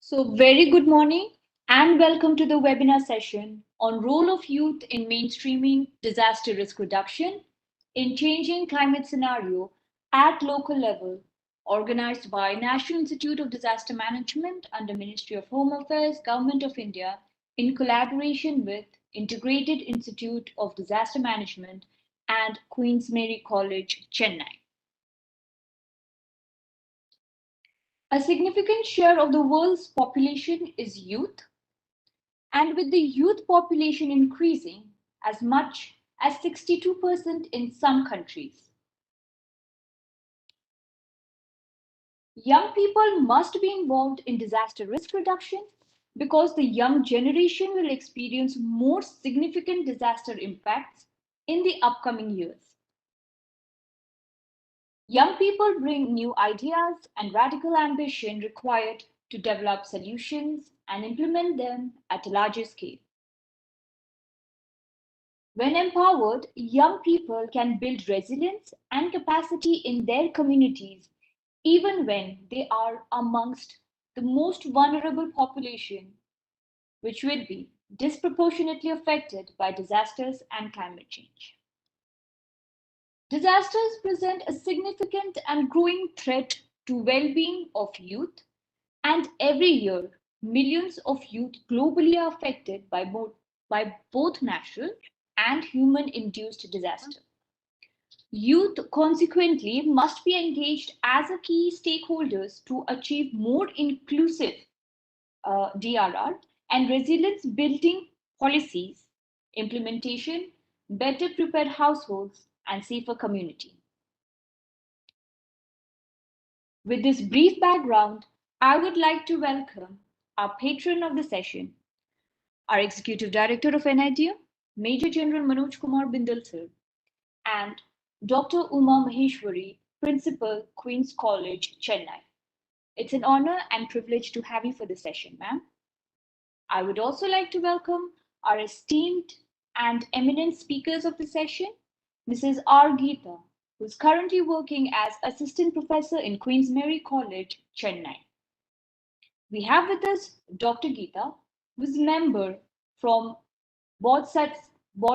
So, very good morning and welcome to the webinar session on role of youth in mainstreaming disaster risk reduction in changing climate scenario at local level, organized by National Institute of Disaster Management under Ministry of Home Affairs, Government of India, in collaboration with Integrated Institute of Disaster Management and Queen's Mary College, Chennai. A significant share of the world's population is youth, and with the youth population increasing as much as 62% in some countries. Young people must be involved in disaster risk reduction because the young generation will experience more significant disaster impacts in the upcoming years. Young people bring new ideas and radical ambition required to develop solutions and implement them at a larger scale. When empowered, young people can build resilience and capacity in their communities, even when they are amongst the most vulnerable population, which will be disproportionately affected by disasters and climate change. Disasters present a significant and growing threat to well-being of youth, and every year, millions of youth globally are affected by both natural and human-induced disaster. Youth, consequently, must be engaged as a key stakeholders to achieve more inclusive DRR and resilience building policies, implementation, better prepared households, and safer community. With this brief background, I would like to welcome our patron of the session, our Executive Director of NIDM, Major General Manoj Kumar Bindal sir, and Dr. Uma Maheshwari, Principal, Queen's College, Chennai. It's an honor and privilege to have you for this session, ma'am. I would also like to welcome our esteemed and eminent speakers of the session, Mrs. R. Geeta, who's currently working as Assistant Professor in Queen's Mary College, Chennai. We have with us Dr. Geeta, who's a member from board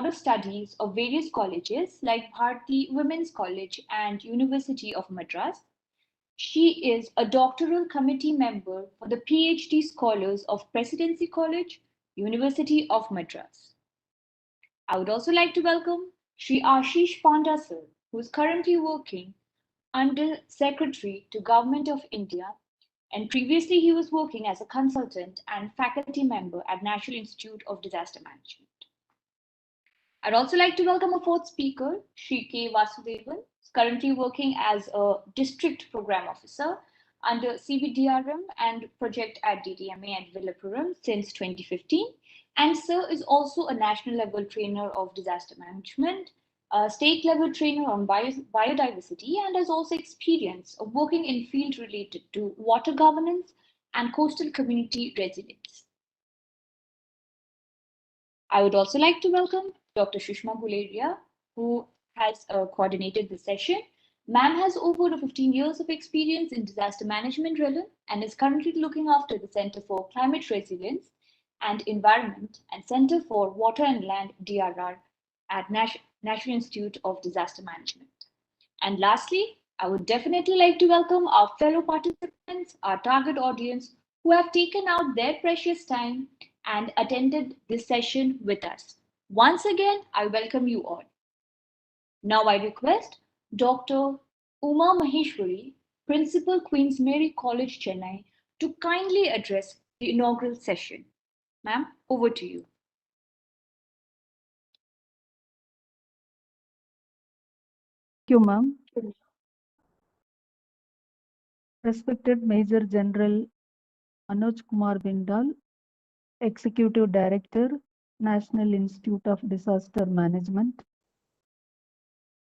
of studies of various colleges like Bharati Women's College and University of Madras. She is a doctoral committee member for the PhD Scholars of Presidency College, University of Madras. I would also like to welcome Sri Ashish Panda sir, who is currently working under Secretary to Government of India, and previously he was working as a consultant and faculty member at National Institute of Disaster Management. I'd also like to welcome a fourth speaker, Sri K. Vasudevan, currently working as a district program officer under CBDRM and project at DDMA at Villapuram since 2015. And Sir is also a national level trainer of disaster management, a state level trainer on biodiversity, and has also experience of working in field related to water governance and coastal community resilience. I would also like to welcome Dr. Shushma Guleria, who has coordinated this session. Ma'am has over 15 years of experience in disaster management realm and is currently looking after the Center for Climate Resilience and Environment and Center for Water and Land DRR at National Institute of Disaster Management. And lastly, I would definitely like to welcome our fellow participants, our target audience, who have taken out their precious time and attended this session with us. Once again, I welcome you all. Now I request Dr. Uma Maheshwari, Principal, Queen's Mary College, Chennai, to kindly address the inaugural session. Ma'am, over to you. Thank you, ma'am. Respected Major General Manoj Kumar Bindal, Executive Director, National Institute of Disaster Management.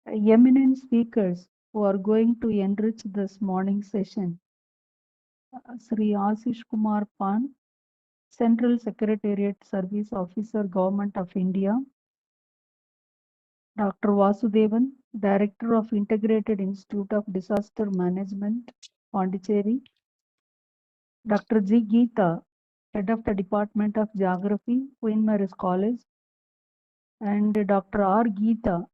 Eminent speakers who are going to enrich this morning session. Sri Ashish Kumar Pan, Central Secretariat Service Officer, Government of India. Dr. Vasudevan, Director of Integrated Institute of Disaster Management, Pondicherry. Dr. G. Geeta, Head of the Department of Geography, Queen Mary's College, and Dr. R. Geeta,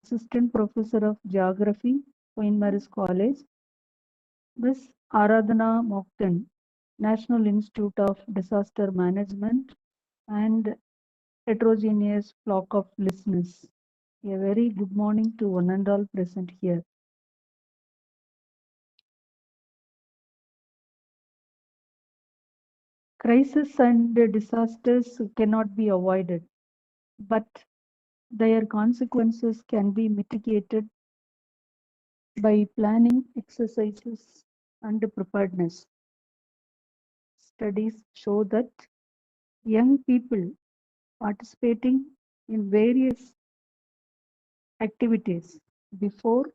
Assistant Professor of Geography, Queen Mary's College, Ms. Aradhana Moktan, National Institute of Disaster Management, and heterogeneous flock of listeners. A very good morning to one and all present here. Crises and disasters cannot be avoided, but their consequences can be mitigated by planning, exercises, and preparedness. Studies show that young people participating in various activities before,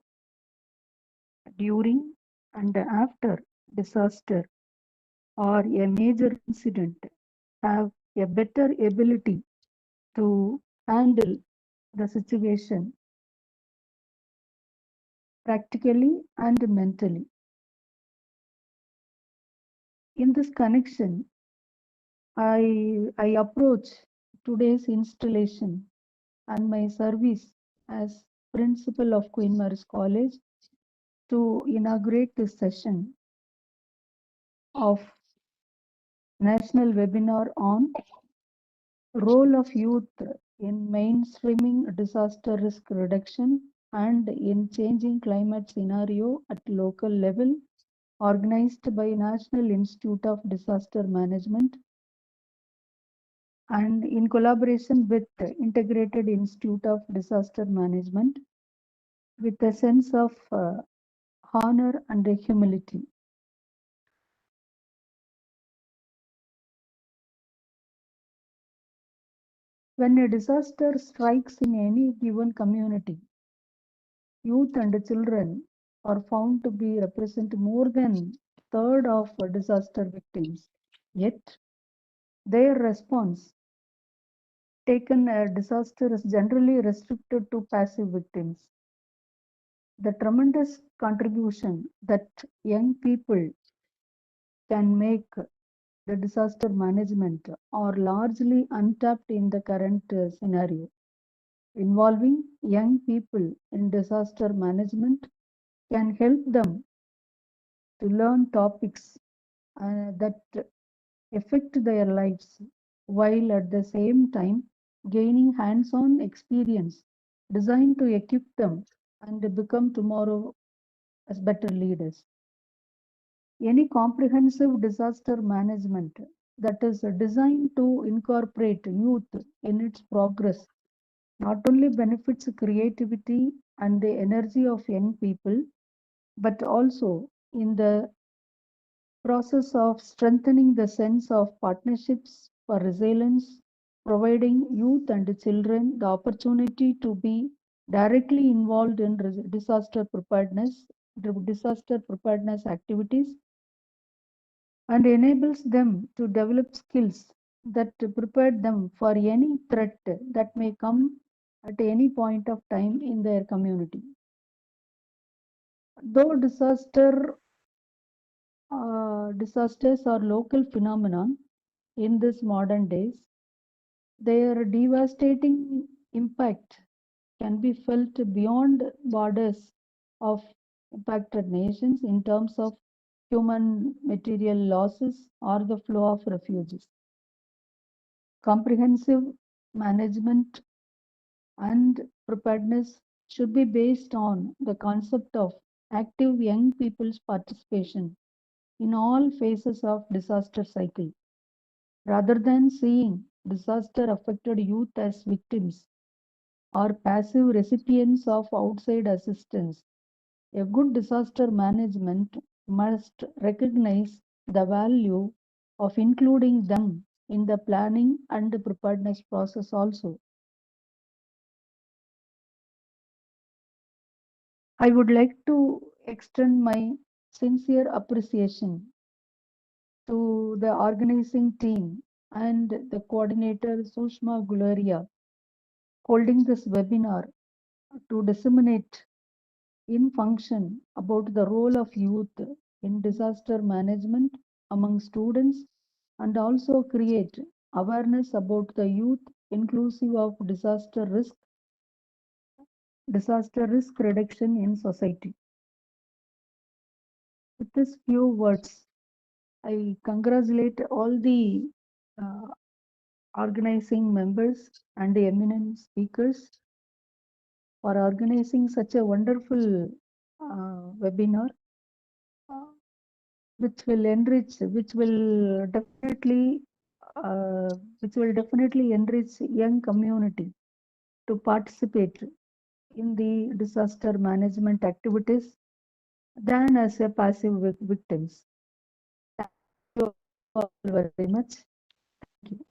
during, and after disaster or a major incident have a better ability to handle the situation practically and mentally. In this connection, I approach today's installation and my service as principal of Queen Mary's College to inaugurate this session of national webinar on role of youth in mainstreaming disaster risk reduction and in changing climate scenario at local level, organized by National Institute of Disaster Management and in collaboration with Integrated Institute of Disaster Management, with a sense of honor and humility. When a disaster strikes in any given community, youth and children are found to be represent more than a third of disaster victims. Yet, their response taken a disaster is generally restricted to passive victims. The tremendous contribution that young people can make the disaster management are largely untapped in the current scenario. Involving young people in disaster management can help them to learn topics that affect their lives, while at the same time gaining hands-on experience designed to equip them and become tomorrow as better leaders. Any comprehensive disaster management that is designed to incorporate youth in its progress not only benefits creativity and the energy of young people, but also in the process of strengthening the sense of partnerships for resilience, providing youth and children the opportunity to be directly involved in disaster preparedness activities, and enables them to develop skills that prepare them for any threat that may come at any point of time in their community. Though disasters are local phenomenon in this modern days, their devastating impact can be felt beyond borders of impacted nations in terms of human material losses or the flow of refugees. Comprehensive management and preparedness should be based on the concept of active young people's participation in all phases of disaster cycle, rather than seeing disaster affected youth as victims or passive recipients of outside assistance. A good disaster management must recognize the value of including them in the planning and preparedness process also. I would like to extend my sincere appreciation to the organizing team and the coordinator Sushma Gularia holding this webinar to disseminate in function about the role of youth in disaster management among students and also create awareness about the youth inclusive of disaster risk reduction in society. With these few words, I congratulate all the uh, organizing members and the eminent speakers for organizing such a wonderful webinar, uh, which will enrich, which will definitely enrich young community to participate in the disaster management activities than as a passive victims. Thank you all very much. Thank you.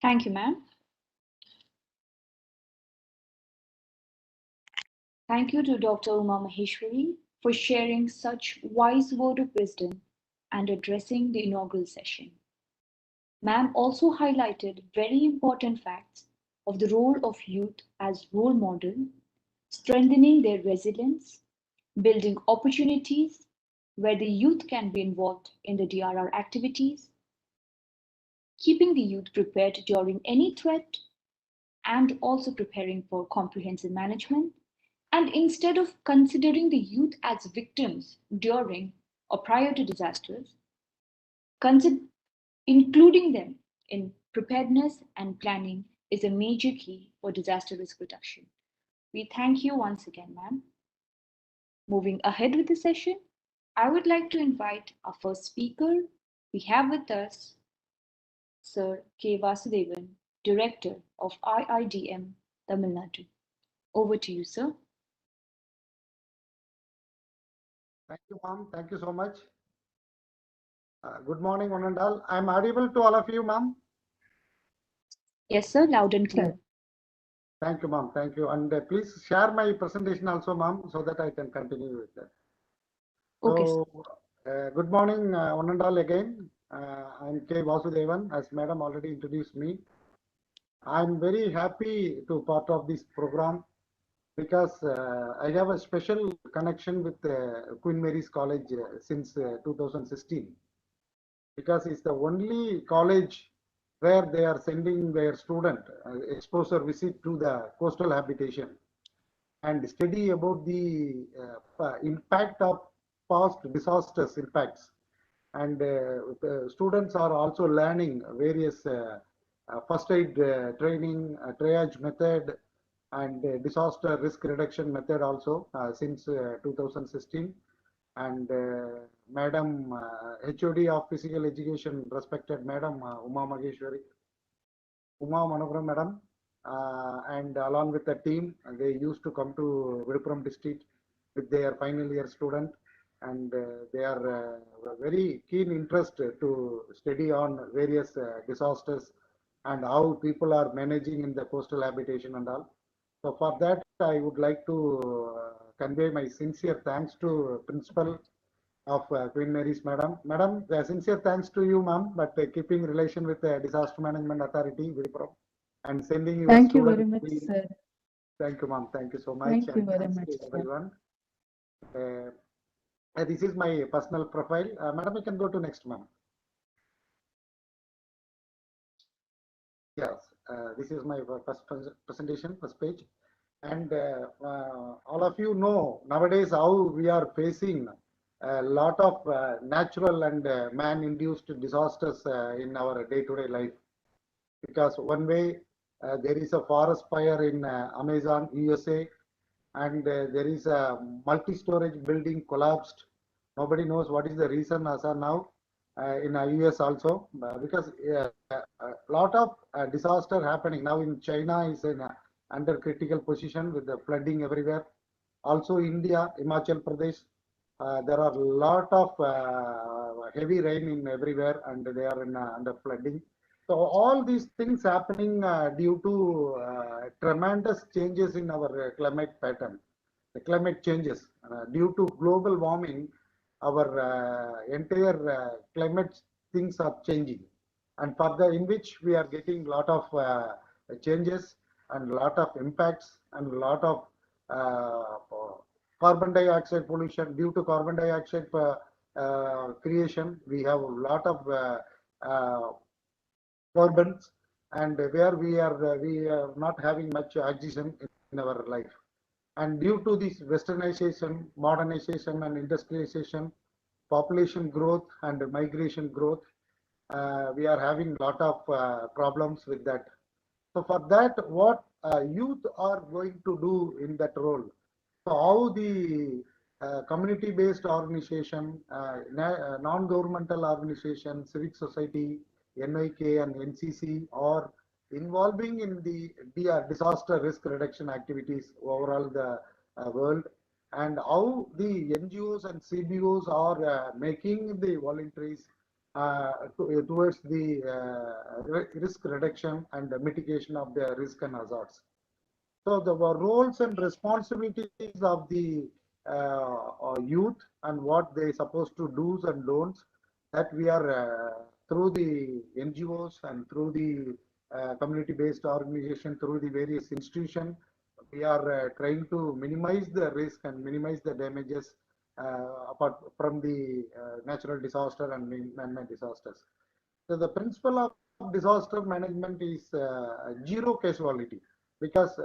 Thank you, ma'am. Thank you to Dr. Uma Maheshwari for sharing such wise word of wisdom and addressing the inaugural session. Ma'am also highlighted very important facts of the role of youth as role model, strengthening their resilience, building opportunities where the youth can be involved in the DRR activities, keeping the youth prepared during any threat, and also preparing for comprehensive management. And instead of considering the youth as victims during or prior to disasters, including them in preparedness and planning is a major key for disaster risk reduction. We thank you once again, ma'am. Moving ahead with the session, I would like to invite our first speaker. We have with us Sir K. Vasudevan, Director of IIDM, Tamil Nadu. Over to you, sir. Thank you, ma'am. Thank you so much. Good morning, one and all. I'm audible to all of you, ma'am. Yes, sir. Loud and clear. Thank you, ma'am. Thank you. And please share my presentation also, ma'am, so that I can continue with that. Okay, So, good morning, one and all again. I'm K. Vasudevan, as madam already introduced me. I'm very happy to part of this program because I have a special connection with Queen Mary's College since 2016. Because it's the only college where they are sending their student exposure visit to the coastal habitation and study about the impact of past disasters impacts. And students are also learning various first aid training, triage method, and disaster risk reduction method also since 2016. And Madam HOD of Physical Education, respected Madam Uma Maheshwari, Uma Manogram Madam, and along with the team, they used to come to Viluppuram district with their final year student, and they are very keen interest to study on various disasters and how people are managing in the coastal habitation and all. So for that, I would like to convey my sincere thanks to Principal of Queen Mary's, Madam. Madam, sincere thanks to you, ma'am, but keeping relation with the Disaster Management Authority, Viluppuram, and sending your Thank you students. very much, sir. Thank you, ma'am. Thank you so much. Thank you And very thanks much, to sir. everyone. This is my personal profile. Madam, you can go to next, ma'am. Yes, this is my first presentation, first page. And all of you know nowadays how we are facing a lot of natural and man-induced disasters in our day-to-day life. Because one way there is a forest fire in Amazon, USA, and there is a multi-storage building collapsed. Nobody knows what is the reason as of now in US also, because a lot of disaster happening now in China is in under critical position with the flooding everywhere. Also India, Himachal Pradesh, there are a lot of heavy rain in everywhere and they are in under flooding. So all these things happening due to tremendous changes in our climate pattern. The climate changes due to global warming, our entire climate things are changing, and further in which we are getting a lot of changes and a lot of impacts and a lot of carbon dioxide pollution. Due to carbon dioxide creation, we have a lot of carbons, and where we are not having much oxygen in our life. And due to this westernization, modernization, and industrialization, population growth and migration growth, we are having a lot of problems with that. So for that, what youth are going to do in that role? So how the community-based organization, non-governmental organization, civic society, NIK and NCC are involving in the disaster risk reduction activities overall the world, and how the NGOs and CBOs are making the voluntaries towards the risk reduction and mitigation of the risk and hazards. So the roles and responsibilities of the youth and what they supposed to do's and don'ts, that we are through the NGOs and through the community-based organization, through the various institutions, we are trying to minimize the risk and minimize the damages apart from the natural disaster and man-made disasters. So the principle of disaster management is zero casualty, because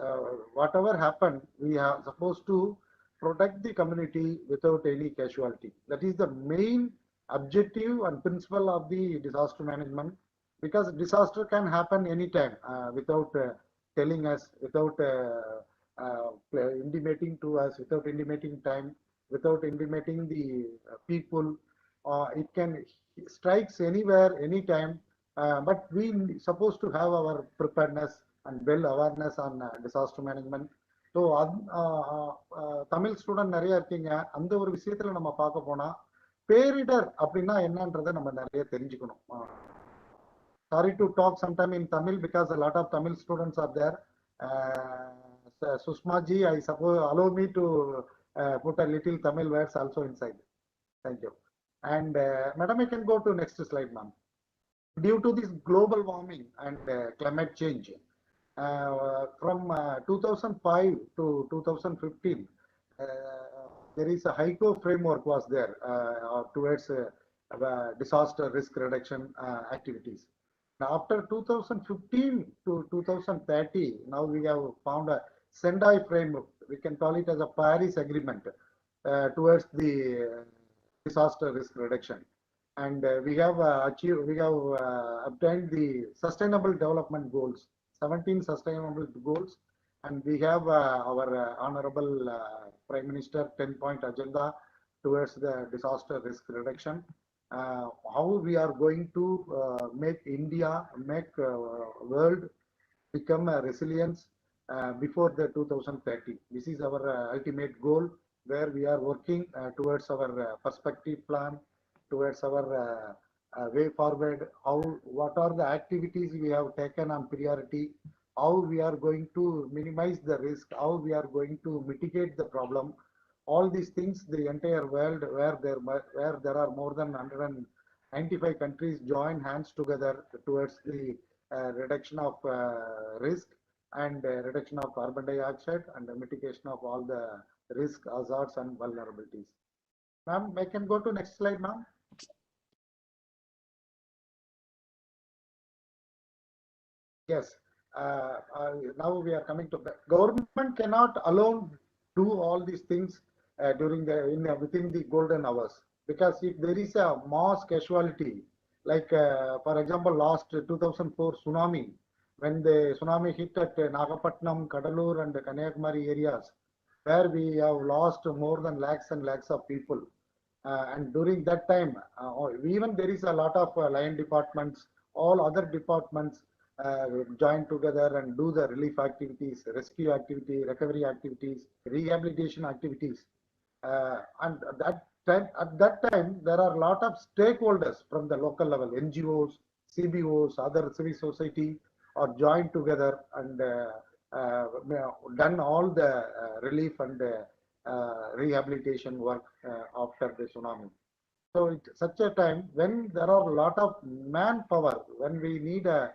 whatever happened, we are supposed to protect the community without any casualty. That is the main objective and principle of the disaster management, because disaster can happen anytime without telling us, without intimating to us, without intimating time, without intimating the people. It can strikes anywhere, anytime, but we supposed to have our preparedness and build awareness on disaster management. So Tamil student நிறைய இருக்கீங்க. அந்த ஒரு விஷயத்துல நம்ம பார்க்க போனா பேரிடர் அப்படின்னா என்னன்றதை நம்ம நிறைய தெரிஞ்சுக்கணும். Sorry to talk sometime in Tamil because a lot of Tamil students are there. Sushma ji, I suppose allow me to put a little Tamil words also inside. Thank you. And madam, I can go to next slide, ma'am. Due to this global warming and climate change, from 2005 to 2015, there is a HICO framework was there towards disaster risk reduction activities. Now, after 2015 to 2030, now we have found a Sendai framework. We can call it as a Paris Agreement towards the disaster risk reduction. And we have obtained the Sustainable Development Goals, 17 sustainable goals, and we have our Honorable Prime Minister 10-point agenda towards the disaster risk reduction. How we are going to make India, make world become a resilience before the 2030. This is our ultimate goal, where we are working towards our perspective plan, towards our way forward. What are the activities we have taken on priority, how we are going to minimize the risk, how we are going to mitigate the problem. All these things, the entire world, where there are more than 195 countries join hands together towards the reduction of risk and reduction of carbon dioxide and the mitigation of all the risk, hazards and vulnerabilities. Ma'am, I can go to next slide, ma'am. Yes. Now we are coming to the government cannot alone do all these things within the golden hours, because if there is a mass casualty, like for example last 2004 tsunami, when the tsunami hit at Nagapattinam, Kadalur and Kanyakumari areas, where we have lost more than lakhs and lakhs of people. And during that time, even there is a lot of line departments, all other departments join together and do the relief activities, rescue activity, recovery activities, rehabilitation activities. And at that time, there are a lot of stakeholders from the local level, NGOs, CBOs, other civil society are joined together and done all the relief and rehabilitation work after the tsunami. So it's such a time when there are a lot of manpower, when we need a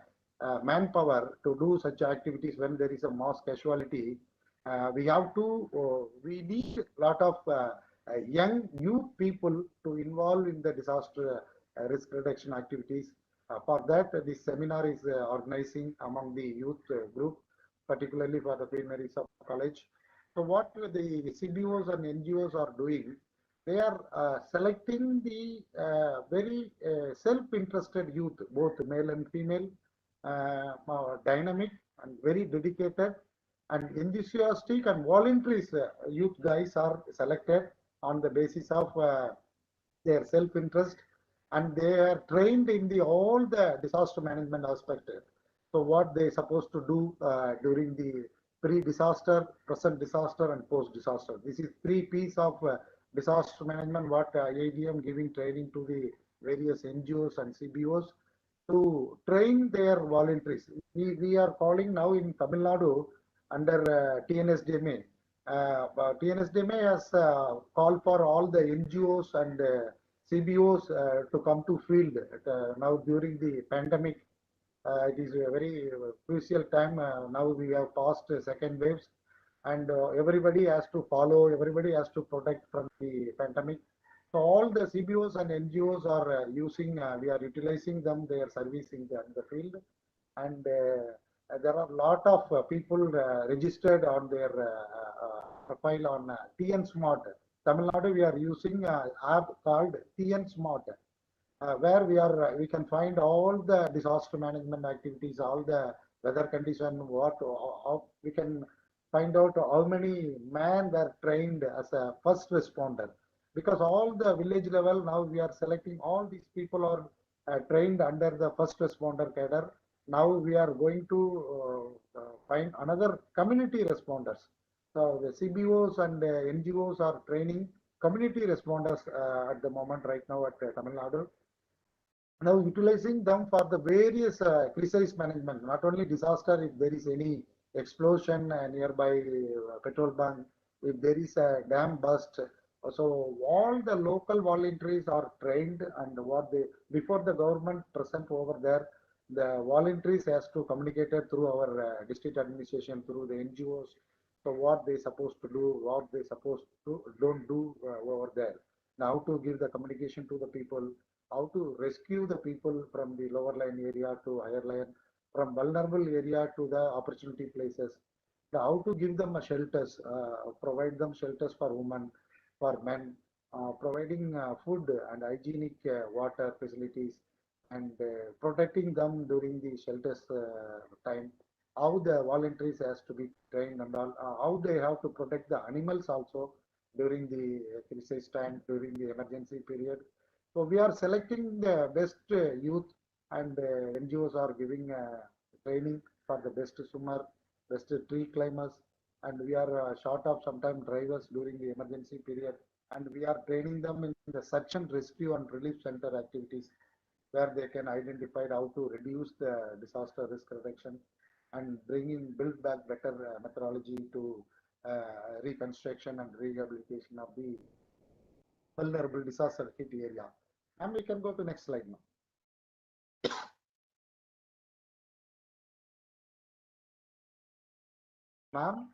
manpower to do such activities, when there is a mass casualty, we need a lot of young youth people to involve in the disaster risk reduction activities. For that, this seminar is organizing among the youth group, particularly for the Queen Mary's of College. So what the CBOs and NGOs are doing, they are selecting the very self-interested youth, both male and female, dynamic and very dedicated and enthusiastic and voluntary youth guys are selected on the basis of their self-interest, and they are trained in the all the disaster management aspect. So what they supposed to do during the pre-disaster, present disaster, and post-disaster. This is 3 P's of disaster management. What IIDM giving training to the various NGOs and CBOs to train their voluntaries. We are calling now in Tamil Nadu under TNSDMA. TNSDMA has called for all the NGOs and CBOs to come to field now during the pandemic. It is a very crucial time. Now we have passed second waves, and everybody has to follow, everybody has to protect from the pandemic. So all the CBOs and NGOs are we are utilizing them, their service in the field. And there are a lot of people registered on their profile on TN Smart. Tamil Nadu, we are using an app called TN Smart, where we can find all the disaster management activities, all the weather condition, how we can find out how many men were trained as a first responder. Because all the village level now we are selecting all these people are trained under the first responder cadre. Now we are going to find another community responders. So the CBOs and NGOs are training community responders at the moment right now at Tamil Nadu. Now utilizing them for the various crisis management, not only disaster, if there is any explosion nearby petrol bunk, if there is a dam burst. So all the local voluntaries are trained, and before the government present over there, the voluntaries has to communicate it through our district administration, through the NGOs. So what they supposed to do, what they supposed to don't do over there. Now to give the communication to the people, how to rescue the people from the lower line area to higher line, from vulnerable area to the opportunity places, how to give them shelters, provide them shelters for women, for men, providing food and hygienic water facilities, and protecting them during the shelters time, how the voluntaries has to be trained, and all, how they have to protect the animals also during the crisis time, during the emergency period. So we are selecting the best youth, and NGOs are giving training for the best swimmer, best tree climbers, and we are short of sometimes drivers during the emergency period, and we are training them in the search and rescue and relief center activities, where they can identify how to reduce the disaster risk reduction and build back better methodology to reconstruction and rehabilitation of the vulnerable disaster hit area. And we can go to next slide now. Ma'am,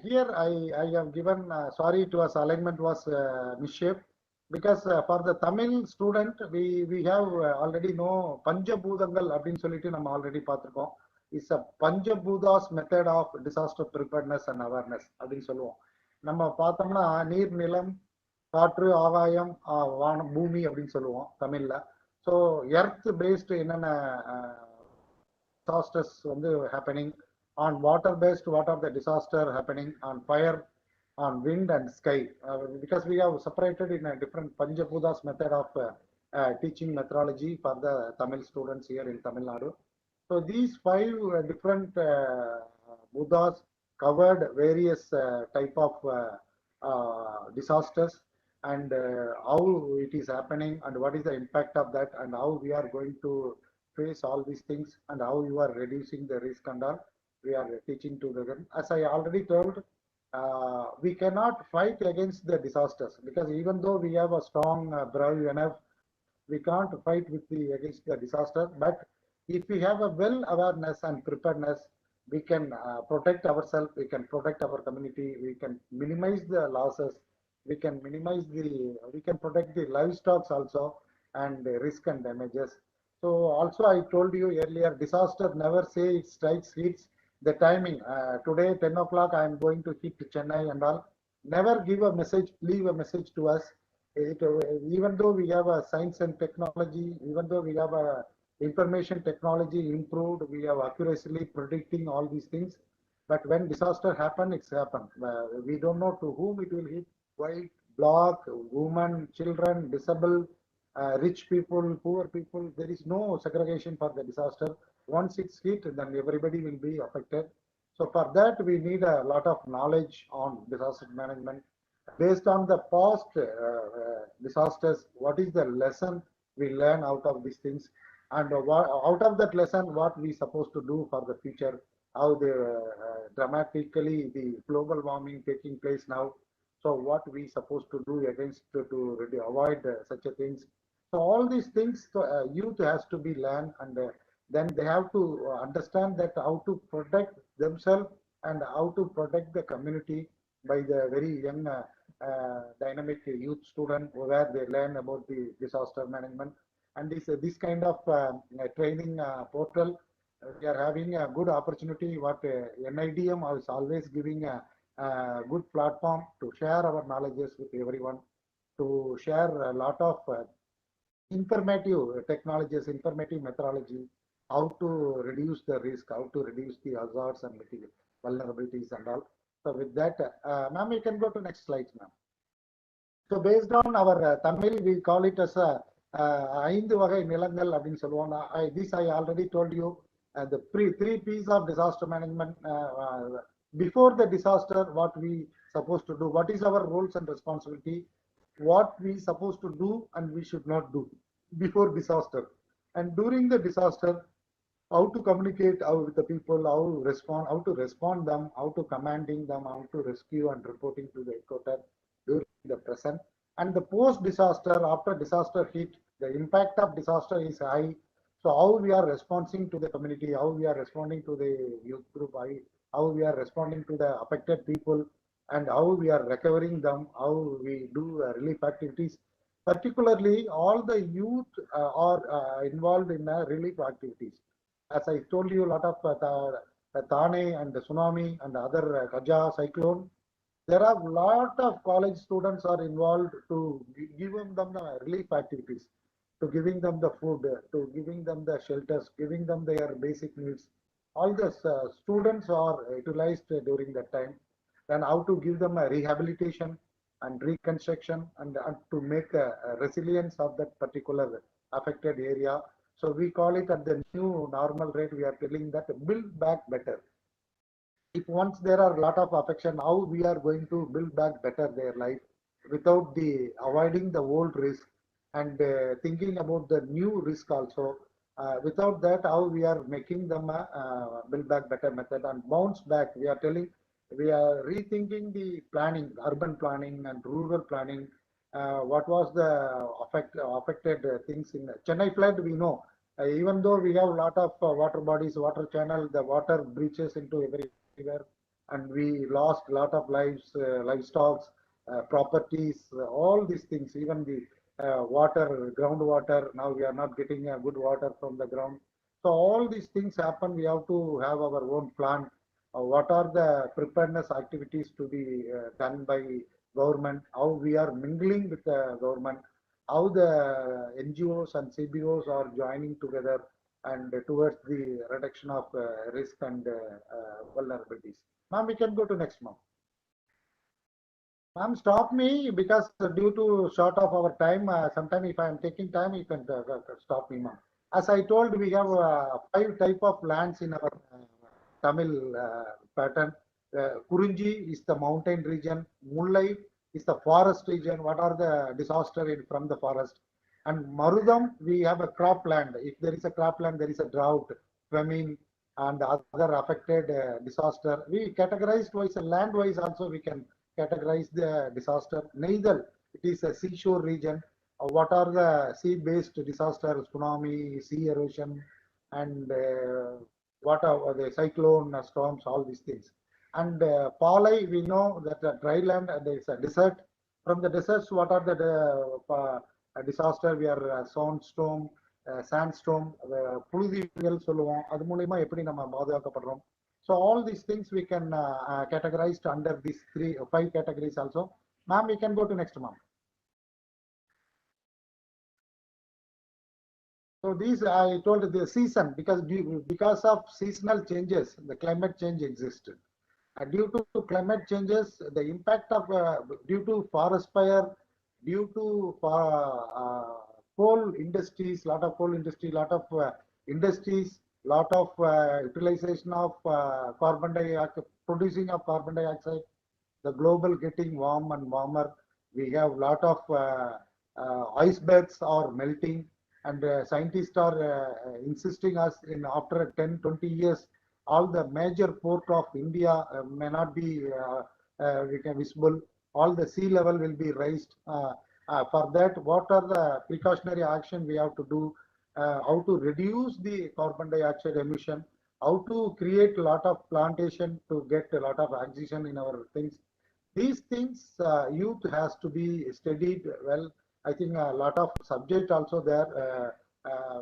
here I have given, sorry to us, alignment was misshaped, because for the Tamil student, we have already know Panchabhudangal அப்படின்னு சொல்லிட்டு நம்ம already பார்த்திருக்கோம். It's a Panchabhudas method of disaster preparedness and awareness அப்படின்னு சொல்லுவோம். நம்ம பார்த்தோம்னா நீர், நிலம், காற்று, ஆகாயம், வானம், பூமி அப்படின்னு சொல்லுவோம் தமிழ்ல. ஸோ எர்த் பேஸ்டு என்னென்ன disasters வந்து happening, on water based what are the disaster happening, on fire, on wind and sky, because we have separated in a different Panchabhudas method of teaching methodology for the Tamil students here in Tamil Nadu. So these 5 different Buddhas covered various type of disasters, and how it is happening, and what is the impact of that, and how we are going to face all these things, and how you are reducing the risk and all. We are teaching to them. As I already told, we cannot fight against the disasters, because even though we have a strong brave enough, we can't fight against the disaster. But if we have a well awareness and preparedness, we can protect ourselves, we can protect our community, we can minimize the losses, we can protect the livestock also and the risk and damages. So also I told you earlier, disaster never say it strikes, hits the timing. Today 10 o'clock I am going to hit Chennai and all. Never give a message, leave a message to us. Even though we have a science and technology, even though we have a information technology improved, we have accurately predicting all these things. But when disaster happen, it's happened. We don't know to whom it will hit. White, black, women, children, disabled, rich people, poor people. There is no segregation for the disaster. Once it's hit, then everybody will be affected. So for that, we need a lot of knowledge on disaster management. Based on the past disasters, what is the lesson we learn out of these things? And out of that lesson, what we supposed to do for the future? How the dramatically the global warming taking place now. So what we supposed to do against to avoid such a things. So all these things, youth has to be learned, and then they have to understand that how to protect themselves and how to protect the community by the very young dynamic youth student where they learn about the disaster management. And this kind of training portal, we are having a good opportunity. What NIDM is always giving a good platform to share our knowledges with everyone, to share a lot of informative technologies, informative methodology, how to reduce the risk, how to reduce the hazards and vulnerabilities and all. So with that, ma'am, you can go to next slides, ma'am. So based on our Tamil, we call it as a ஐந்து வகை நிலங்கள் அப்படின்னு சொல்லுவோம். This I already told you, the three P's of disaster management. Before the disaster, what we supposed to do, what is our roles and responsibility, what we supposed to do and we should not do before disaster, and during the disaster, how to communicate with the people, how to respond them, how to commanding them, how to rescue and reporting to the headquarters during the present. And the post disaster, after disaster hit, the impact of disaster is high. So how we are responding to the community, how we are responding to the youth group, how we are responding to the affected people, and how we are recovering them, how we do relief activities. Particularly, all the youth are involved in relief activities. As I told you, a lot of Thane and the tsunami and the other Kaja cyclone, there are a lot of college students are involved to giving them the relief activities, to giving them the food, to giving them the shelters, giving them their basic needs. All the students are utilized during that time. Then how to give them a rehabilitation and reconstruction, and to make a resilience of that particular affected area. So we call it at the new normal rate. We are telling that build back better. If once there are a lot of affection, how we are going to build back better their life without the avoiding the old risk and thinking about the new risk also. Without that, how we are making them build back better method and bounce back. We are telling, we are rethinking the planning, urban planning and rural planning. What was the affected things in Chennai flood? We know, even though we have a lot of water bodies, water channel, the water breaches into everywhere, and we lost a lot of lives, livestock, properties, all these things, even the water, groundwater. Now we are not getting good water from the ground. So all these things happen. We have to have our own plan. What are the preparedness activities to be done by government? How we are mingling with the government? How the NGOs and CBOs are joining together and towards the reduction of risk and vulnerabilities. Ma'am, we can go to next, ma'am. Ma'am, stop me because due to short of our time, sometime if I am taking time, you can stop me, ma'am. As I told, we have 5 type of lands in our Tamil pattern. Kurunji is the mountain region. Mullai is the forest region. What are the disaster from the forest? And Marudam, we have a cropland. If there is a cropland, there is a drought, famine, and other affected disaster. We categorized wise, land wise also we can categorize the disaster. Neither it is a seashore region. What are the sea-based disasters? Tsunami, sea erosion, and what are the cyclone storms, all these things. And Palai, we know that dry land, there is a desert. From the deserts, what are the disaster? We are sandstorm, sandstorm, புழுதிகள் சொல்லுவோம். அது மூலமா எப்படி நம்ம பாதுகாக்கப்படுறோம்? So all these things we can categorize under these 5 categories also. Ma'am, we can go to next, ma'am. So these I told the season, because of seasonal changes, the climate change existed. Due to climate changes, the impact of due to forest fire, due to coal industries, lot of coal industry, lot of industries, lot of utilization of carbon dioxide, producing of carbon dioxide, the global getting warm and warmer. We have lot of icebergs are melting, and scientists are insisting us in after 10-20 years all the major port of India may not be visible. All the sea level will be raised. For that, what are the precautionary action we have to do? How to reduce the carbon dioxide emission? How to create a lot of plantation to get a lot of oxygen in our things? These things youth has to be studied well. I think a lot of subject also there.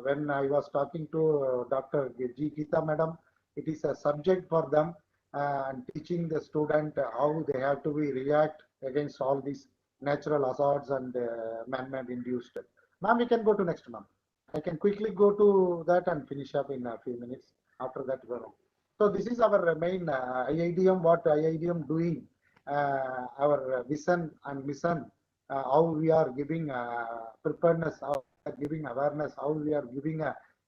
When I was talking to Dr. G. Geeta Madam, it is a subject for them and teaching the student how they have to be react against all these natural hazards and man-made induced. Ma'am, we can go to next, ma'am. I can quickly go to that and finish up in a few minutes. After that, so this is our main IIDM. What IIDM doing? Our vision and mission. How we are giving preparedness, how we are giving awareness, how we are giving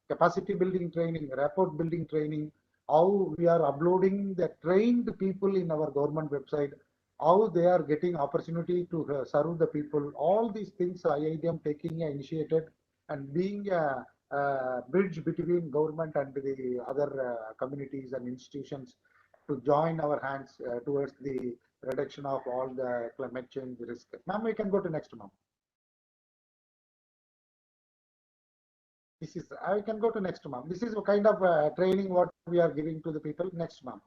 capacity building training, rapport building training, how we are uploading the trained people in our government website, how they are getting opportunity to serve the people. All these things IIDM taking initiated and being a bridge between government and the other communities and institutions to join our hands towards the reduction of all the climate change risk. Ma'am, we can go to next, ma'am. This is, I can go to next, ma'am. This is a kind of training what we are giving to the people. Next, ma'am.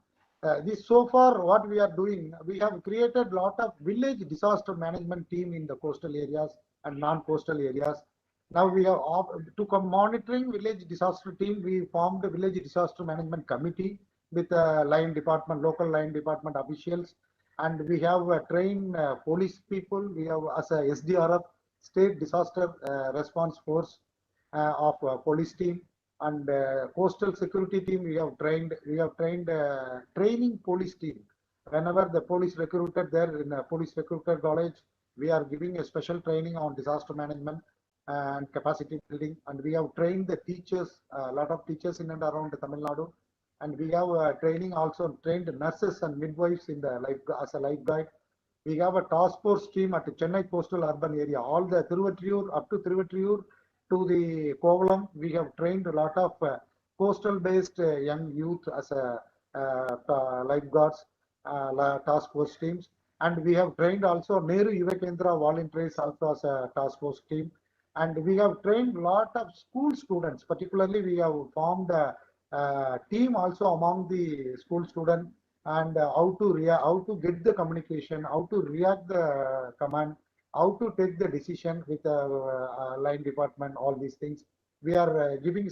This so far what we are doing, we have created lot of village disaster management team in the coastal areas and non-coastal areas. Now we have to come monitoring village disaster team. We formed a village disaster management committee with line department, local line department officials, and we have trained police people. We have as a SDRF, state disaster response force of police team, and coastal security team. We have trained training police team. Whenever the police recruited there in a police recruiter college, we are giving a special training on disaster management and capacity building. And we have trained the teachers, a lot of teachers in and around Tamil Nadu. And we have training also trained nurses and midwives in the life as a lifeguard. We have a task force team at the Chennai coastal urban area. All the Thiruvattriyur up to Thiruvattriyur to the Kovalam, we have trained a lot of coastal based young youth as a lifeguards, task force teams. And we have trained also Nehru Yuva Kendra volunteers also as a task force team. And we have trained a lot of school students. Particularly, we have formed a team also among the school students, and how to get the communication, how to react the command, how to take the decision with the line department, all these things. We are giving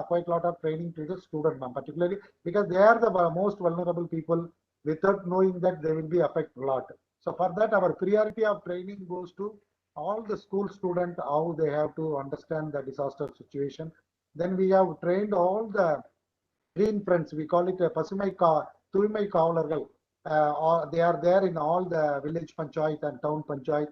quite a lot of training to the student, particularly because they are the most vulnerable people. Without knowing that, they will be affected a lot. So for that, our priority of training goes to all the school students, how they have to understand the disaster situation. Then we have trained all the green friends. We call it a Thurmai Kavalargal. They are there in all the village panchayat and town panchayat.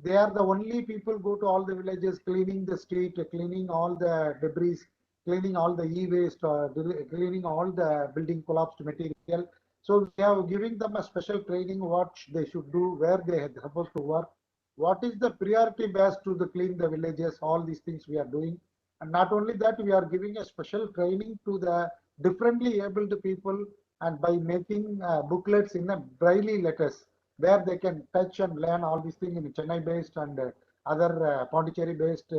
They are the only people go to all the villages, cleaning the street, cleaning all the debris, cleaning all the e-waste, cleaning all the building collapsed material. So we are giving them a special training, what they should do, where they are supposed to work, what is the priority base to the clean the villages. All these things we are doing. And not only that, we are giving a special training to the differently abled people, and by making booklets in a braille letters where they can touch and learn all these things in Chennai based and other Pondicherry based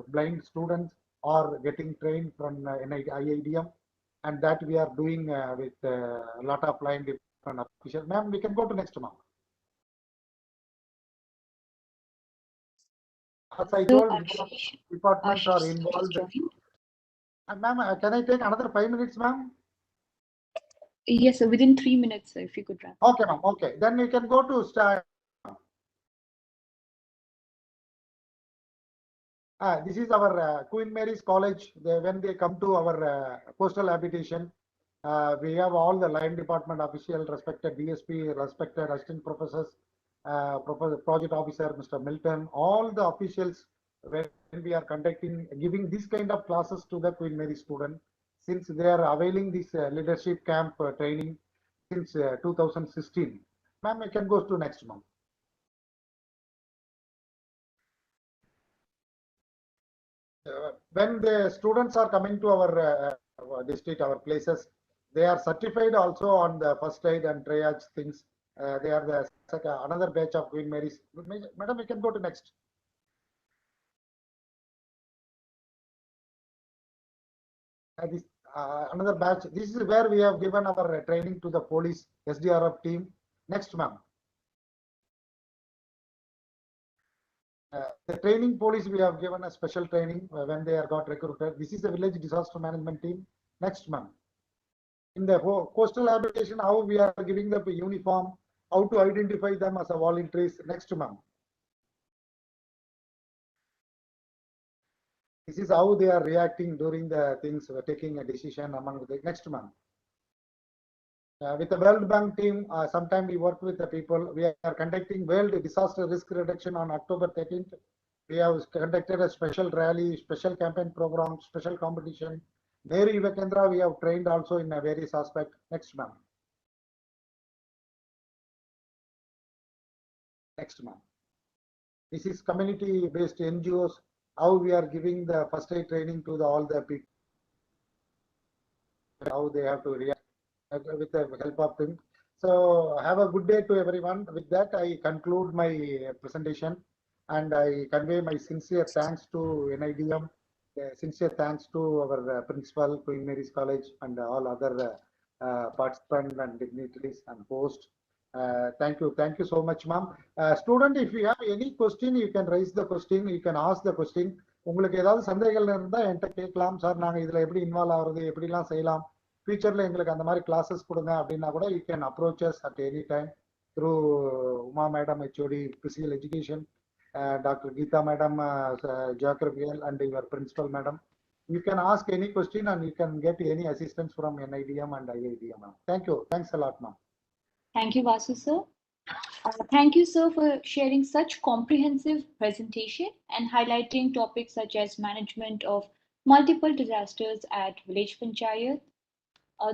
blind students are getting trained from IIDM. and that we are doing with a lot of line different officials. Ma'am, we can go to next, ma'am. As I told, departments are involved. Ma'am, can I take another 5 minutes, ma'am? Yes, sir, within 3 minutes, sir, if you could wrap. Okay, ma'am. Okay, then we can go to start. This is our Queen Mary's College. When they come to our coastal habitation, we have all the line department official, respected DSP, respected assistant professors, project officer, Mr. Milton, all the officials when we are giving this kind of classes to the Queen Mary student, since they are availing this leadership camp training since 2016. Ma'am, you can go to next month. When the students are coming to our district, our places, they are certified also on the first aid and triage things. They are another batch of Queen Mary's. Madam, you can go to next. Another batch. This is where we have given our training to the police SDRF team. Next, ma'am. The training police, we have given a special training when they are got recruited. This is the village disaster management team. Next, ma'am. In the coastal habitation, how we are giving the uniform, how to identify them as a volunteers. Next, ma'am. This is how they are reacting during the things, taking a decision among the next, ma'am. With the World Bank team, sometime we work with the people. We are conducting World Disaster Risk Reduction on October 13th. We have conducted a special rally, special campaign program, special competition. Nehru Yuva Kendra, we have trained also in various aspects. Next, ma'am. Next, ma'am. This is community-based NGOs. How we are giving the first aid training to all the people. How they have to react with the help of them. So have a good day to everyone. With that, I conclude my presentation and I convey my sincere thanks to NIDM, sincere thanks to our principal, Queen Mary's College, and all other participants and dignitaries and hosts. Thank you so much, ma'am. Student, if you have any question, you can raise the question, you can ask the question. உங்களுக்கு ஏதாவது சந்தேகங்கள் இருந்தால் என்கிட்ட கேட்கலாம் sir, நாங்கள் இதில் எப்படி involve ஆகுறது, எப்படிலாம் செய்யலாம், ஃபியூச்சரில் எங்களுக்கு அந்த மாதிரி கிளாஸஸ் கொடுங்க அப்படின்னா கூட you can approach us at any time through Uma madam HOD physical education, Dr. Geeta madam, geographical, and your principal madam. You can ask any question and you can get any assistance from NIDM and IIDM. Thank you. Thanks a lot, ma'am. Thank you, Vasu sir. Thank you, sir, for sharing such comprehensive presentation and highlighting topics such as management of multiple disasters at village panchayat,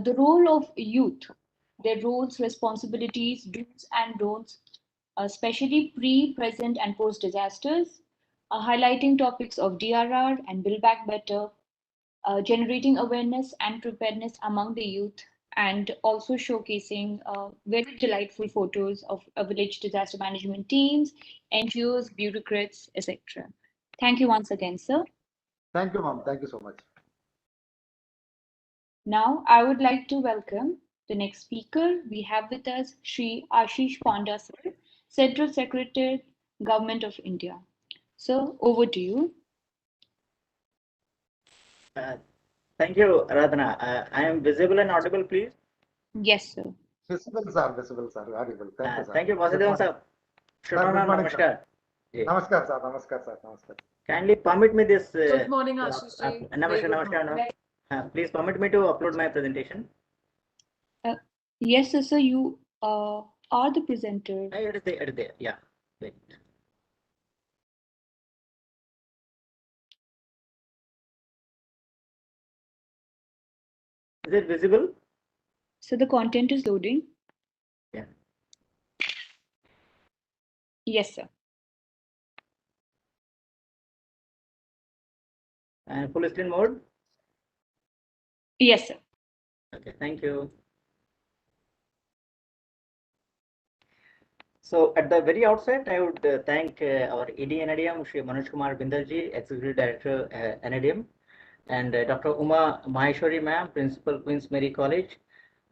the role of youth, their roles, responsibilities, do's and don'ts, especially pre, present, and post disasters, highlighting topics of DRR and Build Back Better, generating awareness and preparedness among the youth, and also showcasing very delightful photos of village disaster management teams, NGOs, bureaucrats, etc. Thank you once again, sir. Thank you, ma'am. Thank you so much. Now, I would like to welcome the next speaker. We have with us Shri Ashish Panda, sir, Central Secretary, Government of India. Sir, over to you. Thank you, Aradhana. I am visible and audible, please? Yes, sir. Visible, sir. Visible, sir. Audible. Thank you, sir. Thank you, Vasudevan sir. Namaskar. Namaskar, sir. Namaskar, sir. Namaskar. Kindly permit me this. Good morning, Ashish ji. Namaskar. Please permit me to upload my presentation. Yes, sir. You are the presenter. It is there. Yeah. Wait. Is it visible? So the content is loading. Yeah. Yes, sir. And full screen mode? Yes, sir. Okay, thank you. So at the very outset, I would thank our ED NIDM, Shri Manoj Kumar Bindalji, Executive Director NIDM, and Dr. Uma Maheshwari ma'am, Principal Queen's Mary College,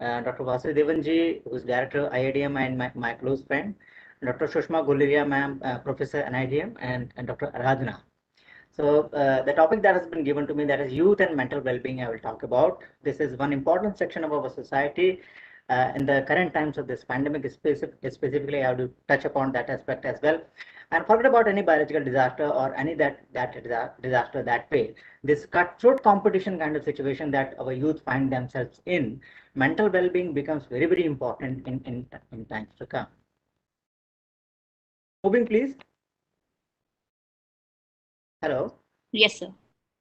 Dr. Vasudevanji, who is Director IIDM and my close friend, Dr. Sushma Guleria ma'am, Professor NIDM, and Dr. Aradhana. So the topic that has been given to me, that is youth and mental well-being, I will talk about. This is one important section of our society in the current times of this pandemic. Specifically, I have to touch upon that aspect as well. And forget about any biological disaster or any disaster that way. This cutthroat competition kind of situation that our youth find themselves in, mental well-being becomes very, very important in times to come. Moving, please. Hello. Yes, sir.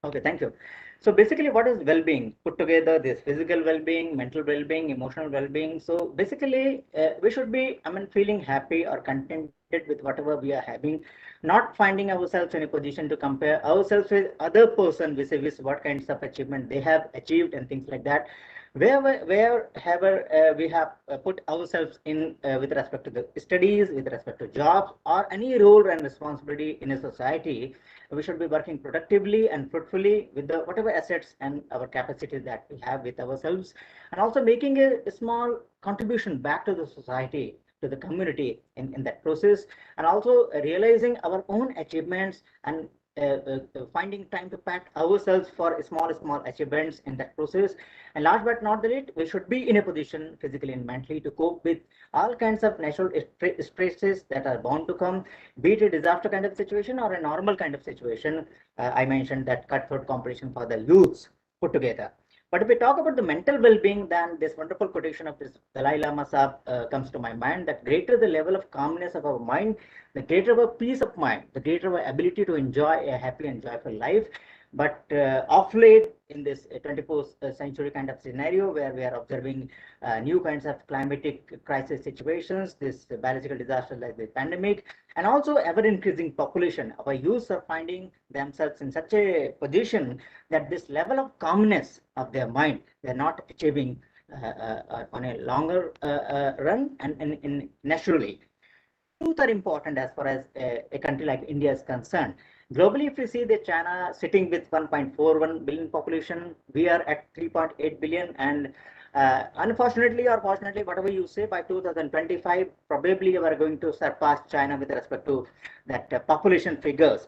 Okay, thank you. So basically, what is well-being? Put together this physical well-being, mental well-being, emotional well-being. So basically, we should be, feeling happy or contented with whatever we are having, not finding ourselves in a position to compare ourselves with other person vis-a-vis what kinds of achievement they have achieved and things like that. Wherever we have put ourselves in with respect to the studies, with respect to jobs, or any role and responsibility in a society, we should be working productively and fruitfully with the whatever assets and our capacities that we have with ourselves, and also making a small contribution back to the society, to the community in that process, and also realizing our own achievements and finding time to pat ourselves for small achievements in that process. And last but not the least, we should be in a position physically and mentally to cope with all kinds of natural stresses that are bound to come, be it a disaster kind of situation or a normal kind of situation. I mentioned that cutthroat competition for the youths put together. But if we talk about the mental well-being, then this wonderful quotation of this Dalai Lama Sahib comes to my mind, that greater the level of calmness of our mind, the greater our peace of mind, the greater our ability to enjoy a happy and joyful life. But of late, in this 21st century kind of scenario where we are observing new kinds of climatic crisis situations, this biological disaster like the pandemic, and also ever increasing population, our youths are finding themselves in such a position that this level of calmness of their mind, they're not achieving on a longer run and naturally. Youth are important as far as a country like India is concerned. Globally, if we see that China sitting with 1.41 billion population, we are at 3.8 billion, and unfortunately or fortunately, whatever you say, by 2025, probably we are going to surpass China with respect to that population figures.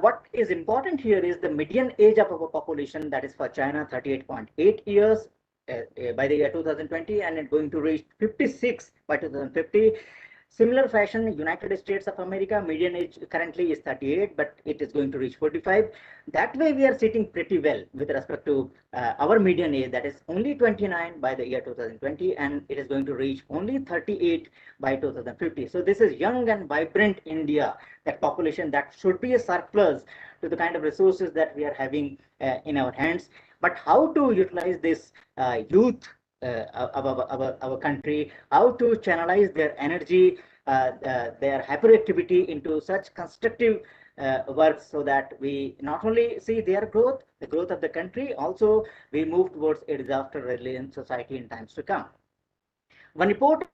What is important here is the median age of our population, that is for China 38.8 years by the year 2020, and it's going to reach 56 by 2050. Similar fashion, United States of America, median age currently is 38, but it is going to reach 45. That way, we are sitting pretty well with respect to our median age, that is only 29 by the year 2020, and it is going to reach only 38 by 2050. So this is young and vibrant India, that population that should be a surplus to the kind of resources that we are having in our hands. But how to utilize this youth our country, how to channelize their energy, their hyperactivity into such constructive work, so that we not only see their growth, the growth of the country, also we move towards a disaster resilient society in times to come. One report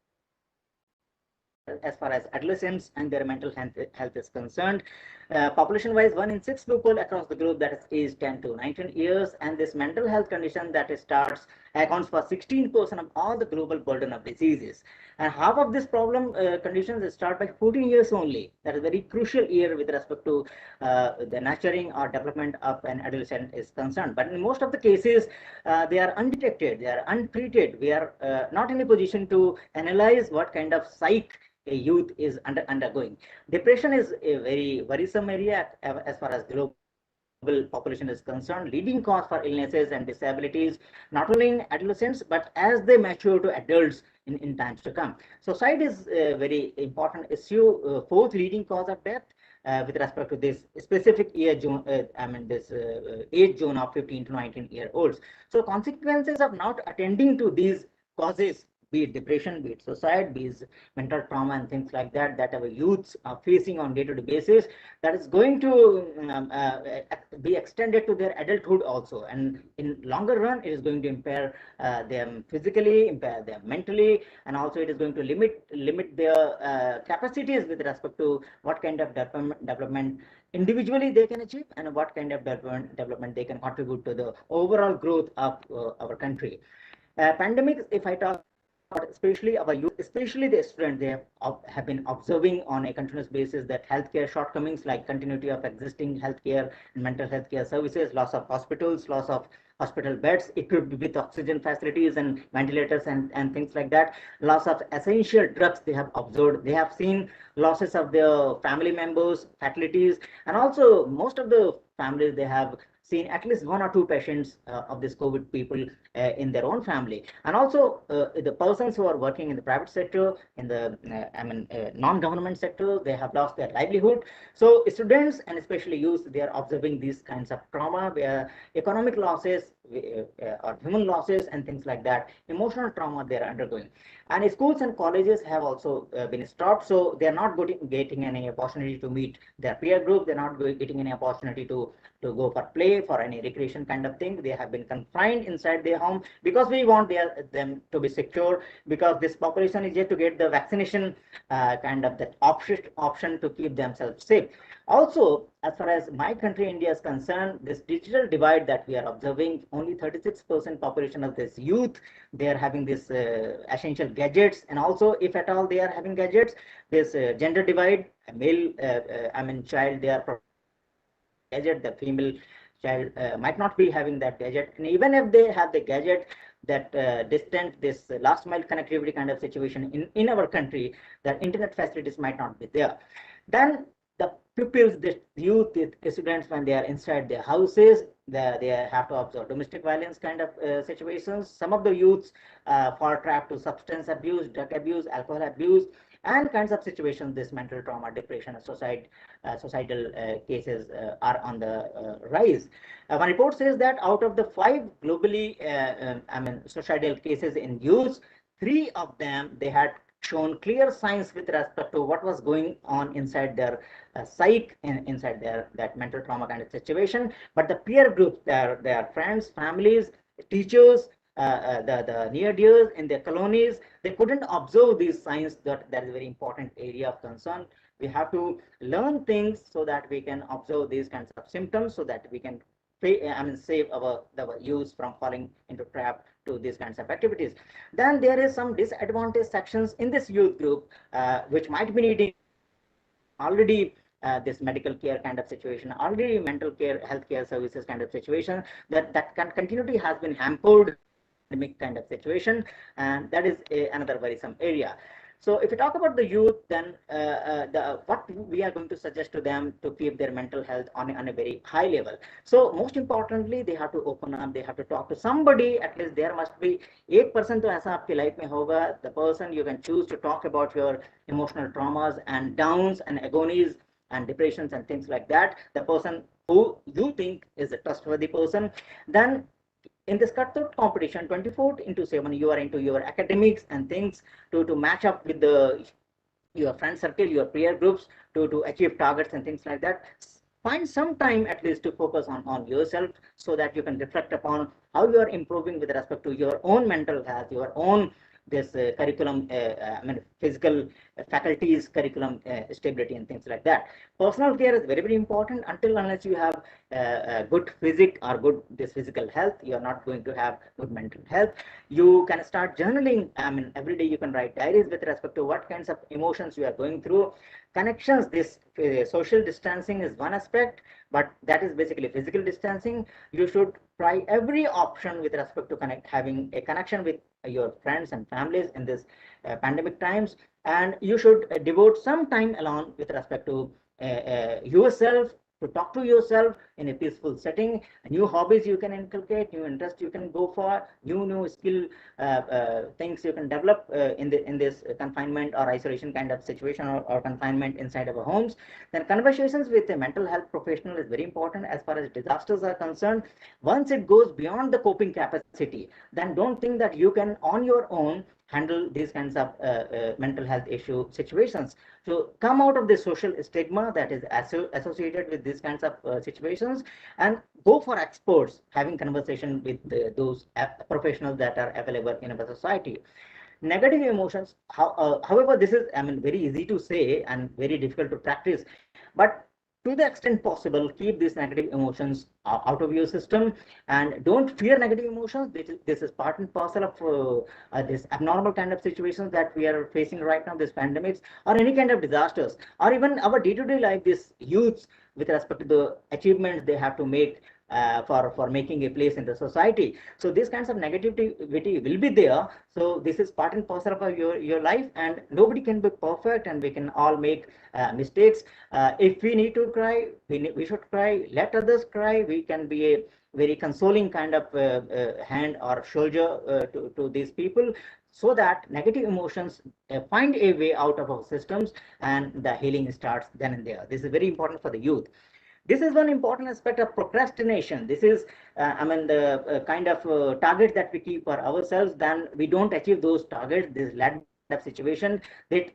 as far as adolescents and their mental health is concerned. Population-wise, 1 in 6 people across the globe that is aged 10 to 19 years, and this mental health condition that starts accounts for 16% of all the global burden of diseases. And half of this problem conditions start by 14 years only. That is a very crucial year with respect to the nurturing or development of an adolescent is concerned. But in most of the cases, they are undetected, they are untreated. We are not in a position to analyze what kind of psych a youth is undergoing. Depression is a very worrisome area as far as global population is concerned, leading cause for illnesses and disabilities, not only in adolescents, but as they mature to adults in times to come. Suicide is a very important issue, fourth leading cause of death with respect to this specific age zone, age zone of 15 to 19-year-olds. So consequences of not attending to these causes be it depression, be it suicide, be it mental trauma and things like that, that our youths are facing on day-to-day basis, that is going to be extended to their adulthood also. And in longer run, it is going to impair them physically, impair them mentally, and also it is going to limit their capacities with respect to what kind of development individually they can achieve and what kind of development they can contribute to the overall growth of our country. Pandemics, if I talk about especially our youth, especially the students, they have been observing on a continuous basis that healthcare shortcomings like continuity of existing healthcare and mental health care services, loss of hospitals, loss of hospital beds equipped with oxygen facilities and ventilators and things like that, loss of essential drugs they have observed. They have seen losses of their family members, fatalities, and also most of the families, they have seen at least one or two patients of this COVID people in their own family. And also the persons who are working in the private sector, in the non-government sector, they have lost their livelihood. So students and especially youth, they are observing these kinds of trauma, where economic losses or human losses and things like that, emotional trauma they are undergoing. And schools and colleges have also been stopped, so they are not getting any opportunity to meet their peer group. They're not getting any opportunity to go for play, for any recreation kind of thing. They have been confined inside their home because we want them to be secure, because this population is yet to get the vaccination kind of that option to keep themselves safe. Also, as far as my country, India, is concerned, this digital divide that we are observing, only 36% population of this youth, they are having this essential gadgets. And also, if at all they are having gadgets, this gender divide, male, child, they are gadget, the female child might not be having that gadget. And even if they have the gadget, that distant, this last mile connectivity kind of situation in our country, that internet facilities might not be there. Then the pupils, the youth, the students, when they are inside their houses, they have to observe domestic violence kind of situations. Some of the youths fall trapped to substance abuse, drug abuse, alcohol abuse, and kinds of situations. This mental trauma, depression, and societal cases are on the rise. One report says that out of the 5 globally societal cases in youth, 3 of them, they had shown clear signs with respect to what was going on inside their psyche, inside their that mental trauma kind of situation. But the peer group, their friends, families, teachers, the near dears in their colonies, they couldn't observe these signs. That is a very important area of concern. We have to learn things so that we can observe these kinds of symptoms, so that we can save our youth from falling into trap to these kinds of activities. Then there is some disadvantaged sections in this youth group which might be needing already this medical care kind of situation, already mental care, healthcare services kind of situation, that continuity has been hampered kind of situation, and that is another worrisome area. So if we talk about the youth, then what we are going to suggest to them to keep their mental health on a very high level. So most importantly, they have to open up, they have to talk to somebody. At least there must be 1% to aisa aapki life mein hoga, the person you can choose to talk about your emotional traumas and downs and agonies and depressions and things like that, the person who you think is a trustworthy person. Then in this cutthroat competition, 24/7, you are into your academics and things to match up with your friend circle, your peer groups, to achieve targets and things like that. Find some time at least to focus on yourself, so that you can reflect upon how you are improving with respect to your own mental health, your own this curriculum, physical faculties, curriculum stability and things like that. Personal care is very, very important. Until unless you have good physique or good this physical health, you are not going to have good mental health. You can start journaling. Every day you can write diaries with respect to what kinds of emotions you are going through. Connections, this social distancing is one aspect, but that is basically physical distancing. You should try every option with respect to having a connection with your friends and families in this pandemic times. And you should devote some time alone with respect to yourself, to talk to yourself in a peaceful setting. New hobbies you can inculcate, new interests you can go for, new skill things you can develop in this confinement or isolation kind of situation, or confinement inside our homes. Then conversations with a mental health professional is very important as far as disasters are concerned. Once it goes beyond the coping capacity, then don't think that you can on your own handle these kinds of mental health issue situations. So come out of the social stigma that is associated with these kinds of situations, and go for experts, having conversation with those professionals that are available in our society. Negative emotions, however, this is, I mean, very easy to say and very difficult to practice, but to the extent possible, keep these negative emotions out of your system, and don't fear negative emotions. This is part and parcel of this abnormal kind of situations that we are facing right now, this pandemics or any kind of disasters, or even our day-to-day life, this youths with respect to the achievements they have to make for making a place in the society. So these kinds of negativity will be there. So this is part and parcel of your life, and nobody can be perfect, and we can all make mistakes. If we need to cry, we should cry. Let others cry. We can be a very consoling kind of hand or shoulder to these people, so that negative emotions find a way out of our systems, and the healing starts then and there. This is very important for the youth. This is one important aspect of procrastination. This is, I mean, the kind of target that we keep for ourselves, then we don't achieve those targets. This led of situation that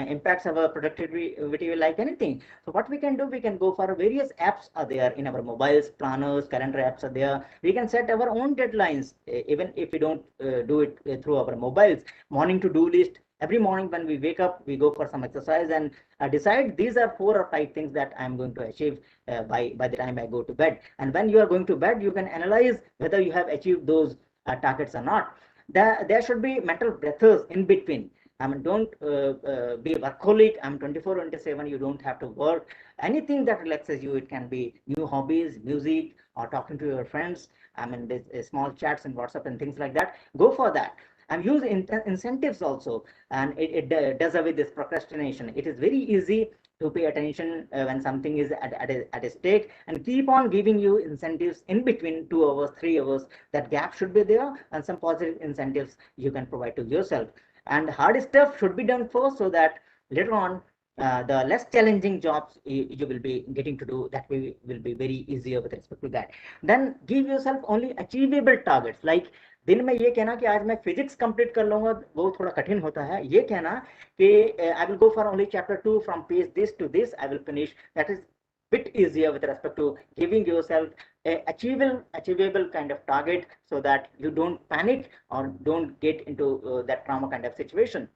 impacts our productivity like anything. So what we can do, we can go for various apps are there in our mobiles, planners, calendar apps are there. We can set our own deadlines, even if we don't do it through our mobiles. Morning to-do list. Every morning when we wake up, we go for some exercise and decide these are 4 or 5 things that I'm going to achieve by the time I go to bed. And when you are going to bed, you can analyze whether you have achieved those targets or not. There should be mental breathers in between. I mean, don't be a workaholic. I'm 24/7. You don't have to work. Anything that relaxes you, it can be new hobbies, music, or talking to your friends. I mean, there's small chats in WhatsApp and things like that. Go for that. And use incentives also, and it does away this procrastination. It is very easy to pay attention when something is at a stake, and keep on giving you incentives in between 2 hours, 3 hours. That gap should be there, and some positive incentives you can provide to yourself. And hard stuff should be done first, so that later on the less challenging jobs you will be getting to do, that will be very easier with respect to that. Then give yourself only achievable targets, like दिन में ये कहना कि आज मैं physics complete कर लूंगा, वो थोड़ा कठिन होता है. ये कहना कि I will go for only chapter 2 from page this to this, I will finish, that is bit easier with respect to giving yourself a achievable kind of target, so that you don't panic or don't get into that trauma kind of situation.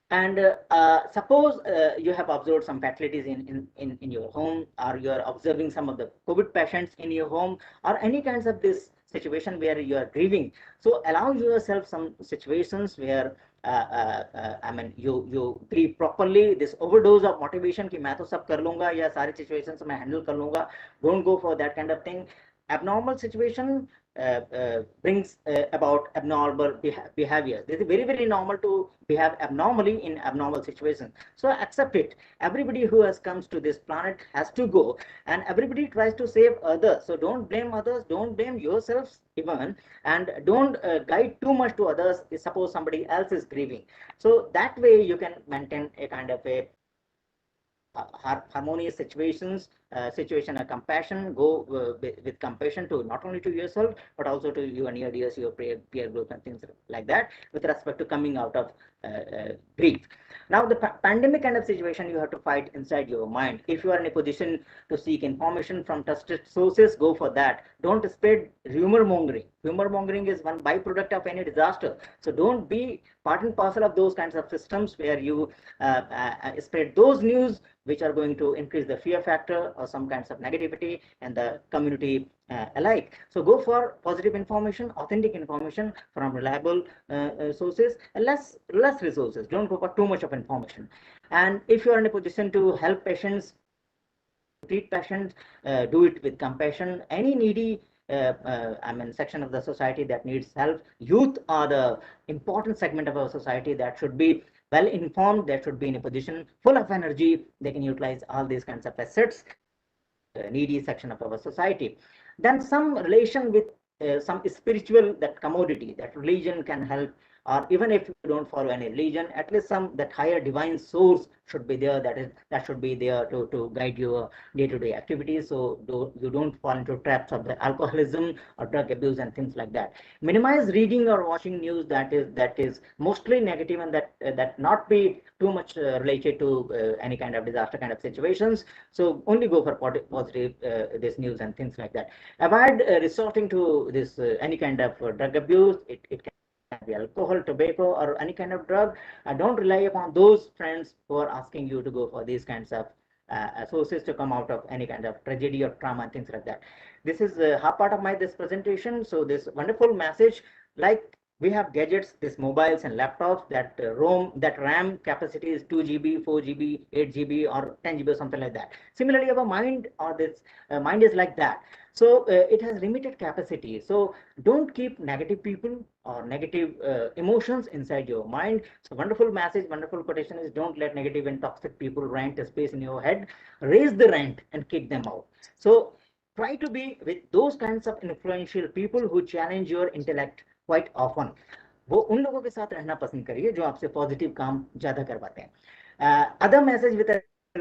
And suppose you have observed some fatalities in your home, or you are observing some of the COVID patients in your home, or any kinds of this situation where you are grieving. So allow yourself some situations where I mean, you grieve properly. This overdose of motivation कि मैं तो सब कर लूँगा या सारी situations मैं handle कर लूँगा. Don't go for that kind of thing. Abnormal situation brings about abnormal behavior. This is very normal to behave abnormally in abnormal situations. So accept it. Everybody who has comes to this planet has to go, and everybody tries to save others. So don't blame others, don't blame yourselves even, and don't guide too much to others. Suppose somebody else is grieving, so that way you can maintain a kind of a harmonious situation of compassion. Go with compassion to not only to yourself, but also to your near dears, your peer group, and things like that, with respect to coming out of grief. Now, the pandemic kind of situation, you have to fight inside your mind. If you are in a position to seek information from trusted sources, go for that. Don't spread rumor mongering. Rumor mongering is one byproduct of any disaster. So don't be part and parcel of those kinds of systems where you spread those news which are going to increase the fear factor or some kinds of negativity in the community alike. So go for positive information, authentic information from reliable sources, and less resources. Don't go for too much of information. And if you are in a position to help patients, treat patients, do it with compassion. Any needy I mean, section of the society that needs help. Youth are the important segment of our society that should be well informed, that should be in a position full of energy. They can utilize all these kinds of assets, needy section of our society. Then some relation with some spiritual, that commodity, that religion can help or even if you don't follow any religion, at least some that higher divine source should be there, that should be there to guide your day-to-day activities, so you don't fall into traps of the alcoholism or drug abuse and things like that. Minimize reading or watching news that is mostly negative, and that not be too much related to any kind of disaster kind of situations. So only go for positive this news and things like that. Avoid resorting to this any kind of drug abuse. It can be alcohol, tobacco, or any kind of drug. Don't rely upon those friends who are asking you to go for these kinds of sources to come out of any kind of tragedy or trauma and things like that. This is half part of my this presentation. So this wonderful message, like we have gadgets, these mobiles and laptops that RAM capacity is 2 GB, 4 GB, 8 GB, or 10 GB or something like that. Similarly, our mind or this mind is like that. So it has limited capacity. So don't keep negative people or negative emotions inside your mind. So wonderful message, wonderful quotation is, don't let negative and toxic people rent a space in your head. Raise the rent and kick them out. So try to be with those kinds of influential people who challenge your intellect quite often. वो उन लोगों के साथ रहना पसंद करिए जो आपसे पॉजिटिव काम ज्यादा करवाते हैं. Other message with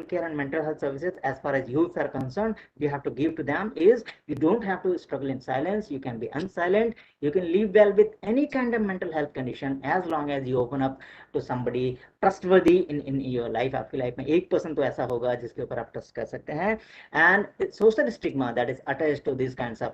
care and mental health services as far as youths are concerned, you have to give to them is, you don't have to struggle in silence. You can be unsilent. You can live well with any kind of mental health condition as long as you open up to somebody trustworthy in your life. आपकी life में 1% तो ऐसा होगा जिसके ऊपर आप trust कर सकते हैं. And social stigma that is attached to these kinds of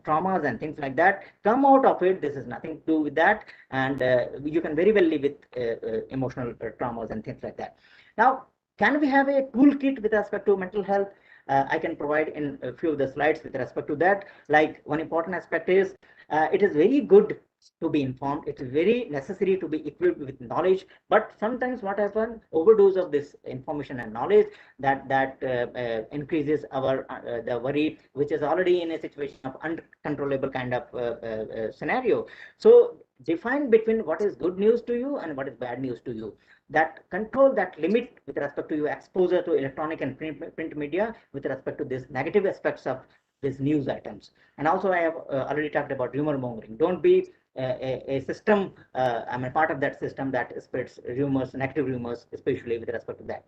traumas and things like that, come out of it. This is nothing to do with that, and you can very well live with emotional traumas and things like that. Now, can we have a toolkit with respect to mental health? I can provide in a few of the slides with respect to that. Like, one important aspect is it is very good to be informed. It is very necessary to be equipped with knowledge. But sometimes what happens, overdose of this information and knowledge, that increases our the worry, which is already in a situation of uncontrollable kind of scenario. So define between what is good news to you and what is bad news to you. That control, that limit with respect to your exposure to electronic and print media with respect to these negative aspects of these news items. And also I have already talked about rumor mongering. Don't be a system, I'm a part of that system that spreads rumors, negative rumors, especially with respect to that.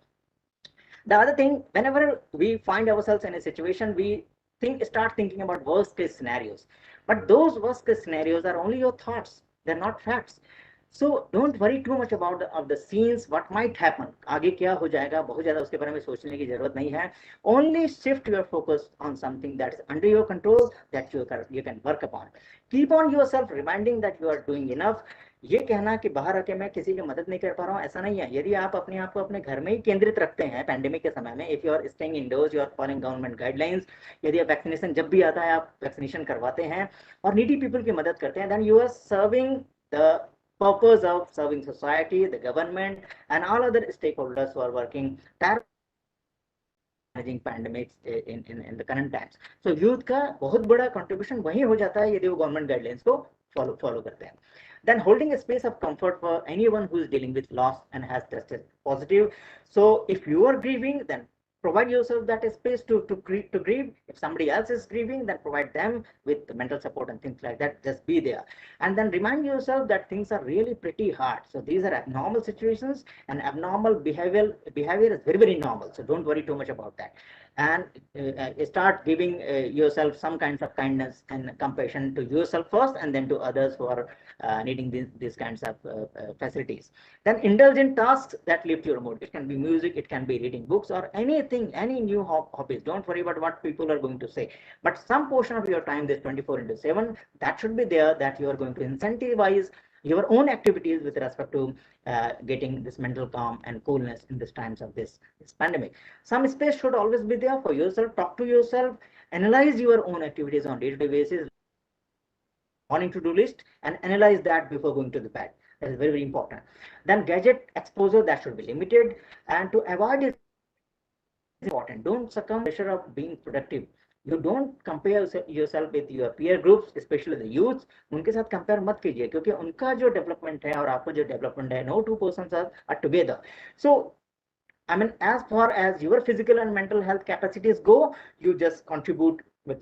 The other thing, whenever we find ourselves in a situation, we start thinking about worst case scenarios. But those worst case scenarios are only your thoughts. They're not facts. So don't worry too much about the scenes, what might happen. आगे क्या हो जाएगा, बहुत ज़्यादा उसके बारे में सोचने की जरूरत नहीं है. Only shift your focus on something that is under your control, that you can work upon. Keep on yourself reminding that you are doing enough. ये कहना कि बाहर आके मैं किसी की मदद नहीं कर पा रहा हूँ, ऐसा नहीं है. यदि आप अपने आप को अपने घर में ही केंद्रित रखते हैं पैंडेमिक के समय में, if you are staying indoors, you are following government guidelines, यदि आप वैक्सीनेशन जब भी आता है आप वैक्सीनेशन करवाते हैं और नीडी पीपल की मदद करते हैं, then you are serving the purpose of serving society, the government, and all other stakeholders who are working managing pandemics in the current times. So youth का बहुत बड़ा contribution वही हो जाता है यदि वो government guidelines को follow करते हैं. Then holding a space of comfort for anyone who is dealing with loss and has tested positive. So if you are grieving, then provide yourself that space to grieve. If somebody else is grieving, then provide them with mental support and things like that. Just be there. And then remind yourself that things are really pretty hard. So these are abnormal situations, and abnormal behavior is very, very normal. So don't worry too much about that. And start giving yourself some kinds of kindness and compassion to yourself first, and then to others who are needing these kinds of facilities. Then indulge in tasks that lift your mood. It can be music, it can be reading books, or anything, any new hobbies. Don't worry about what people are going to say. But some portion of your time, this 24/7, that should be there, that you are going to incentivize your own activities with respect to getting this mental calm and coolness in these times of this pandemic. Some space should always be there for yourself. Talk to yourself, analyze your own activities on day-to-day basis, morning to-do list, and analyze that before going to the bed. That is very, very important. Then gadget exposure, that should be limited, and to avoid it is important. Don't succumb to the pressure of being productive. You don't compare yourself with your peer groups, especially the youth. उनके साथ compare मत कीजिए, क्योंकि उनका जो development है और आपका जो development है, no two persons are together. So I mean, as far as your physical and mental health capacities go, you just contribute with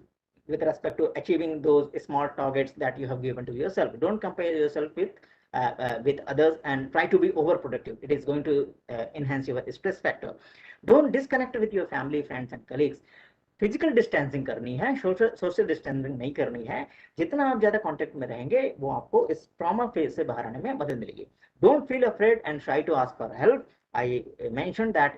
with respect to achieving those small targets that you have given to yourself. Don't compare yourself with others and try to be overproductive. It is going to enhance your stress factor. Don't disconnect with your family, friends and colleagues. Physical distancing करनी है, social distancing नहीं करनी है. जितना आप ज्यादा contact में रहेंगे वो आपको इस ट्रॉमा फेज से बाहर आने में मदद मिलेगी. Don't feel afraid and try to ask for help. I mentioned that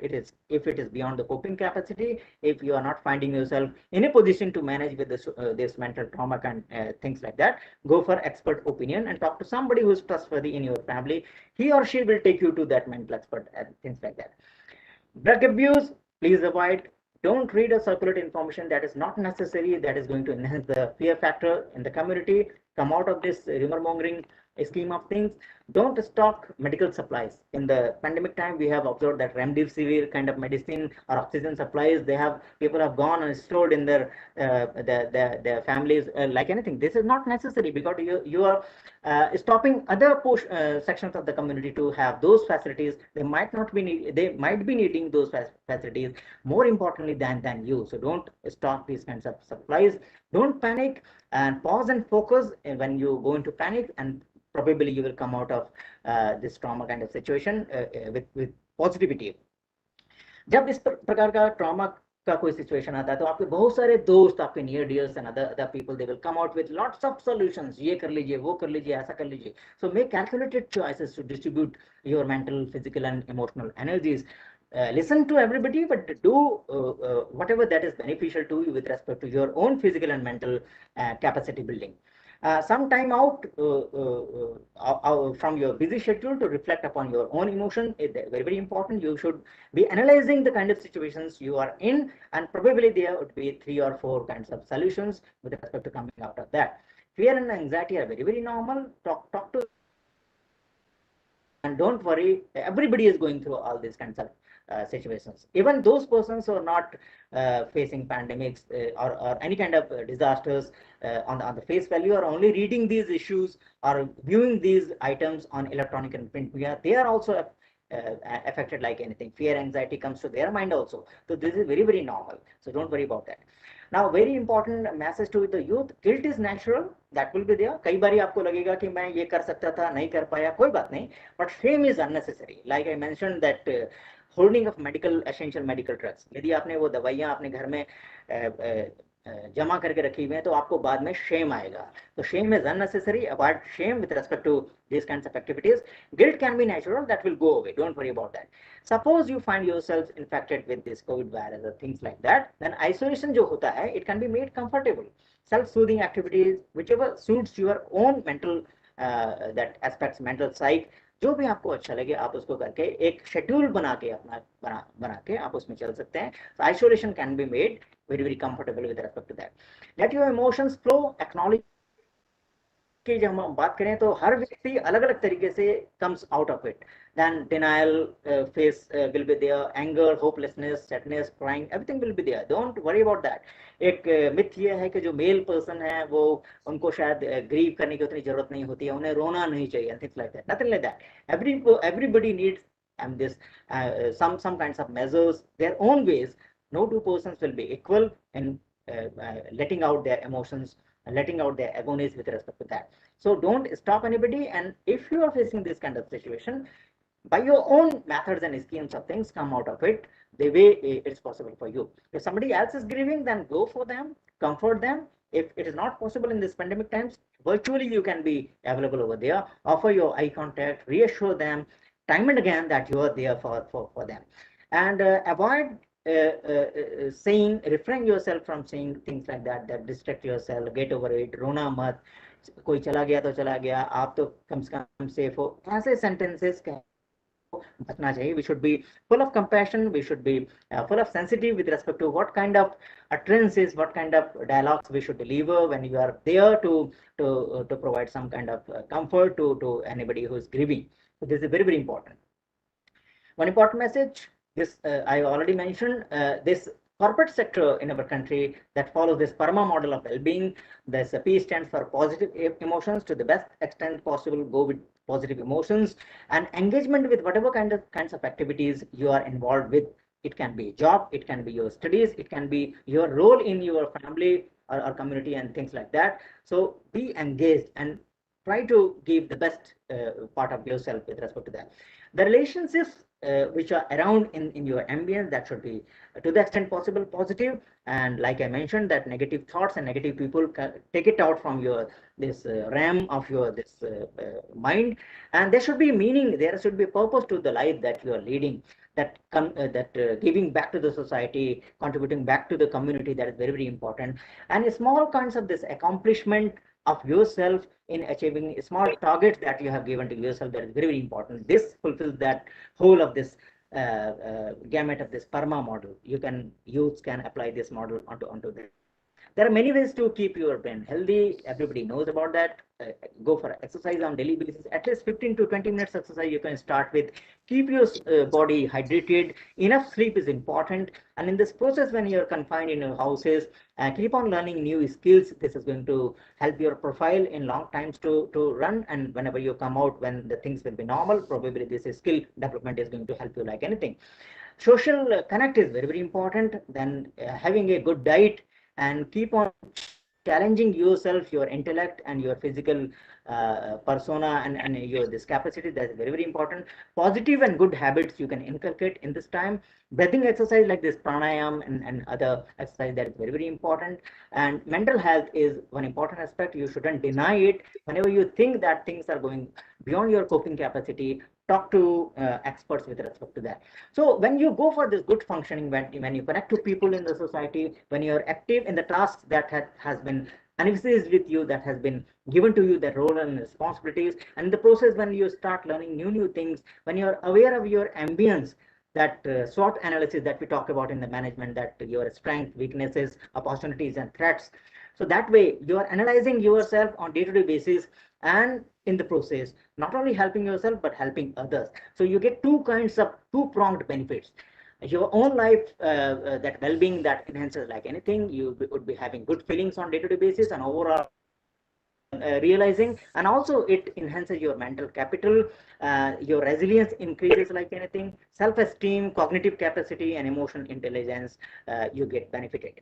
if it is beyond the coping capacity, if you are not finding yourself in a position to manage with this mental trauma and things like that, go for expert opinion and talk to somebody who is trustworthy in your family. He or she will take you to that mental expert and things like that. Drug abuse, please avoid. Don't read or circulate information that is not necessary, that is going to enhance the fear factor in the community. Come out of this rumor mongering scheme of things. Don't stock medical supplies. In the pandemic time, we have observed that remdesivir kind of medicine or oxygen supplies, people have gone and stored in their families like anything. This is not necessary because you are stopping other sections of the community to have those facilities. They might be needing those facilities more importantly than you. So don't stock these kinds of supplies. Don't panic, and pause and focus when you go into panic, and probably you will come out of this trauma kind of situation with positivity. जब इस प्रकार का trauma का कोई situation आता है तो आपके बहुत सारे दोस्त, आपके near dears and other people, they will come out with lots of solutions. ये कर लीजिए, वो कर लीजिए, ऐसा कर लीजिए. So make calculated choices to distribute your mental, physical and emotional energies. Listen to everybody, but do whatever that is beneficial to you with respect to your own physical and mental capacity building. Some time out from your busy schedule to reflect upon your own emotion is very, very important. You should be analyzing the kind of situations you are in, and probably there would be 3 or 4 kinds of solutions with respect to coming out of that. Fear and anxiety are very, very normal. Talk to, and don't worry, everybody is going through all these kinds of situations. Even those persons who are not facing pandemics or any kind of disasters on the face value, are only reading these issues or viewing these items on electronic and print media, they are also affected like anything. Fear, anxiety comes to their mind also. So this is very, very normal. So don't worry about that. Now, very important message to the youth: guilt is natural, that will be there. कई बारी आपको लगेगा कि मैं ये कर सकता था, नहीं कर पाया, कोई बात नहीं. But shame is unnecessary. Like I mentioned that holding of essential medical drugs. यदि आपने वो दवाइयाँ अपने घर में जमा करके रखी हुई हैं तो आपको बाद में shame आएगा. So shame is unnecessary. Avoid shame with respect to these kinds of activities. Guilt can be natural, that will go away. Don't worry about that. Suppose you find yourself infected with this COVID virus or things like that, then isolation जो होता है, it can be made comfortable. Self-soothing activities, whichever suits your own mental that aspects, mental psyche, जो भी आपको अच्छा लगे आप उसको करके एक शेड्यूल बना के आप उसमें चल सकते हैं. So isolation can be made very, very comfortable with respect to that. Let your emotions flow. Acknowledge कि जब हम बात करें तो हर व्यक्ति अलग अलग तरीके से comes out of it. Then denial phase will be there, anger, hopelessness, sadness, crying, everything will be there. Don't worry about that. एक मिथ ये है कि जो मेल पर्सन है वो उनको शायद ग्रीव करने की उतनी जरूरत नहीं होती है, उन्हें रोना नहीं चाहिए, and things like that. Nothing like that. Everybody needs and this some kinds of measures, their own ways. No two persons will be equal in letting out their emotions and letting out their agonies with respect to that. So don't stop anybody, and if you are facing this kind of situation, by your own methods and schemes of things, come out of it the way it's possible for you. If somebody else is grieving, then go for them, comfort them. If it is not possible in this pandemic times, virtually you can be available over there, offer your eye contact, reassure them time and again that you are there for them, and avoid refrain yourself from saying things like that distract yourself, get over it, रोना मत, कोई चला गया तो चला गया, आप तो कम से कम सेफ हो, ऐसे sentences बचना चाहिए. We should be full of compassion, we should be full of sensitive with respect to what kind of utterances, what kind of dialogues we should deliver when you are there to provide some kind of comfort to anybody who is grieving. So this is very, very important. One important message, this I already mentioned, this corporate sector in our country that follows this PARMA model of well-being. This P stands for positive emotions. To the best extent possible, go with positive emotions and engagement with whatever kinds of activities you are involved with. It can be job, it can be your studies, it can be your role in your family or community and things like that. So be engaged and try to give the best part of yourself with respect to that. The relationships which are around in your ambience, that should be to the extent possible positive. And like I mentioned, that negative thoughts and negative people take it out from your this RAM of your this mind, and there should be meaning, there should be purpose to the life that you are leading, that giving back to the society, contributing back to the community, that is very, very important. And small kinds of this accomplishment of yourself in achieving small targets that you have given to yourself, that is very, very important. This fulfills that whole of this gamut of this PARMA model. Youths can apply this model onto them. There are many ways to keep your brain healthy. Everybody knows about that. Go for exercise on daily basis. At least 15 to 20 minutes exercise you can start with. Keep your body hydrated. Enough sleep is important. And in this process, when you're confined in your houses, keep on learning new skills. This is going to help your profile in long times to run. And whenever you come out, when the things will be normal, probably this skill development is going to help you like anything. Social connect is very, very important. Then having a good diet, and keep on challenging yourself, your intellect and your physical persona, and your this capacity, that is very, very important. Positive and good habits you can inculcate in this time. Breathing exercise like this pranayam and other exercise, that is very, very important. And mental health is one important aspect. You shouldn't deny it. Whenever you think that things are going beyond your coping capacity, talk to experts with respect to that. So when you go for this good functioning, when you connect to people in the society, when you're active in the tasks that has been emphasized with you, that has been given to you, the role and responsibilities, and in the process when you start learning new things, when you're aware of your ambience, that SWOT analysis that we talk about in the management, that your strengths, weaknesses, opportunities and threats. So that way you are analyzing yourself on day-to-day basis, and in the process not only helping yourself but helping others. So you get two kinds of two-pronged benefits. Your own life, that well-being, that enhances like anything. You would be having good feelings on day-to-day basis and overall realizing, and also it enhances your mental capital, your resilience increases like anything, self-esteem, cognitive capacity and emotional intelligence, you get benefited.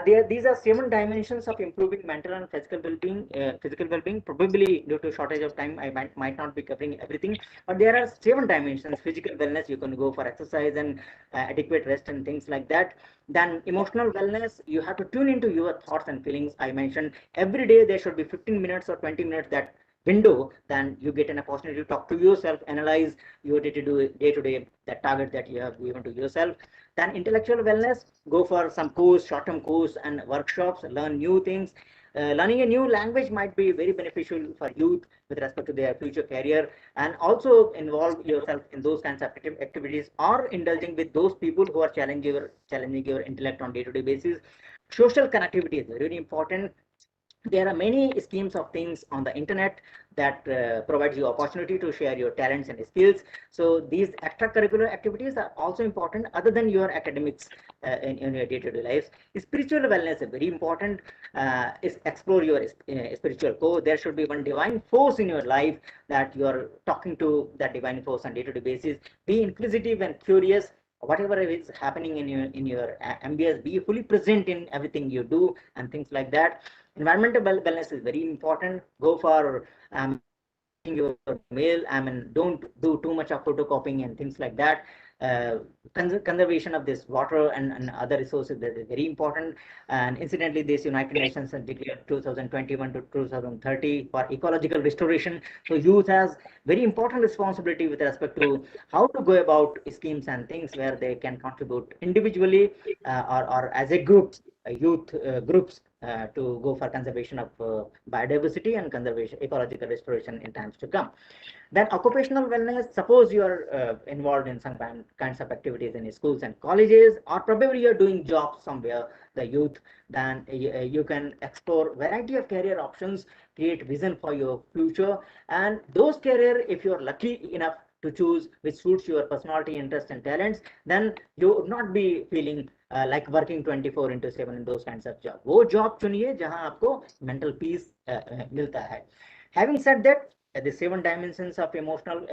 These are 7 dimensions of improving mental and physical well-being. Probably due to shortage of time, I might not be covering everything, but there are 7 dimensions. Physical wellness, you can go for exercise and adequate rest and things like that. Then emotional wellness, you have to tune into your thoughts and feelings. I mentioned every day there should be 15 minutes or 20 minutes, that window. Then you get an opportunity to talk to yourself, analyze your day-to-day that target that you have given to yourself. Then intellectual wellness, go for some course, short-term course and workshops, learn new things. Learning a new language might be very beneficial for youth with respect to their future career, and also involve yourself in those kinds of activities, or indulging with those people who are challenging your intellect on day-to-day basis. Social connectivity is very important. There are many schemes of things on the internet that provides you opportunity to share your talents and skills. So these extracurricular activities are also important other than your academics in your day-to-day lives. Spiritual wellness is very important. Is explore your spiritual core. There should be one divine force in your life, that you are talking to that divine force on day-to-day basis. Be inquisitive and curious. Whatever is happening in your ambience, be fully present in everything you do and things like that. Environmental wellness is very important. Go for your mail. I mean, don't do too much of photocopying and things like that. Conservation of this water and other resources, that is very important. And incidentally, this United Nations has declared 2021 to 2030 for ecological restoration. So youth has very important responsibility with respect to how to go about schemes and things where they can contribute individually or as a group, youth groups, to go for conservation of biodiversity and conservation, ecological restoration in times to come. Then occupational wellness, suppose you are involved in some kinds of activities in schools and colleges, or probably you're doing jobs somewhere, the youth, then you can explore variety of career options, create vision for your future. And those career, if you're lucky enough to choose which suits your personality, interest and talents, then you would not be feeling like working 24/7 in those kinds of job. वो job चुनिए जहां आपको mental peace मिलता है. Having said that, the 7 dimensions of emotional,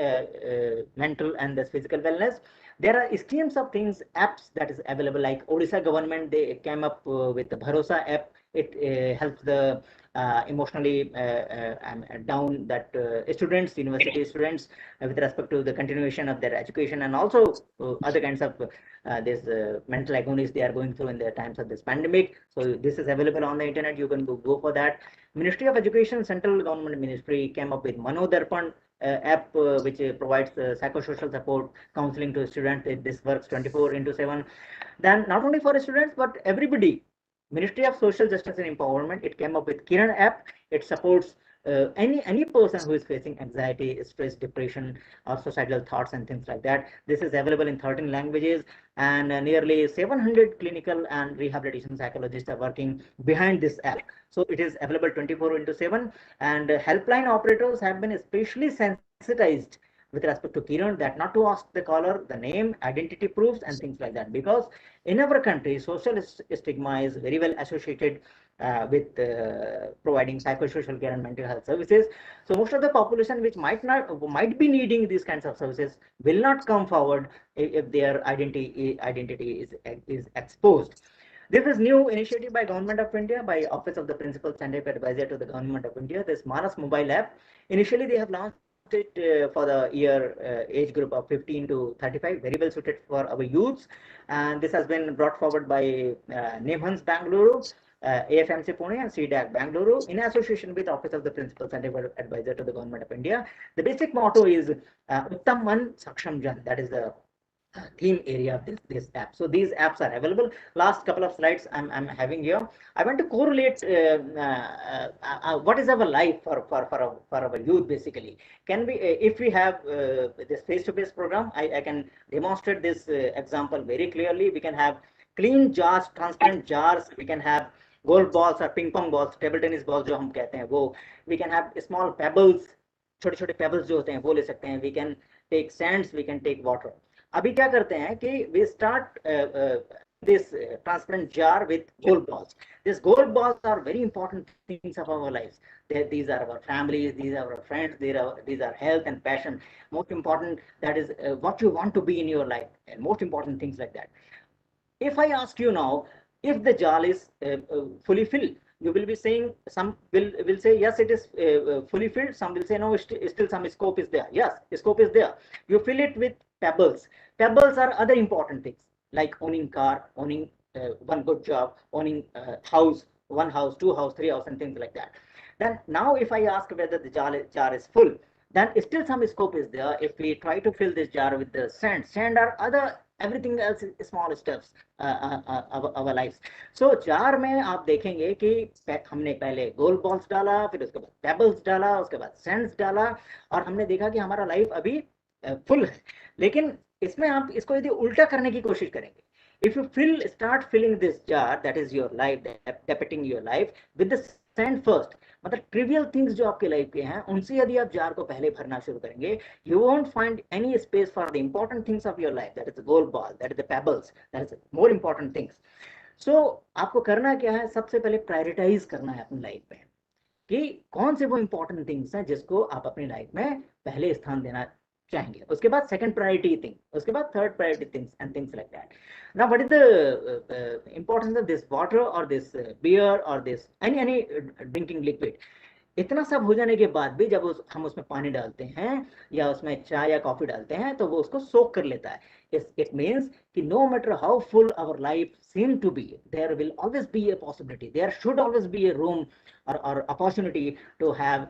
mental and the physical wellness, there are schemes of things, apps that is available, like Odisha government, they came up with the Bhasha app it helps the emotionally down that students, university students, with respect to the continuation of their education, and also other kinds of this mental agonies they are going through in the times of this pandemic. So this is available on the internet. You can go for that. Ministry of Education, central government ministry, came up with Manodarpan app, which provides psychosocial support, counseling to students. This works 24/7. Then not only for students but everybody. Ministry of Social Justice and Empowerment, it came up with Kiran app. It supports any person who is facing anxiety, stress, depression, or suicidal thoughts and things like that. This is available in 13 languages, and nearly 700 clinical and rehabilitation psychologists are working behind this app. So it is available 24/7, and helpline operators have been especially sensitized with respect to Kiran, that not to ask the caller the name, identity proofs, and things like that, because in our country, social stigma is very well associated with providing psychosocial care and mental health services. So most of the population which might be needing these kinds of services will not come forward if their identity is exposed. This is new initiative by Government of India, by Office of the Principal Scientific Advisor to the Government of India. This Manas mobile app. Initially, they have launched it for the year age group of 15 to 35, very well suited for our youths. And this has been brought forward by Nimhans Bangalore, AFMC Pune, and CDAC Bangalore, in association with Office of the Principal Scientific Advisor to the Government of India. The basic motto is Uttam Man Saksham Jan. That is the theme area of this app. So these apps are available. Last couple of slides I'm having here. I want to correlate what is our life for our youth basically. Can we, if we have this face-to-face program, I can demonstrate this example very clearly. We can have clean jars, transparent jars. We can have gold balls or ping pong balls, table tennis balls जो हम कहते हैं वो. We can have small pebbles, छोटे-छोटे pebbles जो होते हैं वो ले सकते हैं. We can take sands, we can take water. अभी क्या करते हैं कि we start this transparent jar with gold balls. These gold balls are very important things of our lives. These are our families, these are our friends, these are health and passion. Most important, that is what you want to be in your life, and most important things like that. If I ask you now, if the jar is fully filled, you will be saying, some will say yes, it is fully filled. Some will say no, still some scope is there. Yes, scope is there. You fill it with pebbles. Pebbles are other important things like owning car, owning one good job, owning house, one house, two house, three house, and things like that. Then now if I ask whether the jar is full, then still some scope is there. If we try to fill this jar with the sand or other everything else is small steps our lives. So jar में आप देखेंगे कि हमने पहले gold balls डाला, फिर उसके बाद पेबल्स डाला, उसके बाद सैंड्स डाला, और हमने देखा कि हमारा लाइफ अभी फुल है. लेकिन इसमें आप इसको यदि उल्टा करने की कोशिश करेंगे, if you start filling this jar, that is your life, depicting your life with the sand first, मतलब ट्रिवियल थिंग्स जो आपके लाइफ के हैं उनसे यदि आप जार को पहले भरना शुरू करेंगे, you won't find any space for the important things of your life. That is the gold ball, that is the pebbles, that is the more important things. So आपको करना क्या है, सबसे पहले प्रायोरिटाइज करना है अपनी लाइफ में कि कौन से वो इंपॉर्टेंट थिंग्स हैं जिसको आप अपनी लाइफ में पहले स्थान देना चाहेंगे. उसके बाद सेकंड प्रायोरिटी थिंग, उसके बाद third priority things and things like that. Now what is the importance of this water or this beer or this any drinking liquid? इतना सब हो जाने के बाद भी जब हम उसमें पानी डालते हैं या उसमें चाय या कॉफी डालते हैं तो वो उसको सोक कर लेता है. It means कि no matter how full our life seem to be, there will always be a possibility, there should always be a room or opportunity to have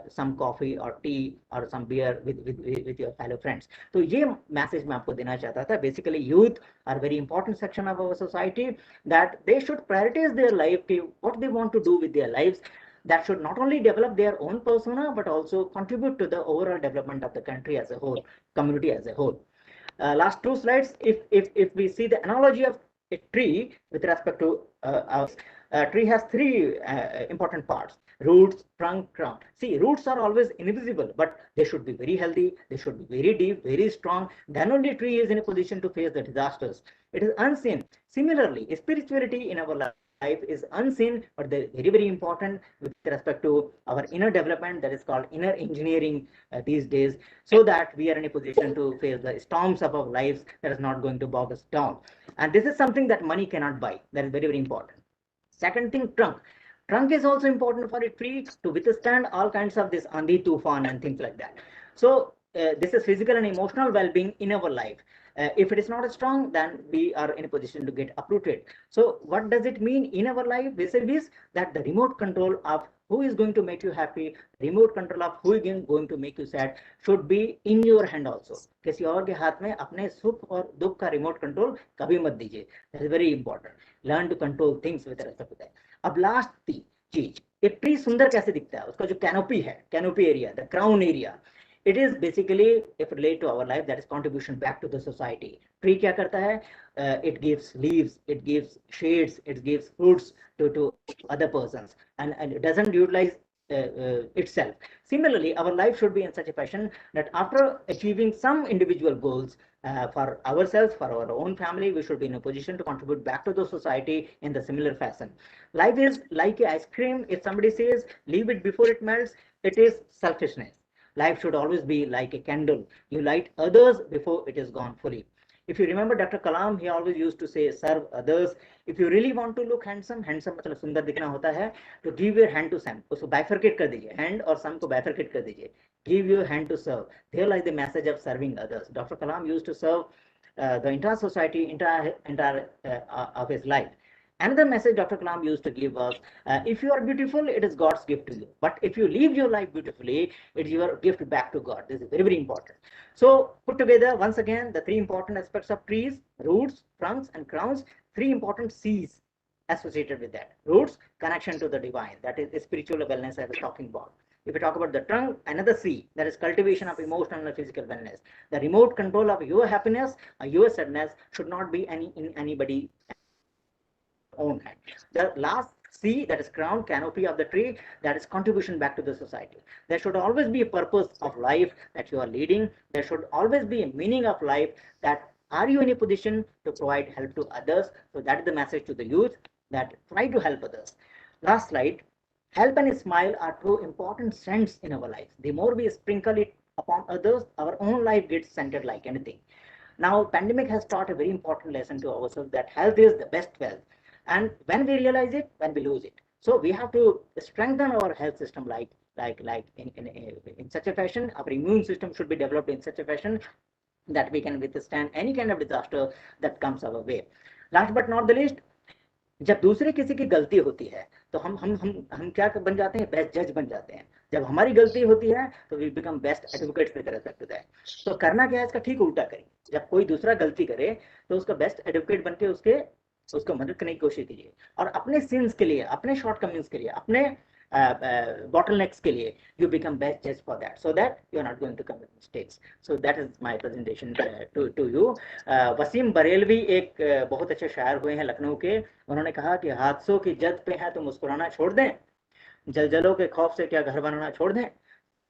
some coffee or tea or some beer with your fellow friends. तो ये message मैं आपको देना चाहता था. Basically youth are very important section of our society, that they should prioritize their life, what they want to do with their lives. That should not only develop their own persona but also contribute to the overall development of the country as a whole, community as a whole. Last two slides, if we see the analogy of a tree with respect to a tree has three important parts: roots, trunk, crown. See, roots are always invisible, but they should be very healthy, they should be very deep, very strong. Then only tree is in a position to face the disasters. It is unseen. Similarly, spirituality in our life is unseen, but they're very important with respect to our inner development, that is called inner engineering these days, so that we are in a position to face the storms of our lives that is not going to bog us down. And this is something that money cannot buy. That is very important. Second thing, trunk. Trunk is also important for a tree to withstand all kinds of this Andhi, Tufan and things like that. So this is physical and emotional well-being in our life. If it is not strong, then we are in a position to get uprooted. So what does it mean in our life? This is that the remote control of who is going to make you happy, remote control of who is going to make you sad should be in your hand also. किसी और के हाथ में अपने सुख और दुख का रिमोट कंट्रोल कभी मत दीजिए. That is very important. Learn to control things with respect to that. अब लास्ट चीज, एक ट्री सुंदर कैसे दिखता है, उसका जो कैनोपी है, canopy area, the crown area, it is basically, if relate to our life, that is contribution back to the society. Tree क्या करता है? It gives leaves, it gives shades, it gives fruits to other persons, and it doesn't utilize itself. Similarly, our life should be in such a fashion that after achieving some individual goals for ourselves, for our own family, we should be in a position to contribute back to the society in the similar fashion. Life is like ice cream. If somebody says leave it before it melts, it is selfishness. Life should always be like a candle. You light others before it is gone fully. If you remember Dr. Kalam, he always used to say, serve others. If you really want to look handsome मतलब सुंदर दिखना होता है, to give your hand to some, उसको bifurcate कर दीजिए, hand और some को bifurcate कर दीजिए. Give your hand to serve. There lies the message of serving others. Dr. Kalam used to serve the entire society, entire of his life. Another message Dr. Kalam used to give was, if you are beautiful, it is God's gift to you. But if you live your life beautifully, it is your gift back to God. This is very, very important. So put together once again the three important aspects of trees: roots, trunks, and crowns. Three important C's associated with that. Roots, connection to the divine. That is the spiritual wellness I was talking about. If we talk about the trunk, another C, that is cultivation of emotional and physical wellness. The remote control of your happiness or your sadness should not be in anybody own hand. The last C, that is crown, canopy of the tree, that is contribution back to the society. There should always be a purpose of life that you are leading. There should always be a meaning of life, that are you in a position to provide help to others? So that is the message to the youth, that try to help others. Last slide. Help and smile are two important scents in our life. The more we sprinkle it upon others, our own life gets scented like anything. Now, pandemic has taught a very important lesson to ourselves, that health is the best wealth. And when we realize it, when we lose it. So we have to strengthen our health system like in such a fashion. Our immune system should be developed in such a fashion that we can withstand any kind of disaster that comes our way. Last but not the least, जब दूसरे किसी की गलती होती है तो हम क्या बन जाते हैं? बेस्ट जज बन जाते हैं. जब हमारी गलती होती है तो we become best advocates with respect to that. तो करना क्या है, इसका ठीक उल्टा करें. जब कोई दूसरा गलती करे तो उसका बेस्ट एडवोकेट बनके उसको मदद करने की कोशिश कीजिए, और अपने सिंस के लिए, अपने शॉर्टकमिंग्स के लिए, अपने bottlenecks के लिए you become best judge for that, so that you are not going to commit mistakes. So that is my presentation to you. Wasim Barelvi एक बहुत अच्छे शायर हुए हैं लखनऊ के. उन्होंने कहा कि हादसों की जद पे है तो मुस्कुराना छोड़ दें, जलजलों के खौफ से क्या घर बनाना छोड़ दें.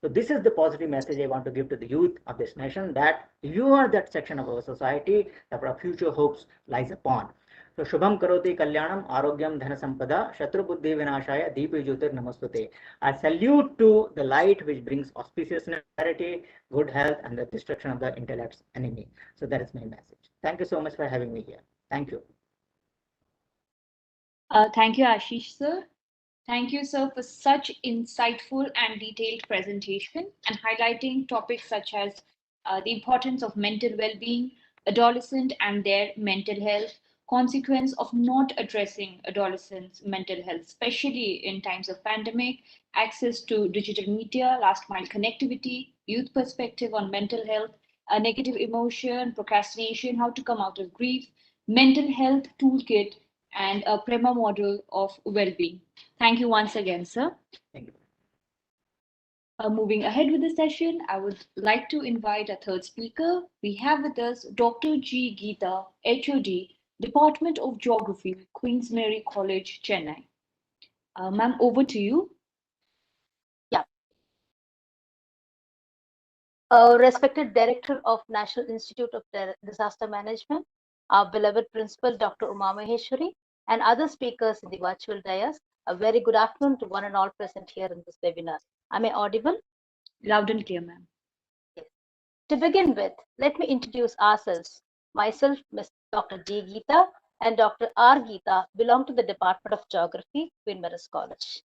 So this is the positive message I want to give to the youth of this nation, that you are that section of our society that our future hopes lies upon. So Shubham Karoti Kalyanam Arogyam Dhana Sampada Shatru Buddhi Vinashaya Deepi Jyotir Namastute. I salute to the light which brings auspiciousness, clarity, good health, and the destruction of the intellect's enemy. So that is my message. Thank you so much for having me here. Thank you. Thank you, Ashish sir. Thank you, sir, for such insightful and detailed presentation and highlighting topics such as the importance of mental well-being, adolescent and their mental health, consequence of not addressing adolescents' mental health, especially in times of pandemic, access to digital media, last mile connectivity, youth perspective on mental health, a negative emotion, procrastination, how to come out of grief, mental health toolkit, and a Prema model of well-being. Thank you once again, sir. Thank you. Moving ahead with the session, I would like to invite a third speaker. We have with us Dr. G. Geeta, HOD, Department of Geography, Queen's Mary College, Chennai. Ma'am, over to you. Yeah. Respected Director of National Institute of Disaster Management, our beloved Principal, Dr. Uma Maheshwari, and other speakers in the virtual dais, a very good afternoon to one and all present here in this webinar. Am I audible? Loud and clear, ma'am. Yes. To begin with, let me introduce ourselves. Myself, Ms. Dr. G. Geeta, and Dr. R. Geeta belong to the Department of Geography, Queen Mary's College.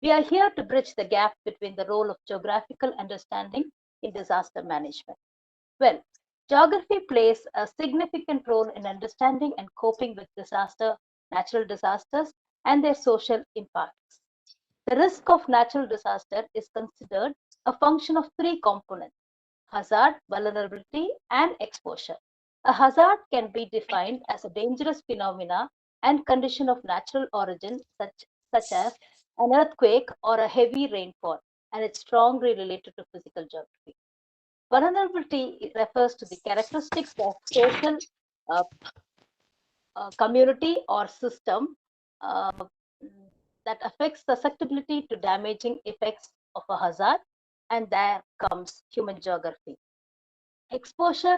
We are here to bridge the gap between the role of geographical understanding in disaster management. Well, geography plays a significant role in understanding and coping with natural disasters, and their social impacts. The risk of natural disaster is considered a function of three components: hazard, vulnerability, and exposure. A hazard can be defined as a dangerous phenomena and condition of natural origin, such as an earthquake or a heavy rainfall, and it's strongly related to physical geography. Vulnerability refers to the characteristics of social, uh, community, or system uh, that affects susceptibility to damaging effects of a hazard, and there comes human geography. Exposure,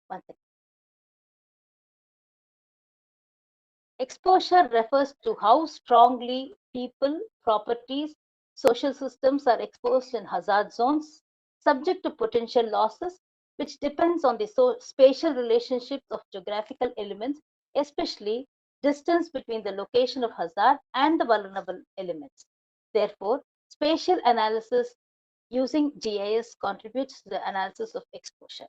one second. Exposure refers to how strongly people, properties, social systems are exposed in hazard zones, subject to potential losses, which depends on the spatial relationships of geographical elements, especially distance between the location of hazard and the vulnerable elements. Therefore, spatial analysis using GIS contributes to the analysis of exposure.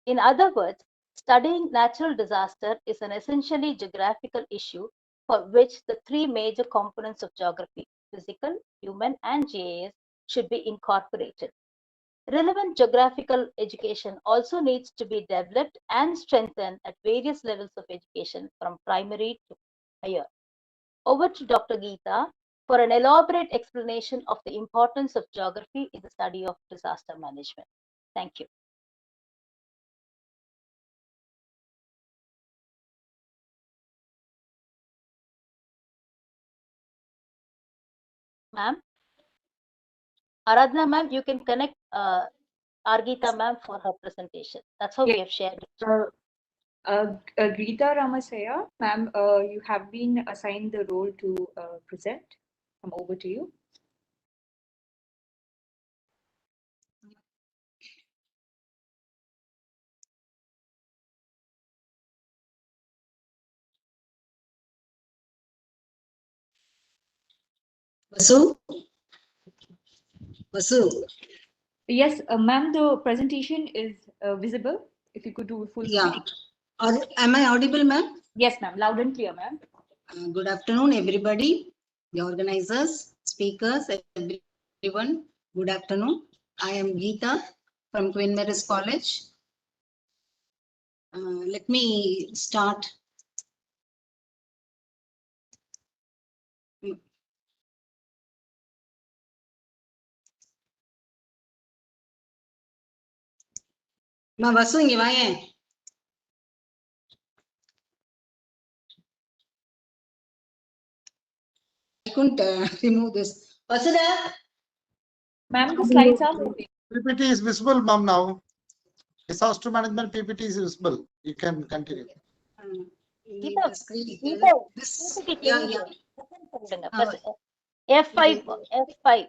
In other words, studying natural disaster is an essentially geographical issue for which the three major components of geography, physical, human, and GIS, should be incorporated. Relevant geographical education also needs to be developed and strengthened at various levels of education from primary to higher. Over to Dr. Geeta for an elaborate explanation of the importance of geography in the study of disaster management. Thank you. Ma'am, Aradhana ma'am, you can connect Argita ma'am for her presentation. That's how we have shared it. Geeta Ramasaya, ma'am, you have been assigned the role to present. I'm over to you. Vasu? Vasu? Yes, ma'am, the presentation is visible. If you could do full screen. Or am I audible, ma'am? Yes, ma'am, loud and clear, ma'am. Good afternoon, everybody, the organizers, speakers, everyone. Good afternoon. I am Geeta from Queen Mary's College. Let me start. Ma Vasu, inge vayen. I couldn't remove this. Vasudha? Ma'am, the slides are moving. PPT is visible, ma'am, now. Disaster management PPT is visible. You can continue. Geeta, This, yeah. yeah. F5, F5.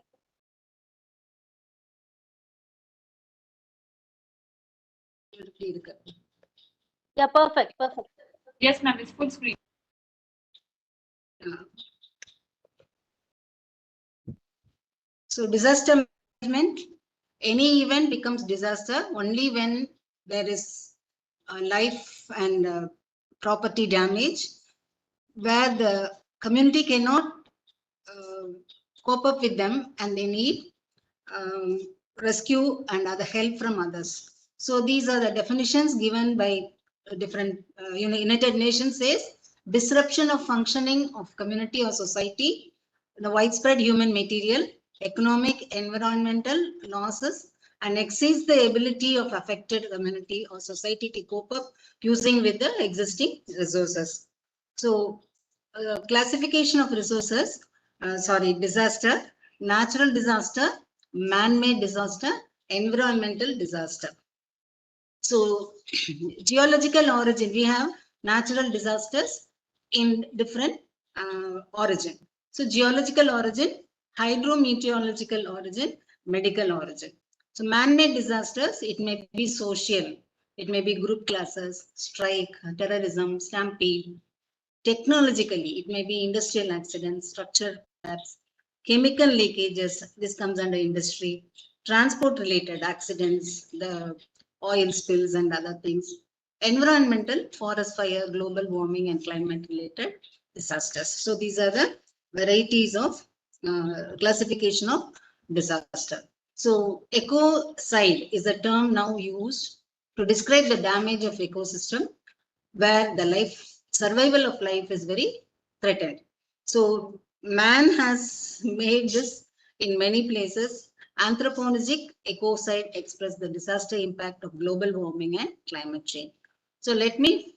Yeah, perfect, perfect. Yes, ma'am, it's full screen. So disaster management, any event becomes disaster only when there is life and property damage, where the community cannot cope up with them and they need rescue and other help from others. So these are the definitions given by different United Nations says disruption of functioning of community or society, the widespread human material, economic, environmental losses, and exceeds the ability of affected community or society to cope up using with the existing resources. So classification of resources, disaster, natural disaster, man-made disaster, environmental disaster. So geological origin, we have natural disasters in different origin. So geological origin, hydrometeorological origin, medical origin. So man-made disasters, it may be social, it may be group classes, strike, terrorism, stampede, Technologically, it may be industrial accidents, structural collapse, chemical leakages, this comes under industry, transport related accidents, the oil spills and other things, environmental, forest fire, global warming and climate related disasters. So these are the varieties of classification of disaster. So ecocide is a term now used to describe the damage of ecosystem where the survival of life is very threatened. So man has made this in many places. Anthropogenic ecocide express the disaster impact of global warming and climate change. So let me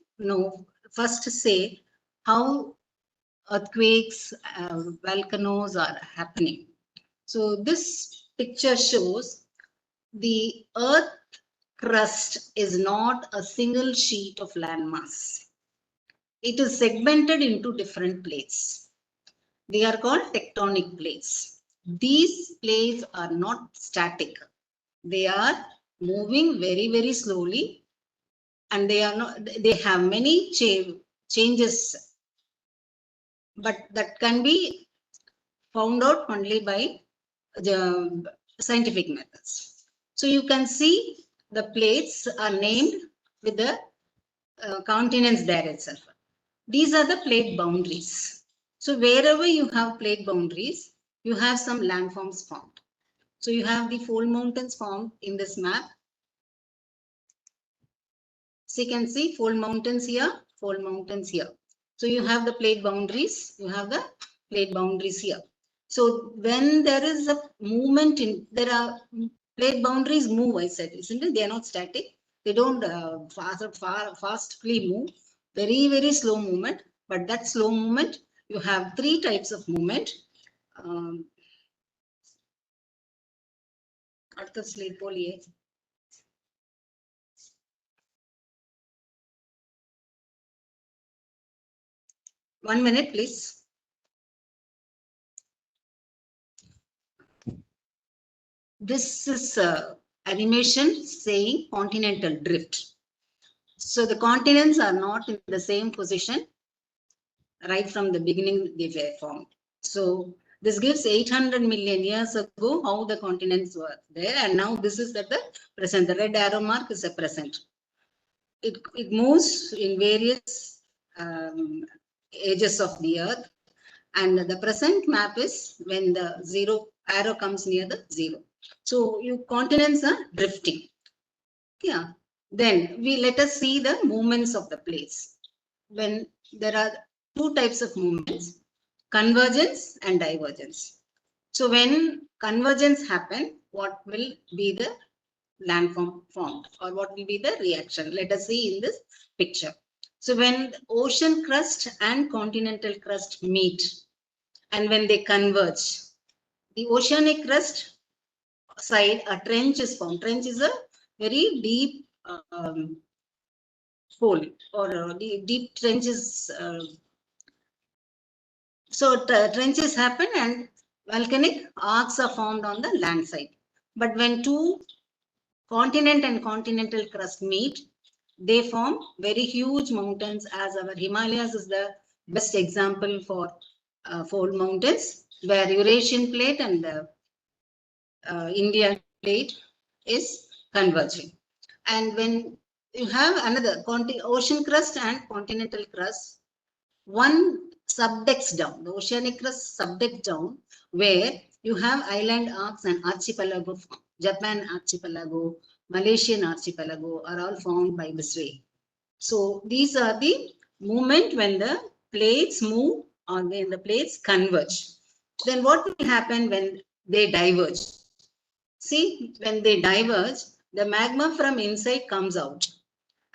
first say how earthquakes, volcanoes are happening. So this picture shows the earth crust is not a single sheet of landmass. It is segmented into different plates. They are called tectonic plates. These plates are not static. They are moving very, very slowly, and they have many changes, but that can be found out only by the scientific methods. So you can see the plates are named with the continents there itself. These are the plate boundaries. So wherever you have plate boundaries, you have some landforms formed. So you have the fold mountains formed in this map. So you can see fold mountains here, fold mountains here. So you have the plate boundaries, you have the plate boundaries here. So when there is a movement there are plate boundaries move, I said, isn't it? They are not static. They don't fastly move. Very, very slow movement. But that slow movement, you have three types of movement. One minute, please. This is animation saying continental drift. So the continents are not in the same position right from the beginning they were formed. So this gives 800 million years ago how the continents were there, and now this is at the present. The red arrow mark is a present. It moves in various edges of the earth, and the present map is when the zero arrow comes near the zero. So your continents are drifting. Yeah. Then let us see the movements of the plates. When there are two types of movements, convergence and divergence. So when convergence happen, what will be the landform formed, or what will be the reaction? Let us see in this picture. So when ocean crust and continental crust meet, and when they converge, the oceanic crust side, a trench is formed. Trench is a very deep hole, or deep trenches. So trenches happen and volcanic arcs are formed on the land side. But when two continent and continental crust meet, they form very huge mountains, as our Himalayas is the best example for fold mountains, where Eurasian plate and the Indian plate is converging. And when you have another ocean crust and continental crust, one subducts down, the oceanic crust subducts down, where you have island arcs and archipelago. Japan archipelago, Malaysian archipelago are all formed by this way. So these are the movement when the plates move or when the plates converge. Then what will happen when they diverge? See, when they diverge, the magma from inside comes out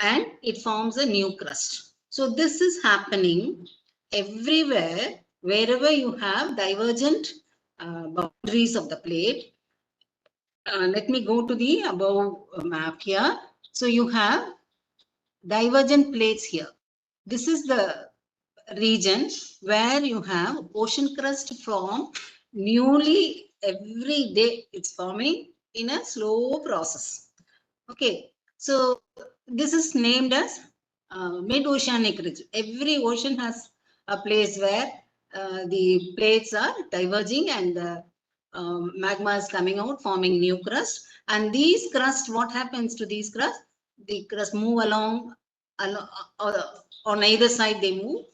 and it forms a new crust. So this is happening everywhere, wherever you have divergent boundaries of the plate. Let me go to the above map here. So you have divergent plates here. This is the region where you have ocean crust form newly every day. It's forming in a slow process. Okay, so this is named as mid-oceanic ridge. Every ocean has a place where the plates are diverging and the magma is coming out, forming new crust. And these crusts, what happens to these crusts? The crust move along on either side, they move,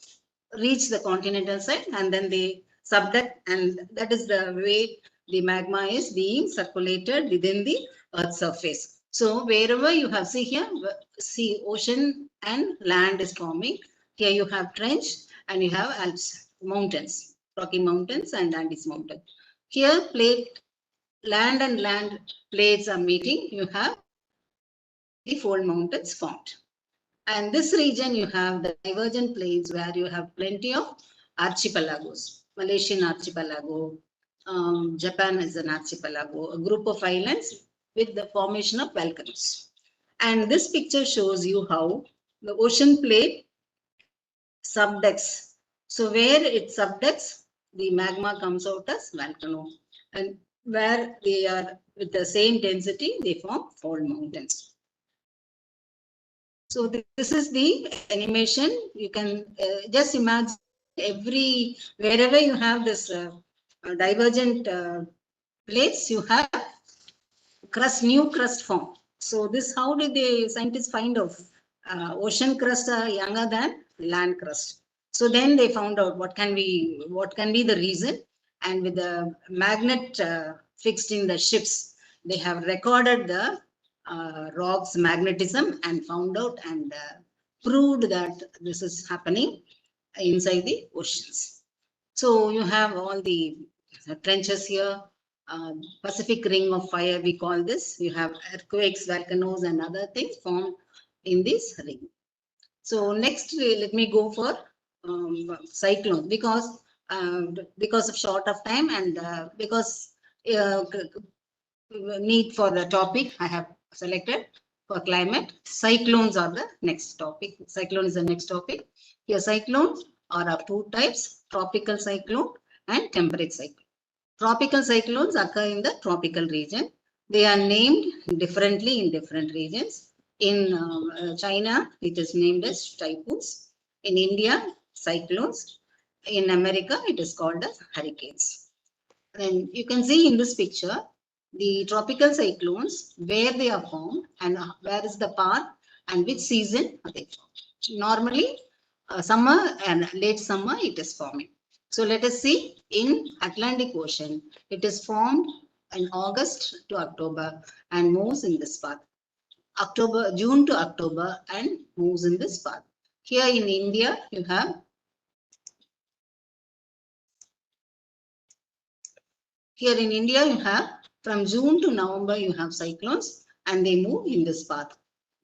reach the continental side, and then they subduct, and that is the way the magma is being circulated within the Earth's surface. So wherever you have, see ocean and land is forming. Here you have trench and you have Alps, mountains, Rocky Mountains and Andes Mountain. Here land and land plates are meeting. You have the fold mountains formed. And this region you have the divergent plains where you have plenty of archipelagos. Malaysian archipelago, Japan is an archipelago, a group of islands with the formation of volcanoes. And this picture shows you how the ocean plate subducts. So where it subducts, the magma comes out as volcano. And where they are with the same density, they form fold mountains. So this is the animation. You can just imagine wherever you have this divergent plates, you have new crust form. So how did the scientists find out ocean crust are younger than land crust? So then they found out what can be the reason, and with the magnet fixed in the ships, they have recorded the rocks magnetism and found out and proved that this is happening inside the oceans. So you have all the trenches here, Pacific Ring of Fire, we call this. You have earthquakes, volcanoes, and other things formed in this ring. So next, let me go for cyclones, because of short of time and because need for the topic I have selected for climate. Cyclones are the next topic. Cyclone is the next topic. Here, cyclones are of two types: tropical cyclone and temperate cyclone. Tropical cyclones occur in the tropical region. They are named differently in different regions. In China, it is named as typhoons. In India, cyclones. In America, it is called as hurricanes. And you can see in this picture, the tropical cyclones, where they are formed and where is the path and which season are they formed. Normally, summer and late summer, it is forming. So let us see in Atlantic Ocean, it is formed in August to October and moves in this path. June to October and moves in this path. Here in India, you have from June to November, you have cyclones and they move in this path.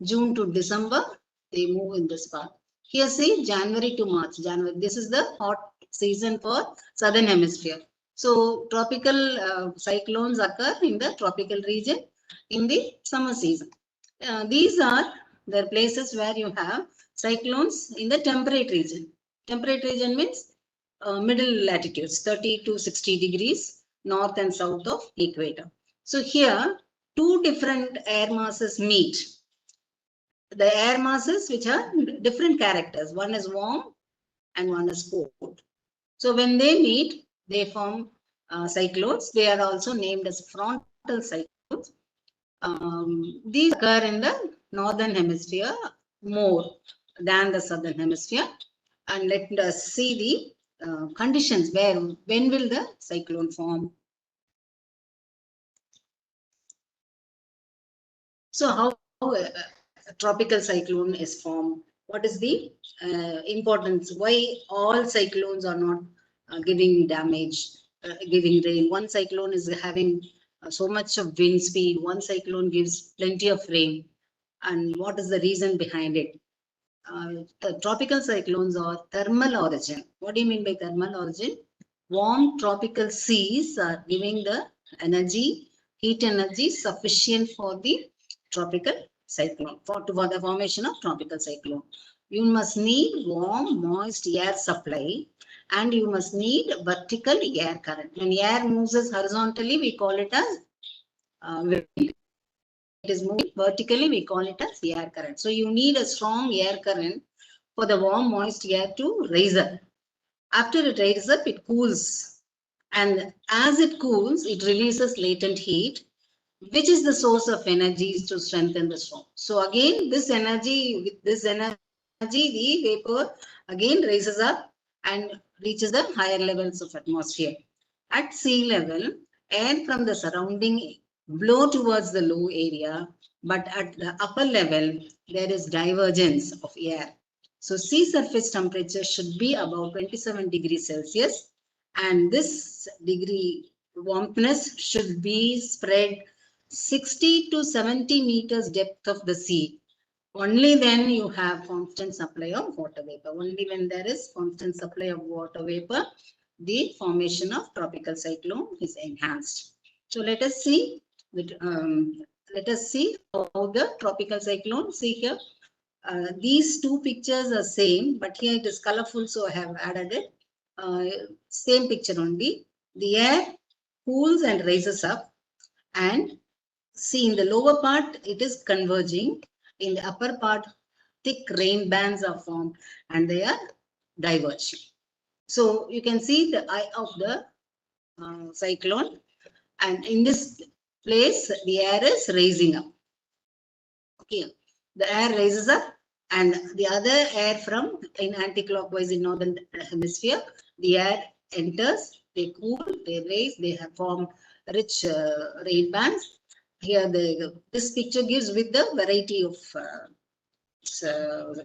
June to December, they move in this path. Here see January to March. This is the hot season for southern hemisphere. So tropical cyclones occur in the tropical region in the summer season. These are the places where you have cyclones in the temperate region. Temperate region means middle latitudes, 30 to 60 degrees north and south of equator. So here, two different air masses meet. The air masses which are different characters. One is warm and one is cold. So when they meet, they form cyclones. They are also named as frontal cyclones. These occur in the northern hemisphere more than the southern hemisphere. And let us see the conditions when will the cyclone form. So how a tropical cyclone is formed? What is the importance? Why all cyclones are not giving damage, giving rain? One cyclone is having so much of wind speed. One cyclone gives plenty of rain. And what is the reason behind it? The tropical cyclones are thermal origin. What do you mean by thermal origin? Warm tropical seas are giving the heat energy sufficient for the tropical cyclone, for the formation of tropical cyclone. You must need warm, moist air supply, and you must need vertical air current. When air moves horizontally, we call it as wind. It is moving vertically, we call it as air current. So you need a strong air current for the warm, moist air to rise up. After it rises up, it cools. And as it cools, it releases latent heat, which is the source of energy to strengthen the storm. So again, this energy, with this energy, the vapor again raises up and reaches the higher levels of atmosphere. At sea level, air from the surrounding blow towards the low area, but at the upper level, there is divergence of air. So sea surface temperature should be about 27 degrees Celsius, and this degree warmness should be spread 60 to 70 meters depth of the sea. Only then you have constant supply of water vapor. Only when there is constant supply of water vapor, the formation of tropical cyclone is enhanced. So let us see how the tropical cyclone. See here, these two pictures are same, but here it is colorful, so I have added it. Same picture only. The air cools and rises up, and see in the lower part it is converging. In the upper part, thick rain bands are formed and they are diverging. So you can see the eye of the cyclone, and in this place the air is raising up. Okay, the air raises up, and the other air from in anti-clockwise in northern hemisphere, the air enters, they cool, they raise, they have formed rich rain bands. Here this picture gives with the variety of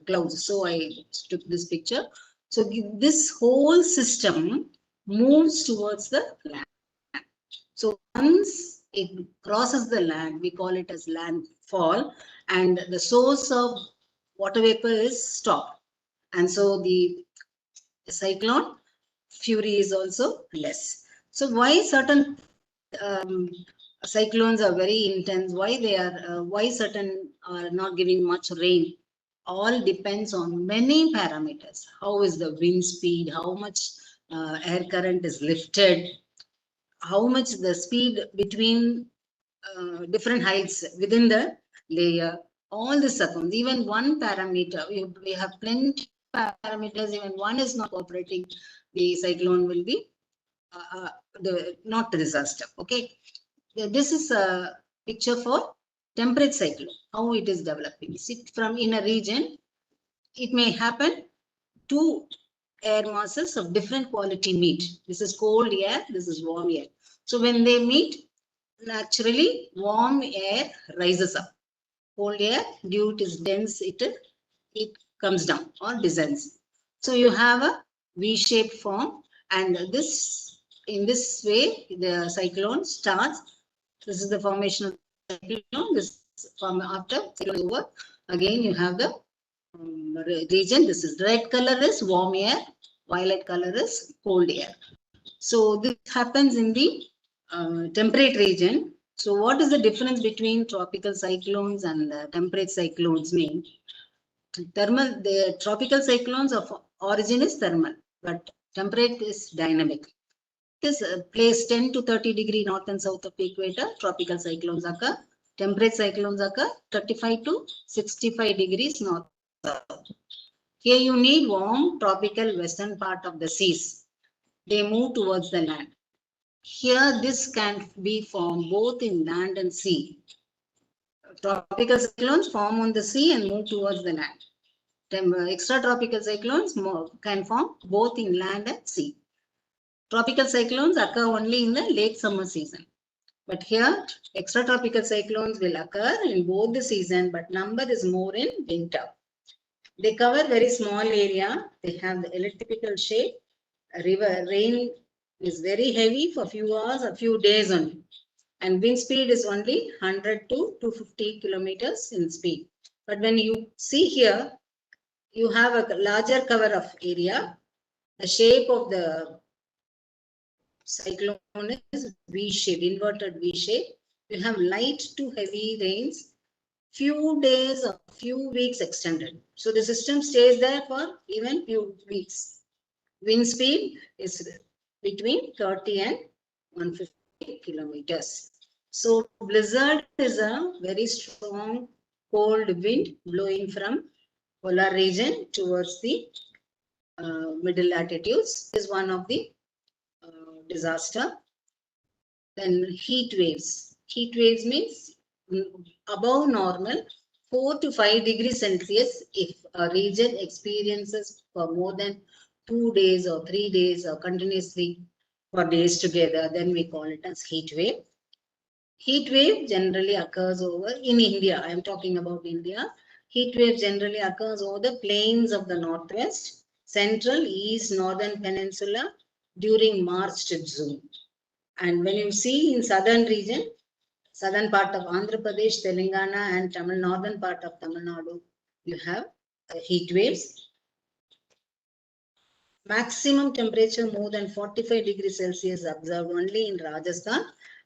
clouds. So I took this picture. So this whole system moves towards the land. So once it crosses the land, we call it as landfall, and the source of water vapor is stopped. And so the cyclone fury is also less. So why certain cyclones are very intense? Why they are? Why certain are not giving much rain? All depends on many parameters. How is the wind speed? How much air current is lifted? How much the speed between different heights within the layer? All this accounts. Even one parameter, we have plenty of parameters. Even one is not cooperating, the cyclone will be not disaster. Okay, this is a picture for temperate cyclone, how it is developing. See, from in a region, it may happen two air masses of different quality meet. This is cold air, this is warm air. So when they meet, naturally warm air rises up. Cold air, due to its dense, it comes down or descends. So you have a V-shaped form, and this in this way the cyclone starts. This is the formation of the cyclone. This from after cyclone over, again you have the region. This is red color is warm air, violet color is cold air. So this happens in the temperate region. So what is the difference between tropical cyclones and temperate cyclones mean? Thermal, the tropical cyclones of origin is thermal, but temperate is dynamic. This place 10 to 30 degree north and south of the equator, tropical cyclones occur. Temperate cyclones occur 35 to 65 degrees north and south. Here you need warm tropical western part of the seas. They move towards the land. Here this can be formed both in land and sea. Tropical cyclones form on the sea and move towards the land. Extratropical cyclones can form both in land and sea. Tropical cyclones occur only in the late summer season. But here, extratropical cyclones will occur in both the season, but number is more in winter. They cover very small area. They have the elliptical shape. River rain is very heavy for few hours, a few days only. And wind speed is only 100 to 250 kilometers in speed. But when you see here, you have a larger cover of area. The shape of the cyclone is V-shape, inverted V-shape. You have light to heavy rains, few days or few weeks extended. So the system stays there for even few weeks. Wind speed is between 30 and 150 kilometers. So blizzard is a very strong cold wind blowing from polar region towards the middle latitudes is one of the disaster. Then heat waves. Heat waves means above normal 4 to 5 degrees Celsius if a region experiences for more than 2 days or 3 days or continuously for days together, then we call it as heat wave. Heat wave generally occurs over in India. I am talking about India. Heat wave generally occurs over the plains of the northwest, central, east, northern peninsula during March to June. And when you see in southern region, southern part of Andhra Pradesh, Telangana, and northern part of Tamil Nadu, you have heat waves. Maximum temperature more than 45 degrees Celsius observed only in Rajasthan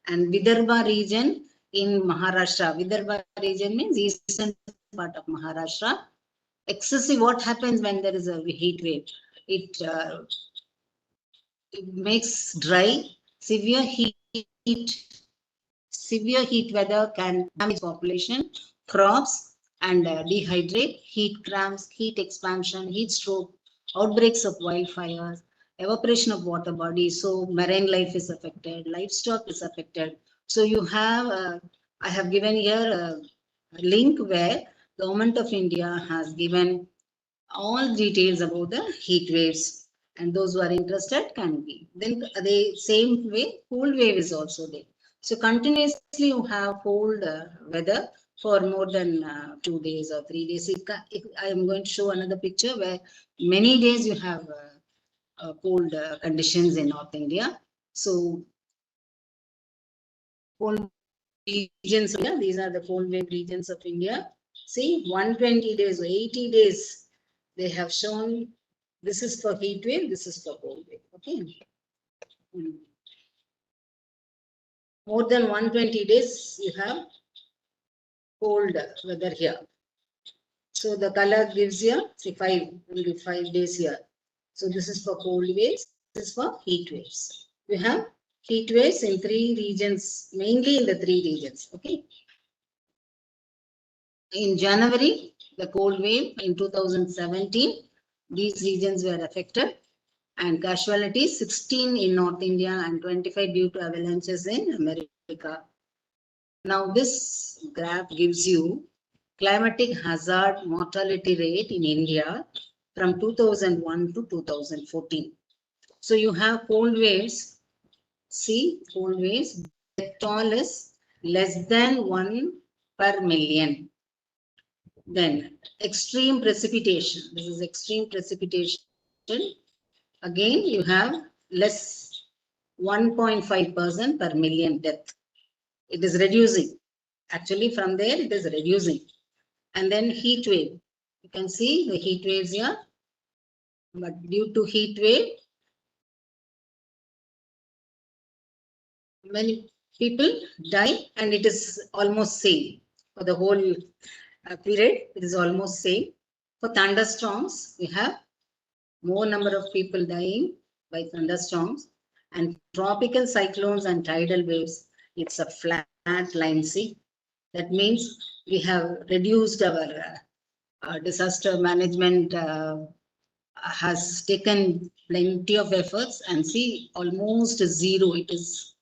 and Vidarbha region in Maharashtra. Vidarbha region means eastern part of Maharashtra. Excessive, what happens when there is a heat wave? It makes dry, severe heat weather can damage population, crops, and dehydrate, heat cramps, heat expansion, heat stroke, outbreaks of wildfires, evaporation of water bodies. So marine life is affected, livestock is affected. So you have, I have given here a link where Government of India has given all details about the heat waves, and those who are interested can be. Then the same way, cold wave is also there. So continuously you have cold weather for more than 2 days or 3 days. I am going to show another picture where many days you have cold conditions in North India. So cold regions, these are the cold wave regions of India. See, 120 days or 80 days they have shown. This is for heat wave, this is for cold wave. Okay. More than 120 days you have cold weather here. So the color gives you, see, 5 days here. So this is for cold waves, this is for heat waves. We have heat waves in 3 regions, mainly in the 3 regions. Okay. In January, the cold wave in 2017, these regions were affected, and casualties 16 in North India and 25 due to avalanches in America. Now this graph gives you climatic hazard mortality rate in India from 2001 to 2014. So you have cold waves. See, cold waves, death toll is less than 1 per million. Then extreme precipitation. This is extreme precipitation. Again, you have less 1.5% per million death. It is reducing. Actually, from there, it is reducing. And then heat wave. You can see the heat waves here. But due to heat wave, many people die, and it is almost same. For the whole period, it is almost same. For thunderstorms, we have more number of people dying by thunderstorms, and tropical cyclones and tidal waves, it's a flat line. See, that means we have reduced our disaster management has taken plenty of efforts, and see, almost zero. It is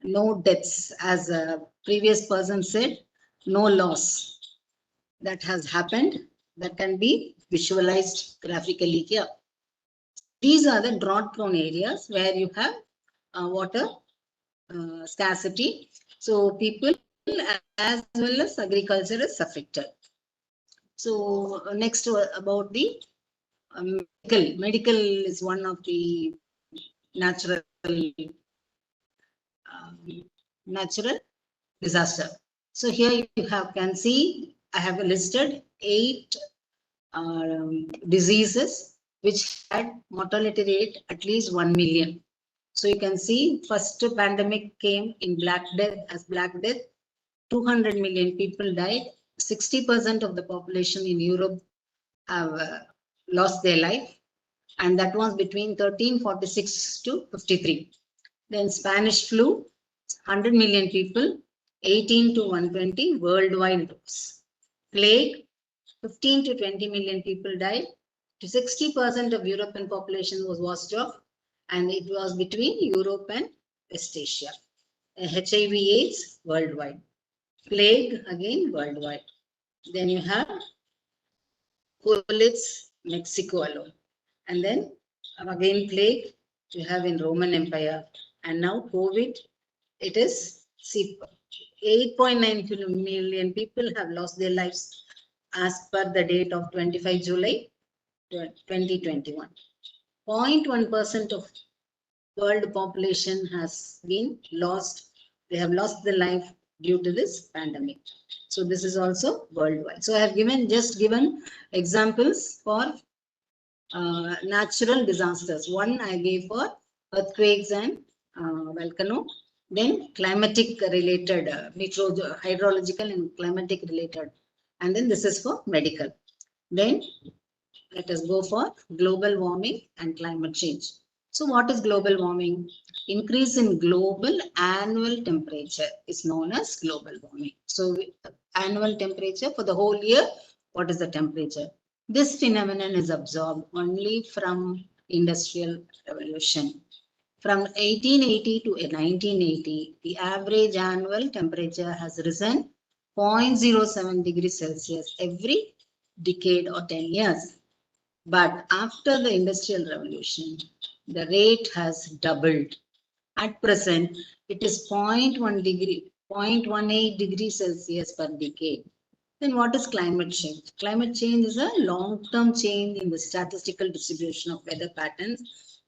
no deaths, as a previous person said, no loss that has happened. That can be visualized graphically here. These are the drought-prone areas where you have water scarcity. So people as well as agriculture is affected. So next about the medical. Medical is one of the natural disaster. So here you can see I have listed 8 diseases which had mortality rate at least 1 million. So you can see first pandemic came in Black Death. 200 million people died. 60% of the population in Europe have lost their life, and that was between 1346 to 53. Then Spanish flu, 100 million people, 18 to 120 worldwide dose. Plague, 15 to 20 million people died. 60% of European population was washed off, and it was between Europe and West Asia. HIV/AIDS worldwide. Plague again worldwide. Then you have colics, Mexico alone. And then again plague you have in Roman Empire. And now COVID, it is 8.9 million people have lost their lives as per the date of 25 July 2021. 0.1% of world population has been lost. They have lost their life due to this pandemic. So this is also worldwide. So I have just given examples for natural disasters. One I gave for earthquakes and volcano. Then climatic related, hydrological and climatic related. And then this is for medical. Then let us go for global warming and climate change. So what is global warming? Increase in global annual temperature is known as global warming. So annual temperature for the whole year, what is the temperature? This phenomenon is absorbed only from industrial revolution. From 1880 to 1980, the average annual temperature has risen 0.07 degrees Celsius every decade or 10 years. But after the Industrial Revolution, the rate has doubled. At present, it is 0.18 degrees Celsius per decade. Then what is climate change? Climate change is a long-term change in the statistical distribution of weather patterns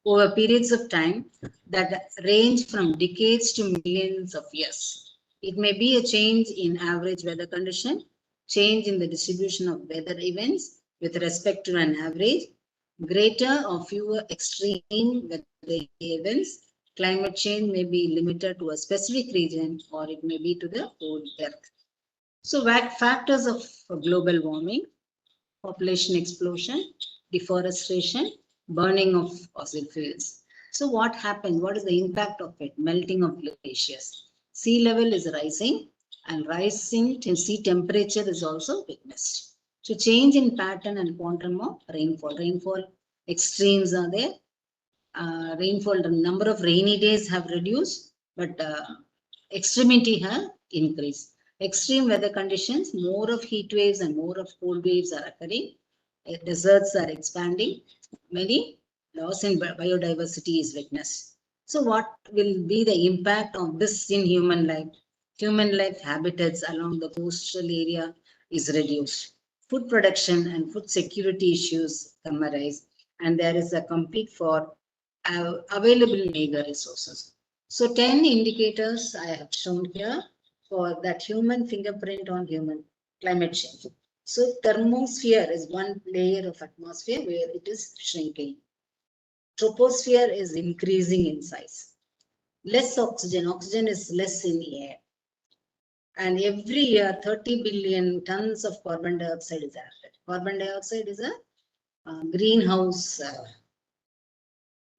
over periods of time that range from decades to millions of years. It may be a change in average weather condition, change in the distribution of weather events with respect to an average, greater or fewer extreme weather events. Climate change may be limited to a specific region or it may be to the whole earth. So factors of global warming: population explosion, deforestation, burning of fossil fuels. So what happened? What is the impact of it? Melting of glaciers. Sea level is rising and rising sea temperature is also witnessed. So change in pattern and quantum of rainfall. Rainfall extremes are there. Rainfall, the number of rainy days have reduced, but extremity have increased. Extreme weather conditions, more of heat waves and more of cold waves are occurring. Deserts are expanding. Many loss in biodiversity is witnessed. So what will be the impact of this in human life? Human life habitats along the coastal area is reduced. Food production and food security issues come arise, and there is a compete for available meager resources. So 10 indicators I have shown here for that human fingerprint on human climate change. So thermosphere is one layer of atmosphere where it is shrinking. Troposphere is increasing in size. Less oxygen. Oxygen is less in the air. And every year, 30 billion tons of carbon dioxide is added. Carbon dioxide is a greenhouse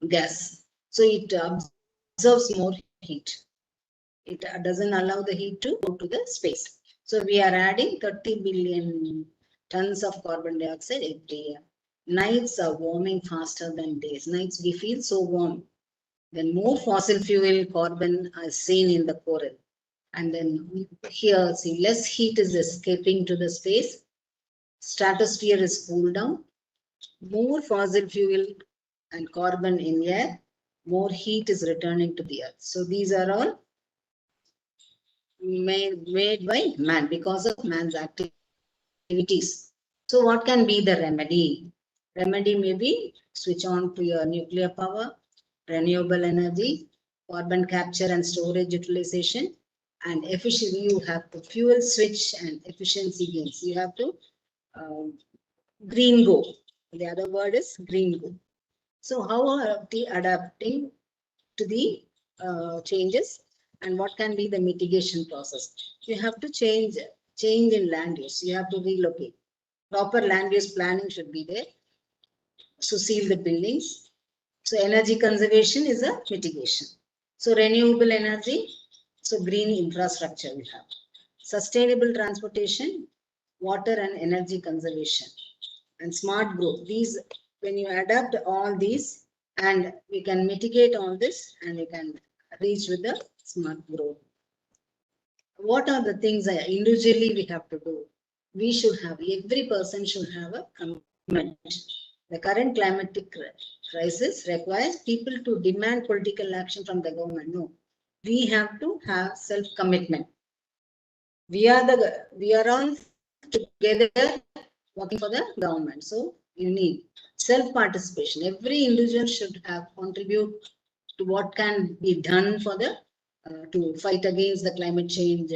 gas. So it absorbs more heat. It doesn't allow the heat to go to the space. So we are adding 30 billion tons of carbon dioxide every year. Nights are warming faster than days. Nights we feel so warm. Then more fossil fuel carbon is seen in the coral. And then here, see, less heat is escaping to the space. Stratosphere is cooled down. More fossil fuel and carbon in air. More heat is returning to the earth. So these are all made by man because of man's activities. So what can be the remedy? Remedy may be switch on to your nuclear power, renewable energy, carbon capture and storage utilization, and efficiency. You have to fuel switch and efficiency gains. You have to green go. The other word is green go. So how are we adapting to the changes, and what can be the mitigation process? You have to change in land use. You have to relocate. Proper land use planning should be there. So seal the buildings. So energy conservation is a mitigation. So renewable energy, so green infrastructure we have. Sustainable transportation, water and energy conservation, and smart growth. These when you adapt all these, and we can mitigate all this, and we can reach with the smart growth. What are the things that individually we have to do? We should have, every person should have a commitment. The current climatic crisis requires people to demand political action from the government. No, we have to have self-commitment. We are all together working for the government. So you need self-participation. Every individual should have contribute to what can be done for the to fight against the climate change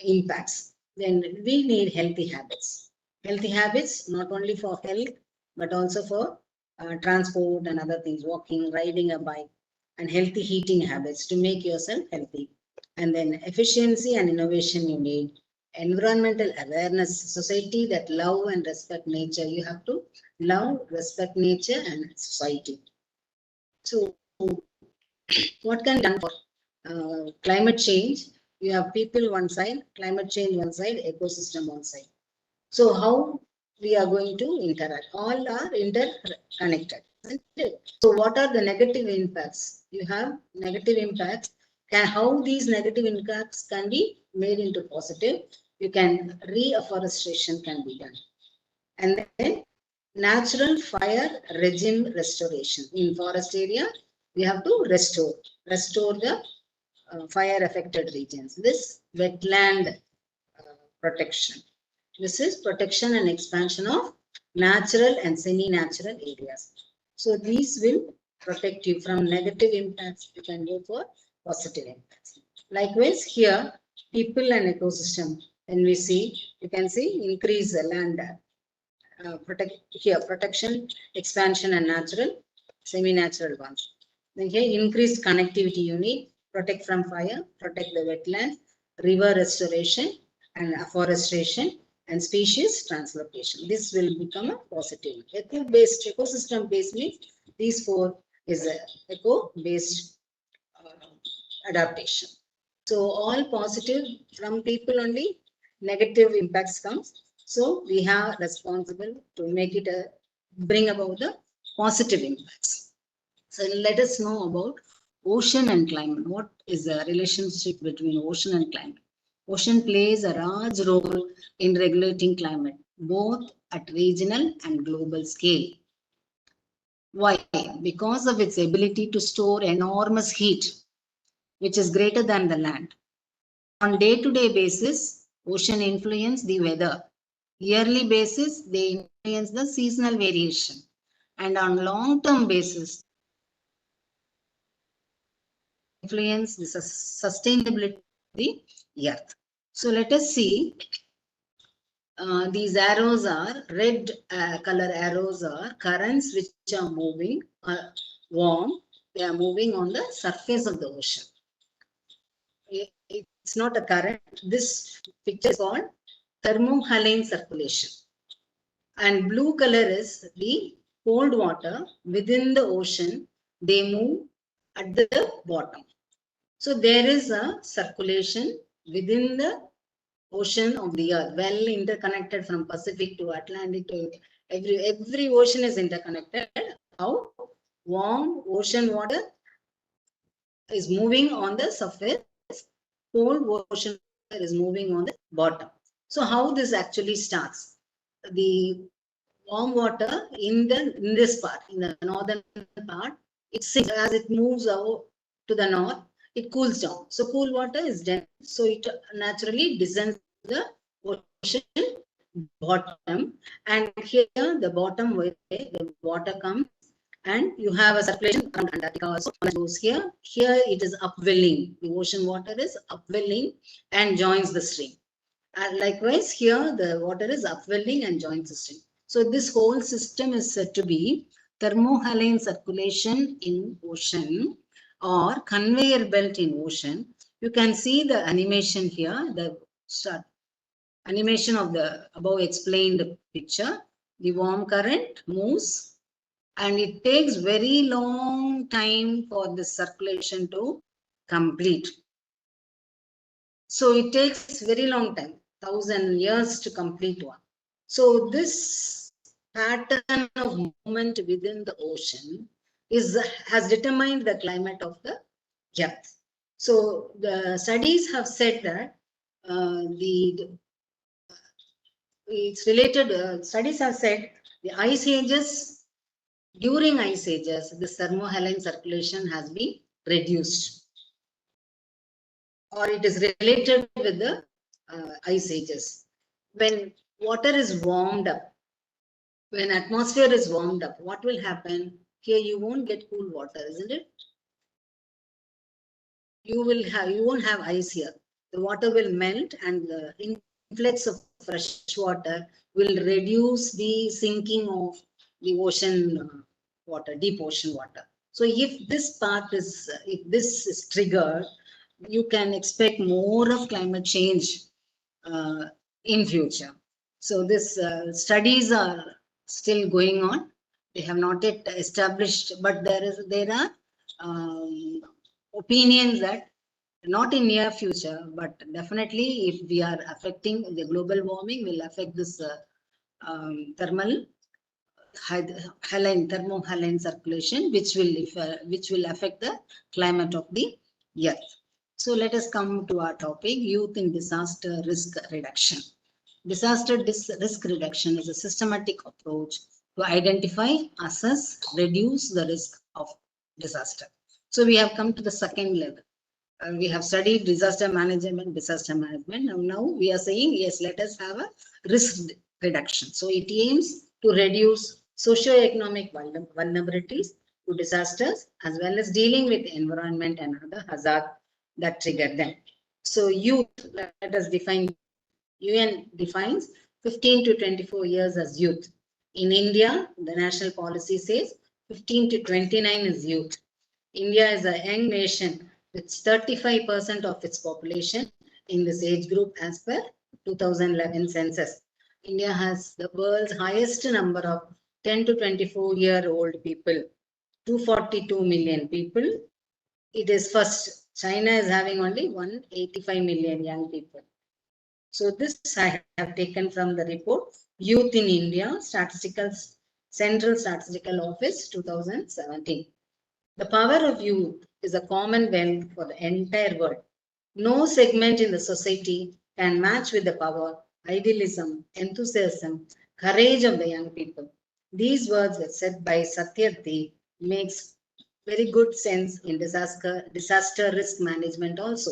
impacts. Then we need healthy habits. Healthy habits not only for health but also for transport and other things, walking, riding a bike, and healthy heating habits to make yourself healthy. And then efficiency and innovation you need. Environmental awareness, society that love and respect nature. You have to love, respect nature and society. So what can be done for climate change? You have people one side, climate change one side, ecosystem one side. So how we are going to interact? All are interconnected. So what are the negative impacts? You have negative impacts. How these negative impacts can be made into positive? You can reforestation can be done. And then natural fire regime restoration. In forest area, we have to restore the fire affected regions. This wetland protection. This is protection and expansion of natural and semi-natural areas. So these will protect you from negative impacts. You can go for positive impacts. Likewise, here, people and ecosystem. When we see, you can see increase the land protection, expansion, and natural, semi-natural ones. Then here, increased connectivity you need, protect from fire, protect the wetlands, river restoration, and afforestation, and species translocation. This will become a positive. Eco-based, ecosystem-based means these four is a eco-based adaptation. So all positive from people only, negative impacts comes. So we have responsible to make it bring about the positive impacts. So let us know about ocean and climate. What is the relationship between ocean and climate? Ocean plays a large role in regulating climate, both at regional and global scale. Why? Because of its ability to store enormous heat, which is greater than the land. On day-to-day basis, ocean influence the weather. Yearly basis, they influence the seasonal variation. And on long-term basis, influence the sustainability of the earth. So let us see. These arrows are red color arrows are currents which are moving warm. They are moving on the surface of the ocean. It's not a current. This picture is called thermohaline circulation. And blue color is the cold water within the ocean. They move at the bottom. So there is a circulation within the ocean of the earth, well interconnected from Pacific to Atlantic to every ocean is interconnected. How warm ocean water is moving on the surface, cold ocean water is moving on the bottom. So how this actually starts? The warm water in this part, in the northern part, it sinks as it moves out to the north. It cools down. So cool water is dense. So it naturally descends the ocean bottom. And here the bottom where the water comes and you have a circulation around Antarctica also goes here. Here it is upwelling. The ocean water is upwelling and joins the stream. And likewise here the water is upwelling and joins the stream. So this whole system is said to be thermohaline circulation in ocean or conveyor belt in ocean. You can see the animation here, the animation of the above explained picture. The warm current moves and it takes very long time for the circulation to complete. So it takes very long time, 1,000 years to complete one. So this pattern of movement within the ocean has determined the climate of the Earth. So the studies have said that it's related. Studies have said the ice ages, during ice ages, the thermohaline circulation has been reduced, or it is related with the ice ages. When water is warmed up, when atmosphere is warmed up, what will happen? Here you won't get cool water, isn't it? You won't have ice here. The water will melt, and the influx of fresh water will reduce the sinking of the ocean water, deep ocean water. So if this is triggered, you can expect more of climate change in future. So this studies are still going on. They have not yet established, but there are opinions that not in near future, but definitely if we are affecting the global warming, will affect this thermohaline circulation, which will affect the climate of the Earth. So let us come to our topic: youth in disaster risk reduction. Disaster risk reduction is a systematic approach to identify, assess, reduce the risk of disaster. So we have come to the second level. We have studied disaster management. Now we are saying, yes, let us have a risk reduction. So it aims to reduce socio-economic vulnerabilities to disasters, as well as dealing with environment and other hazards that trigger them. So youth, let us define. UN defines 15 to 24 years as youth. In India, the national policy says 15 to 29 is youth. India is a young nation with 35% of its population in this age group as per 2011 census. India has the world's highest number of 10 to 24-year-old people, 242 million people. It is first. China is having only 185 million young people. So this I have taken from the report, Youth in India, Central Statistical Office, 2017. The power of youth is a common wealth for the entire world. No segment in the society can match with the power, idealism, enthusiasm, courage of the young people. These words were said by Satyarthi, makes very good sense in disaster risk management also.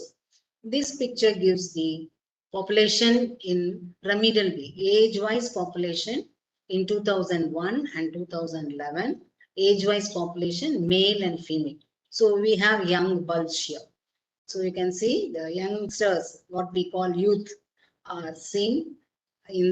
This picture gives the population in pyramidal way, age-wise population in 2001 and 2011, age-wise population, male and female. So we have young bulge here. So you can see the youngsters, what we call youth, are seen in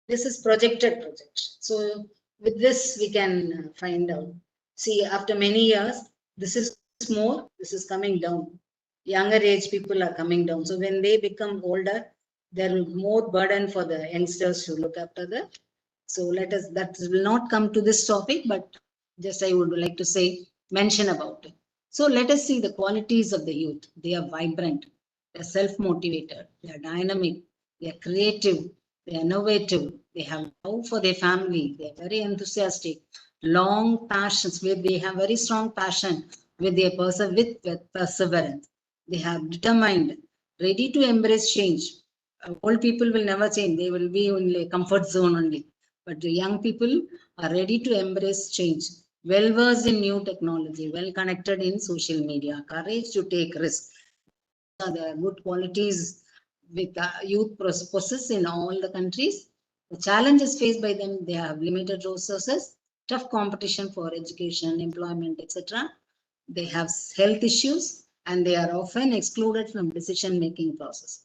this is projected projection. So with this, we can find out. See, after many years, this is more, this is coming down. Younger age people are coming down. So when they become older, there will be more burden for the youngsters to look after the. So that will not come to this topic, but just I would like to mention about it. So let us see the qualities of the youth. They are vibrant, they are self-motivated, they are dynamic, they are creative, they are innovative, they have love for their family, they are very enthusiastic, long passions, where they have very strong passion with their perseverance. They have determined, ready to embrace change. Old people will never change, they will be in a comfort zone only. But the young people are ready to embrace change, well versed in new technology, well connected in social media, courage to take risks. These are the good qualities with youth possess in all the countries. The challenges faced by them, they have limited resources, tough competition for education, employment, etc. They have health issues, and they are often excluded from decision-making process.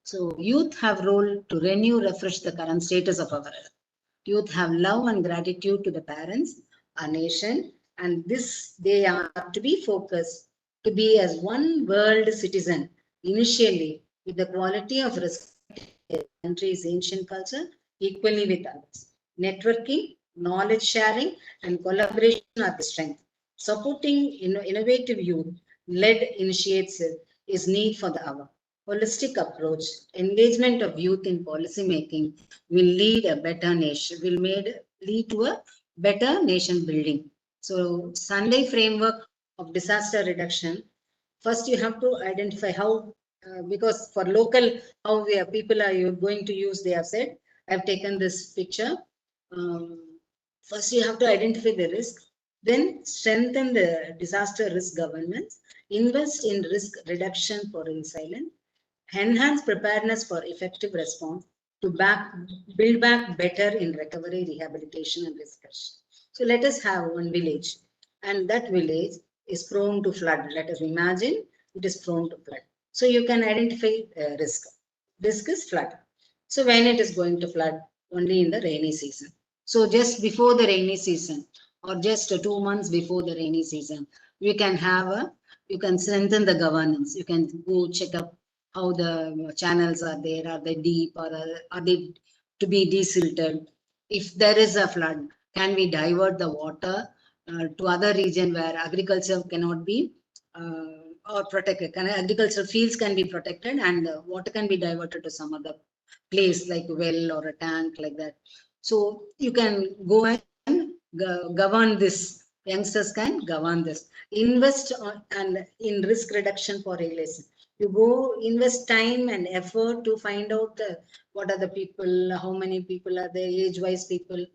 So youth have role to refresh the current status of our earth. Youth have love and gratitude to the parents, our nation, and this they are to be focused to be as one world citizen initially, with the quality of respect the country's ancient culture equally with others. Networking, knowledge sharing, and collaboration are the strength. Supporting innovative youth-led initiatives is need for the hour. holistic approach, engagement of youth in policy making will lead a better nation, lead to a better nation building. So Sunday framework of disaster reduction. First, you have to identify how, because for local, how people are you going to use, they have said, I've taken this picture. First, you have to identify the risk, then strengthen the disaster risk governance, invest in risk reduction for resilience, enhance preparedness for effective response to build back better in recovery, rehabilitation, and restoration. So let us have one village, and that village is prone to flood. Let us imagine it is prone to flood. So you can identify risk. Risk is flood. So when it is going to flood? Only in the rainy season. So just before the rainy season, or just 2 months before the rainy season, you can strengthen the governance. You can go check up how the channels are there. Are they deep, or are they to be desilted? If there is a flood, can we divert the water to other region where agriculture cannot be or protected? Agricultural fields can be protected, and water can be diverted to some other place like a well or a tank like that. So you can go and govern this. Youngsters can govern this. Invest and in risk reduction for realization. You go invest time and effort to find out what are the people, how many people are there, age-wise people,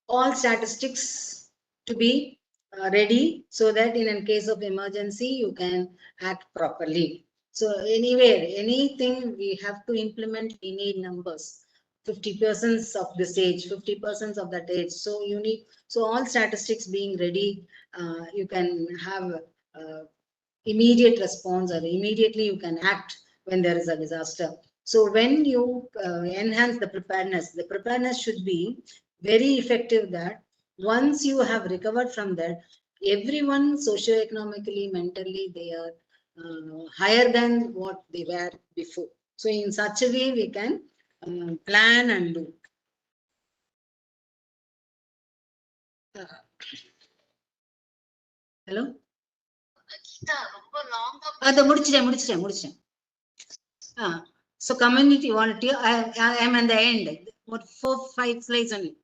all statistics to be ready, so that in case of emergency you can act properly. So anywhere, anything we have to implement, we need numbers. 50% of this age, 50% of that age. So you need, so all statistics being ready, you can have immediate response, or immediately you can act when there is a disaster. So when you enhance the preparedness should be very effective, that once you have recovered from that, everyone socio-economically, mentally, they are higher than what they were before. So in such a way, we can plan and do. Hello? So community volunteer, I am at the end. What 4-5 slides only.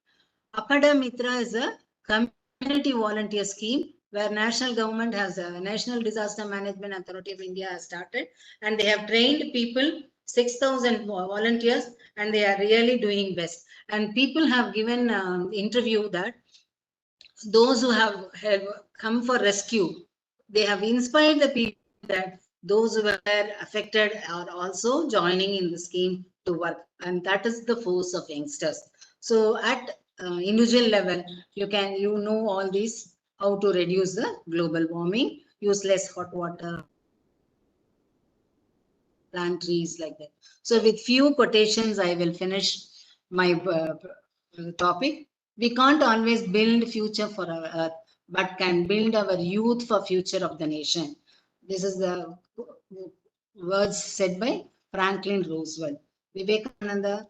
Akadamitra is a community volunteer scheme where national government has a National Disaster Management Authority of India has started, and they have trained people, 6,000 volunteers, and they are really doing best. And people have given interview that those who have come for rescue, they have inspired the people that those who were affected are also joining in the scheme to work, and that is the force of youngsters. So at individual level, you know all these, how to reduce the global warming, use less hot water, plant trees, like that. So with few quotations, I will finish my topic. We can't always build future for our earth, but can build our youth for future of the nation. This is the words said by Franklin Roosevelt. Vivekananda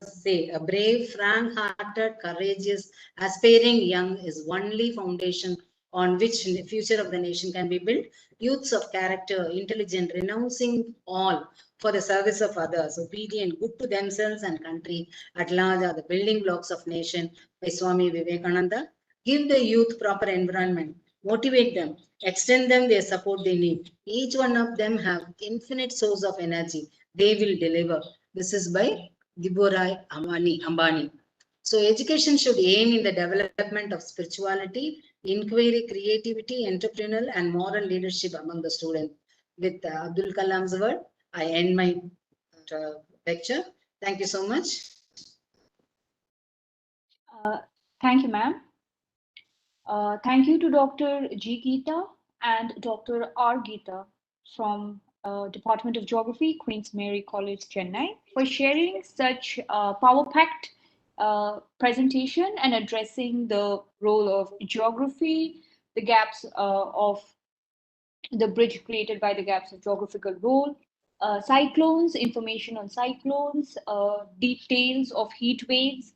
say, a brave, frank-hearted, courageous, aspiring young is only foundation on which the future of the nation can be built. Youths of character, intelligent, renouncing all for the service of others, obedient, good to themselves and country at large are the building blocks of nation by Swami Vivekananda. Give the youth proper environment, motivate them, extend them their support they need. Each one of them have infinite source of energy. They will deliver. This is by Deborah Ambani. So education should aim in the development of spirituality, inquiry, creativity, entrepreneurial and moral leadership among the students. With Abdul Kalam's word, I end my lecture. Thank you so much. Thank you, ma'am. Thank you to Dr. G. Geeta and Dr. R. Geeta from Department of Geography, Queen's Mary College, Chennai, for sharing such power-packed presentation and addressing the role of geography, the gaps of the bridge created by the gaps of geographical role, cyclones, information on cyclones, details of heat waves,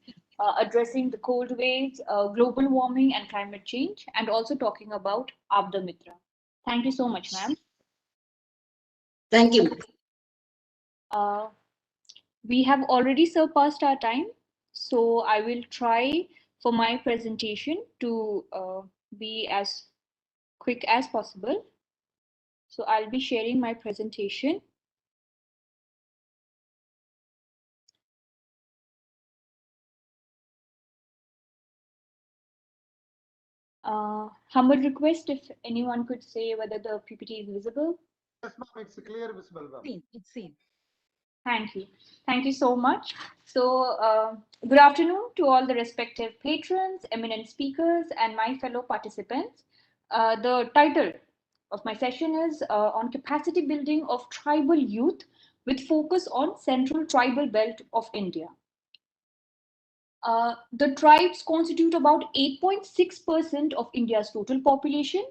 addressing the cold waves, global warming and climate change, and also talking about Abda Mitra. Thank you so much, ma'am. Thank you. We have already surpassed our time, so I will try for my presentation to be as quick as possible. So I'll be sharing my presentation. Humble request if anyone could say whether the PPT is visible. Yes, ma'am, it's clear, visible, ma'am. It's seen. Thank you. Thank you so much. So good afternoon to all the respective patrons, eminent speakers, and my fellow participants. The title of my session is on capacity building of tribal youth with focus on central tribal belt of India. The tribes constitute about 8.6% of India's total population,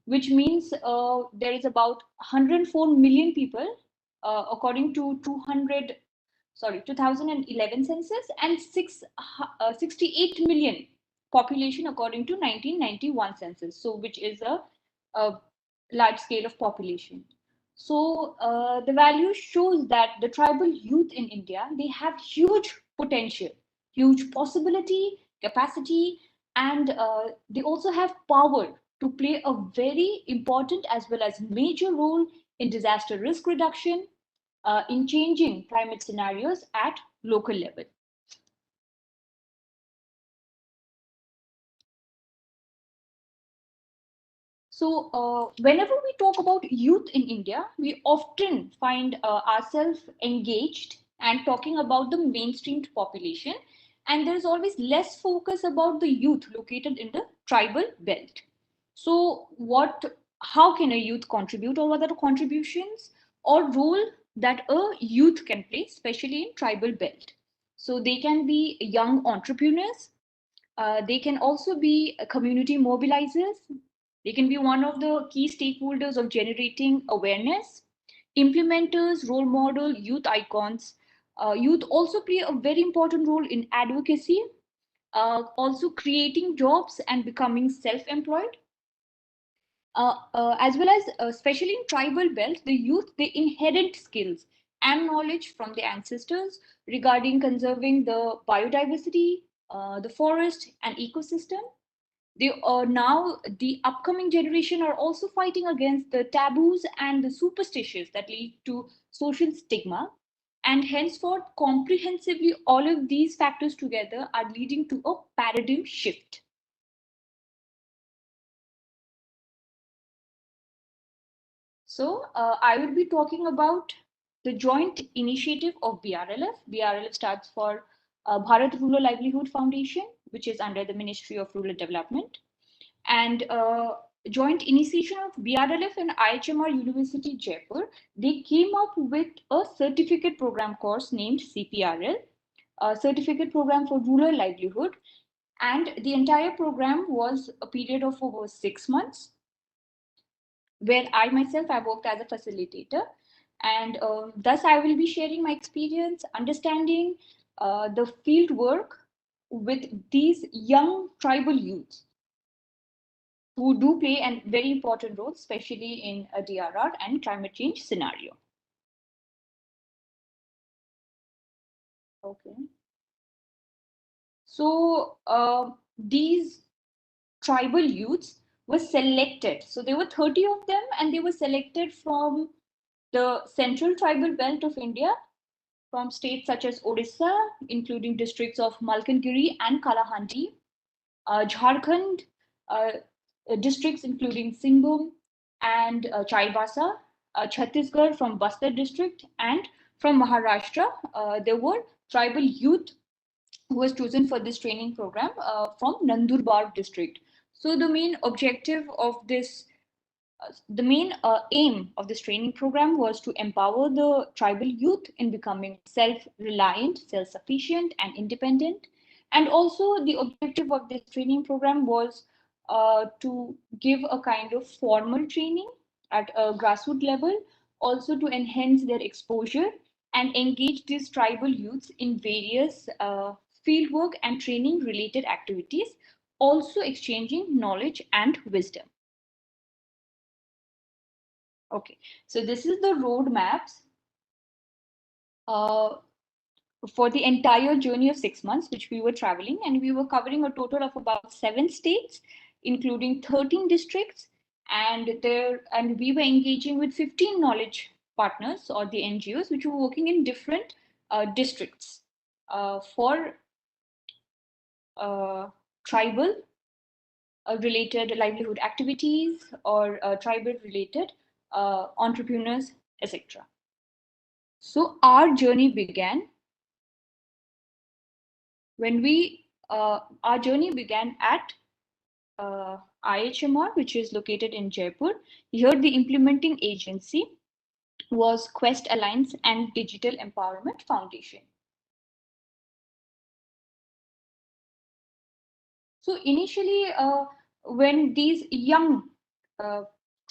which means there is about 104 million people, according to 2011 census, and 68 million population according to 1991 census. So, which is a large scale of population. So the value shows that the tribal youth in India, they have huge potential, huge possibility, capacity, and they also have power to play a very important as well as major role in disaster risk reduction, in changing climate scenarios at local level. So whenever we talk about youth in India, we often find ourselves engaged and talking about the mainstreamed population. And there's always less focus about the youth located in the tribal belt. So how can a youth contribute, or what are the contributions or role that a youth can play, especially in tribal belt? So they can be young entrepreneurs. They can also be community mobilizers. They can be one of the key stakeholders of generating awareness, implementers, role model, youth icons. Youth also play a very important role in advocacy, also creating jobs and becoming self-employed. As well as, especially in tribal belt, the youth, they inherit skills and knowledge from their ancestors regarding conserving the biodiversity, the forest and ecosystem. They are now, the upcoming generation are also fighting against the taboos and the superstitions that lead to social stigma. And henceforth, comprehensively, all of these factors together are leading to a paradigm shift. So I will be talking about the joint initiative of BRLF. BRLF stands for Bharat Rural Livelihood Foundation, which is under the Ministry of Rural Development. And joint initiation of BRLF and IHMR University Jaipur, they came up with a certificate program course named CPRL, a certificate program for rural livelihood. And the entire program was a period of over 6 months, where I myself have worked as a facilitator. And thus I will be sharing my experience, understanding the field work with these young tribal youths who do play a very important role, especially in a DRR and climate change scenario. Okay. So these tribal youths were selected. So there were 30 of them, and they were selected from the central tribal belt of India, from states such as Odisha, including districts of Malkangiri and Kalahandi, Jharkhand, districts including Singhbhum and Chaibasa, Chhattisgarh from Bastar district, and from Maharashtra, there were tribal youth who was chosen for this training program from Nandurbar district. So the main objective of this, the main aim of this training program was to empower the tribal youth in becoming self-reliant, self-sufficient, and independent. And also the objective of this training program was to give a kind of formal training at a grassroots level, also to enhance their exposure and engage these tribal youths in various fieldwork and training related activities, also exchanging knowledge and wisdom. Okay, so this is the road maps for the entire journey of 6 months, which we were traveling, and we were covering a total of about 7 states, including 13 districts, and we were engaging with 15 knowledge partners, or the NGOs, which were working in different districts for tribal related livelihood activities, or tribal related entrepreneurs, etc. So our journey began when our journey began at IHMR, which is located in Jaipur. Here, the implementing agency was Quest Alliance and Digital Empowerment Foundation. So initially, when these young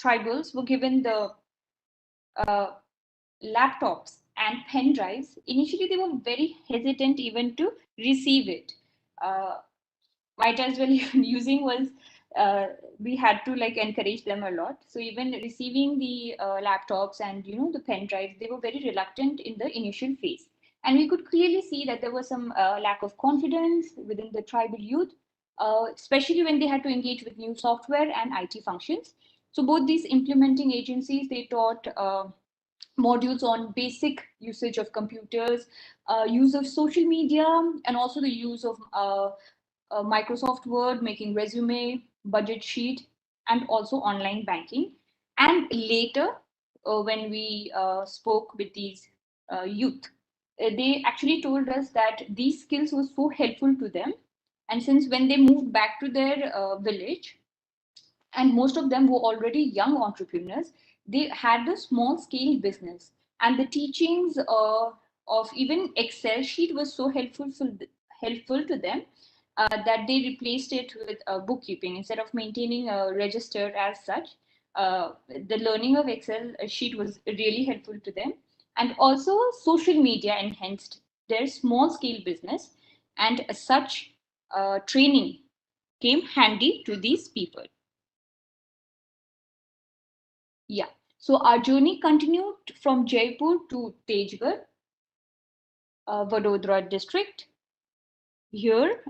tribals were given the laptops and pen drives, initially they were very hesitant even to receive it. Might as well even using was we had to like encourage them a lot. So even receiving the laptops and the pen drives, they were very reluctant in the initial phase. And we could clearly see that there was some lack of confidence within the tribal youth, especially when they had to engage with new software and IT functions. So both these implementing agencies, they taught modules on basic usage of computers, use of social media, and also the use of Microsoft Word, making resume, budget sheet, and also online banking. And later, when we spoke with these youth, they actually told us that these skills were so helpful to them. And since when they moved back to their village, and most of them were already young entrepreneurs, they had a small scale business, and the teachings of even Excel sheet was so helpful to them that they replaced it with bookkeeping instead of maintaining a register as such. The learning of Excel sheet was really helpful to them, and also social media enhanced their small scale business, and such training came handy to these people. Yeah, so our journey continued from Jaipur to Tejgarh, Vadodara district. Here,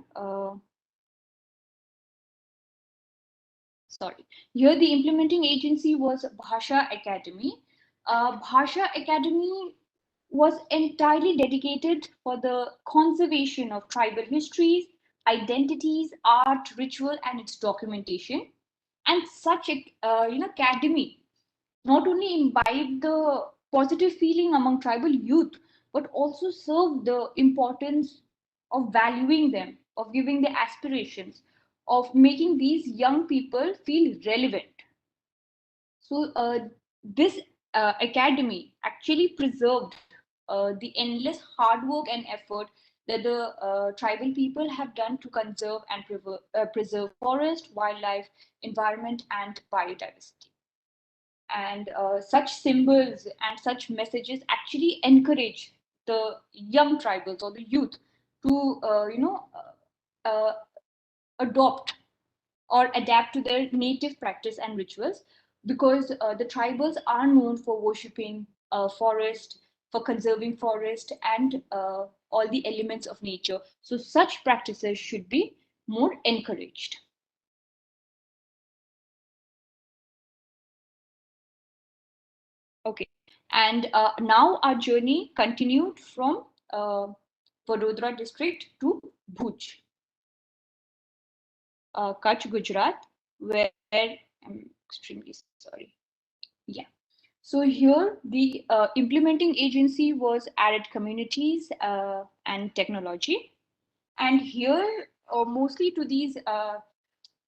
here the implementing agency was Bhasha Academy. Bhasha Academy was entirely dedicated for the conservation of tribal histories, identities, art, ritual, and its documentation. And such academy not only imbibe the positive feeling among tribal youth, but also serve the importance of valuing them, of giving their aspirations, of making these young people feel relevant. So this academy actually preserved the endless hard work and effort that the tribal people have done to conserve and preserve forest, wildlife, environment, and biodiversity. And such symbols and such messages actually encourage the young tribals or the youth to adopt or adapt to their native practice and rituals, because the tribals are known for worshipping forest, for conserving forest, and all the elements of nature. So such practices should be more encouraged. Okay, and now our journey continued from Vadodara district to Bhuj, Kutch, Gujarat, where I'm extremely sorry. Yeah. So here the implementing agency was Arid Communities and Technology. And here mostly to these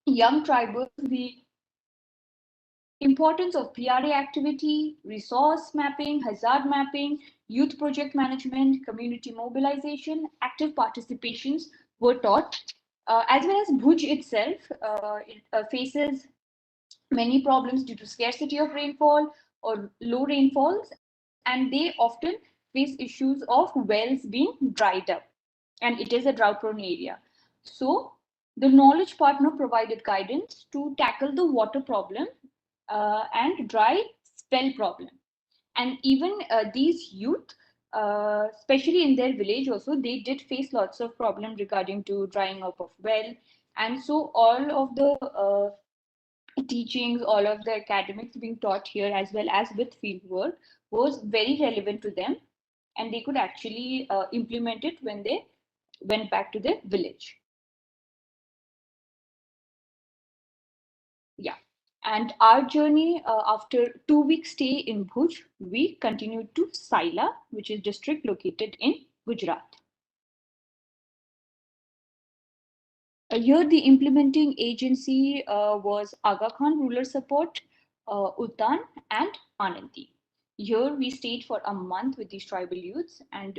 young tribals, the importance of PRA activity, resource mapping, hazard mapping, youth project management, community mobilization, active participations were taught, as well as Bhuj itself faces many problems due to scarcity of rainfall or low rainfalls, and they often face issues of wells being dried up, and it is a drought prone area. So the knowledge partner provided guidance to tackle the water problem and dry well problem. And even these youth, especially in their village also, they did face lots of problems regarding to drying up of well. And so all of the teachings, all of the academics being taught here as well as with field work was very relevant to them, and they could actually implement it when they went back to their village. Yeah. And our journey, after 2 week stay in Bhuj, we continued to Saila, which is district located in Gujarat. Here, the implementing agency was Aga Khan Rural Support, Uttan, and Anandi. Here, we stayed for a month with these tribal youths, and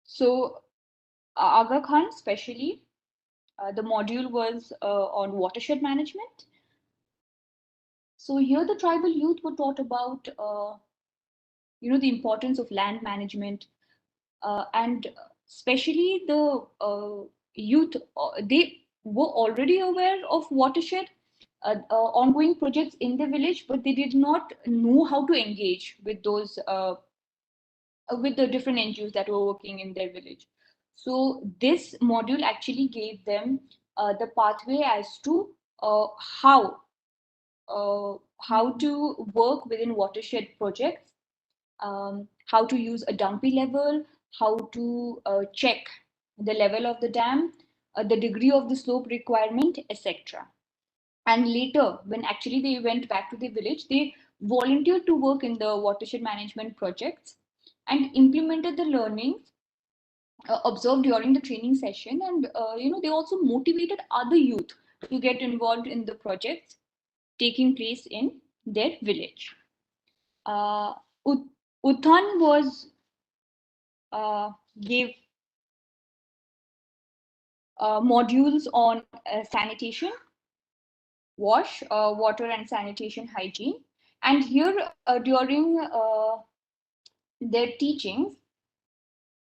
so Aga Khan, especially, the module was on watershed management. So here, the tribal youth were taught about, the importance of land management, and especially the youth. They were already aware of watershed ongoing projects in the village, but they did not know how to engage with those with the different NGOs that were working in their village. So this module actually gave them the pathway as to how to work within watershed projects, how to use a dumpy level, how to check the level of the dam, the degree of the slope requirement, etc. And later, when actually they went back to the village, they volunteered to work in the watershed management projects and implemented the learnings observed during the training session. And they also motivated other youth to get involved in the projects taking place in their village. Uthan was gave modules on sanitation, water and sanitation hygiene. And here during their teachings,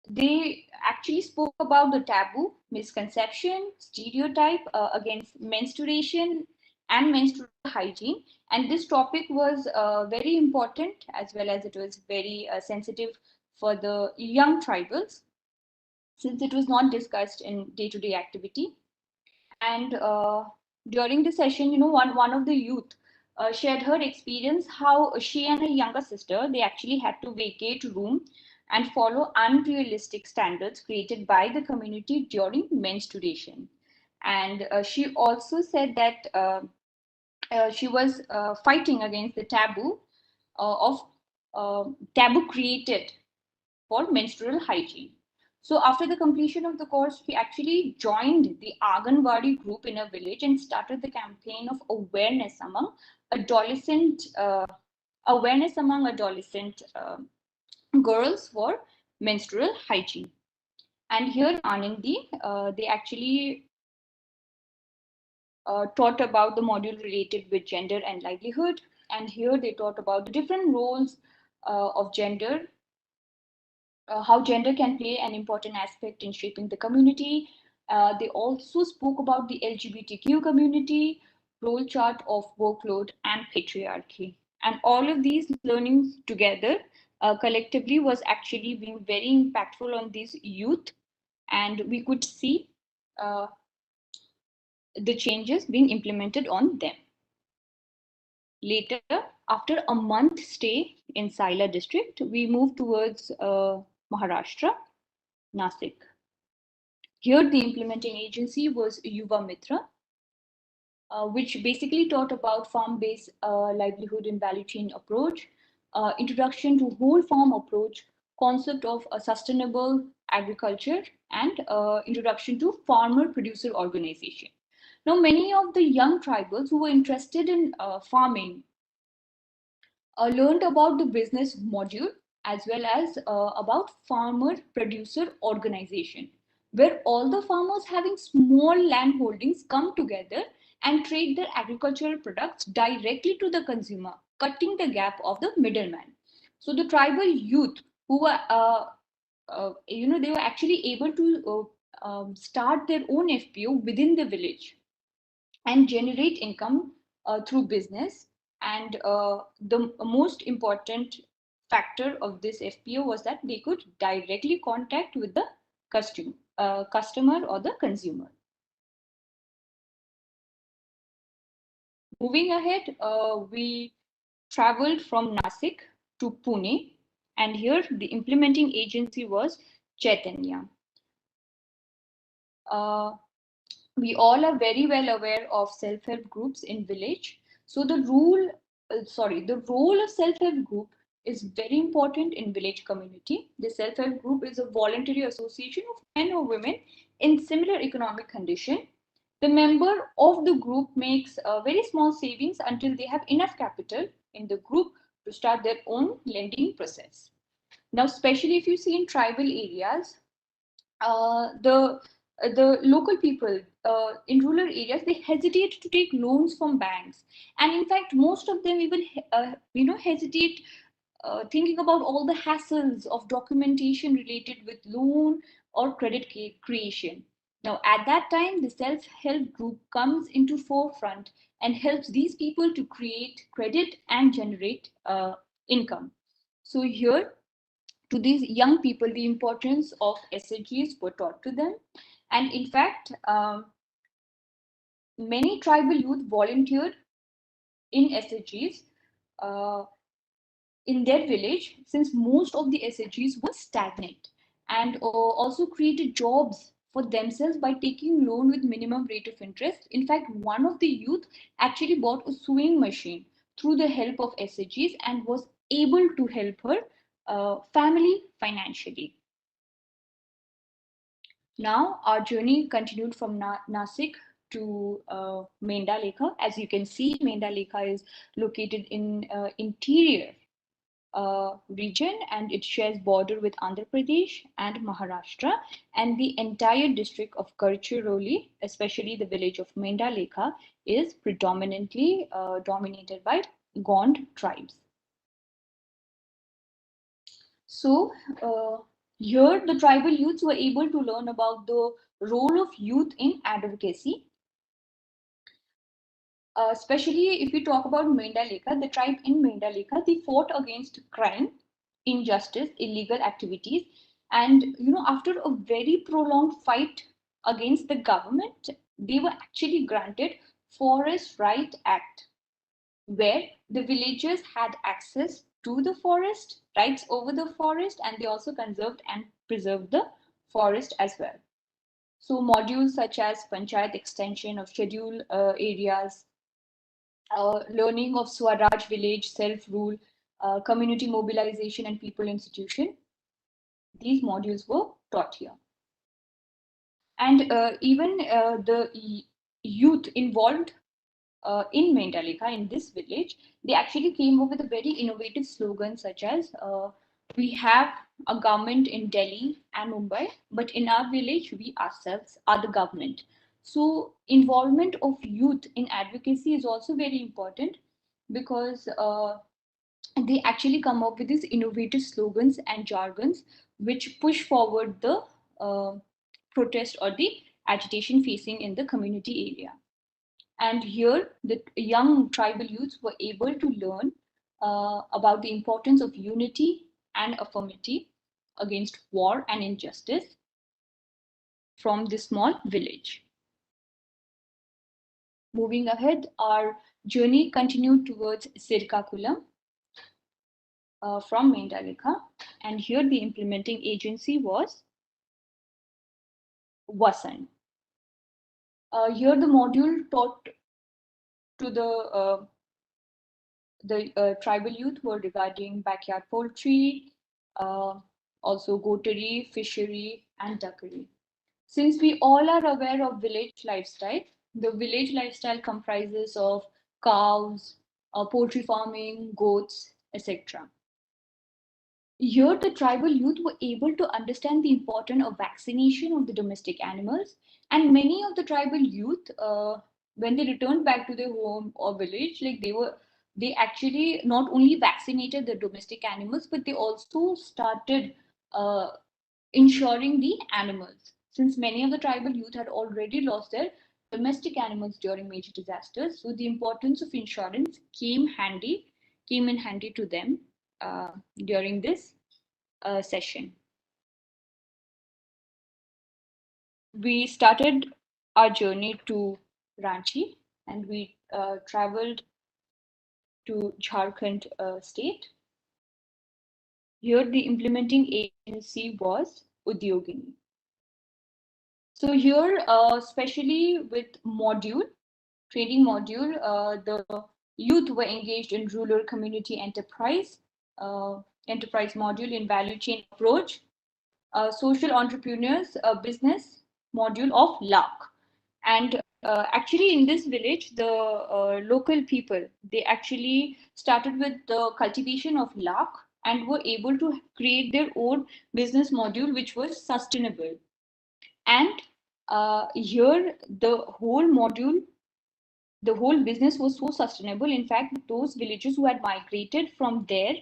they actually spoke about the taboo, misconception, stereotype against menstruation and menstrual hygiene. And this topic was very important, as well as it was very sensitive for the young tribals, since it was not discussed in day-to-day activity. And during the session, one of the youth shared her experience how she and her younger sister, they actually had to vacate room and follow unrealistic standards created by the community during menstruation. And she also said that she was fighting against the taboo of taboo created for menstrual hygiene. So after the completion of the course, she actually joined the Anganwadi group in a village and started the campaign of awareness among adolescent girls for menstrual hygiene. And here in Anandi, they actually taught about the module related with gender and livelihood. And here they taught about the different roles of gender, how gender can play an important aspect in shaping the community. They also spoke about the LGBTQ community, role chart of workload and patriarchy. And all of these learnings together collectively was actually being very impactful on these youth. And we could see the changes being implemented on them. Later, after a month stay in Saila district, we moved towards Maharashtra, Nasik. Here, the implementing agency was Yuva Mitra, which basically taught about farm-based livelihood and value chain approach, introduction to whole farm approach, concept of a sustainable agriculture, and introduction to farmer-producer organization. Now, many of the young tribals who were interested in farming learned about the business module as well as about farmer producer organization, where all the farmers having small land holdings come together and trade their agricultural products directly to the consumer, cutting the gap of the middleman. So the tribal youth who were they were actually able to start their own FPO within the village and generate income through business. And the most important factor of this FPO was that they could directly contact with the customer or the consumer. Moving ahead, we traveled from Nasik to Pune, and here the implementing agency was Chaitanya. We all are very well aware of self-help groups in village. So the role of self-help group is very important in village community. The self-help group is a voluntary association of men or women in similar economic condition. The member of the group makes very small savings until they have enough capital in the group to start their own lending process. Now, especially if you see in tribal areas, the local people in rural areas, they hesitate to take loans from banks, and in fact most of them even hesitate, thinking about all the hassles of documentation related with loan or credit creation. Now at that time the self-help group comes into forefront and helps these people to create credit and generate income. So here, to these young people, the importance of SHGs were taught to them. And in fact, many tribal youth volunteered in SHGs in their village, since most of the SHGs were stagnant, and also created jobs for themselves by taking loan with minimum rate of interest. In fact, one of the youth actually bought a sewing machine through the help of SHGs and was able to help her family financially. Now our journey continued from Nasik to Mendalekha. As you can see, Mendalekha is located in interior region, and it shares border with Andhra Pradesh and Maharashtra, and the entire district of Gadchiroli, especially the village of Mendalekha, is predominantly dominated by Gond tribes. So here the tribal youths were able to learn about the role of youth in advocacy. Especially if we talk about Mendalekha, the tribe in Mendalekha, they fought against crime, injustice, illegal activities. And after a very prolonged fight against the government, they were actually granted Forest Right Act, where the villagers had access to the forest, rights over the forest, and they also conserved and preserved the forest as well. So modules such as Panchayat extension of scheduled areas, learning of Swaraj village, self-rule, community mobilization and people institution, these modules were taught here. And even the youth involved in Mendalekha, in this village, they actually came up with a very innovative slogan such as, we have a government in Delhi and Mumbai, but in our village, we ourselves are the government. So involvement of youth in advocacy is also very important, because they actually come up with these innovative slogans and jargons which push forward the protest or the agitation facing in the community area. And here, the young tribal youths were able to learn about the importance of unity and affirmity against war and injustice from this small village. Moving ahead, our journey continued towards Sirkakulam from Mendalekha, and here the implementing agency was Vasan. Here the module taught to the tribal youth were regarding backyard poultry, also goatery, fishery, and duckery. Since we all are aware of village lifestyle, the village lifestyle comprises of cows, poultry farming, goats, etc. Here, the tribal youth were able to understand the importance of vaccination of the domestic animals, and many of the tribal youth, when they returned back to their home or village, like they actually not only vaccinated the domestic animals, but they also started insuring the animals. Since many of the tribal youth had already lost their domestic animals during major disasters. So the importance of insurance came in handy to them during this session. We started our journey to Ranchi, and we traveled to Jharkhand state. Here, the implementing agency was Udyogini. So here, especially with training module, the youth were engaged in rural community enterprise module in value chain approach, social entrepreneurs, business module of luck. And actually in this village, the local people, they actually started with the cultivation of luck and were able to create their own business module, which was sustainable. And here, the whole business was so sustainable. In fact, those villagers who had migrated from their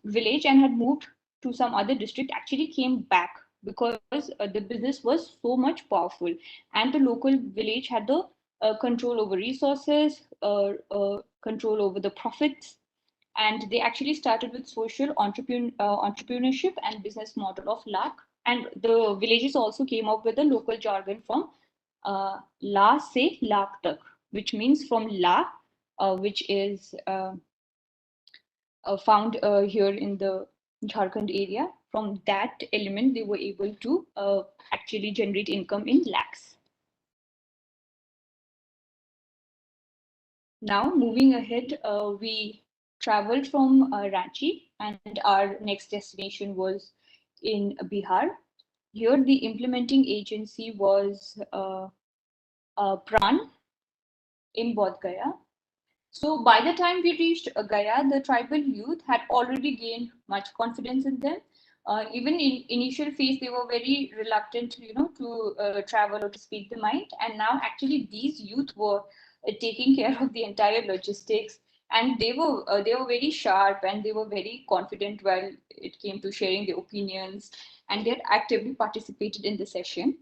village and had moved to some other district actually came back because the business was so much powerful, and the local village had the control over resources, control over the profits, and they actually started with social entrepreneurship and business model of luck. And the villages also came up with a local jargon from La se Lak Tak, which means from La, which is found here in the Jharkhand area. From that element, they were able to actually generate income in lakhs. Now, moving ahead, we traveled from Ranchi, and our next destination was in Bihar. Here, the implementing agency was Pran in Bodh Gaya. So by the time we reached Gaya, the tribal youth had already gained much confidence in them. Even in initial phase, they were very reluctant, to travel or to speak the mind. And now, actually, these youth were taking care of the entire logistics, and they were very sharp and they were very confident while it came to sharing their opinions, and they had actively participated in the session.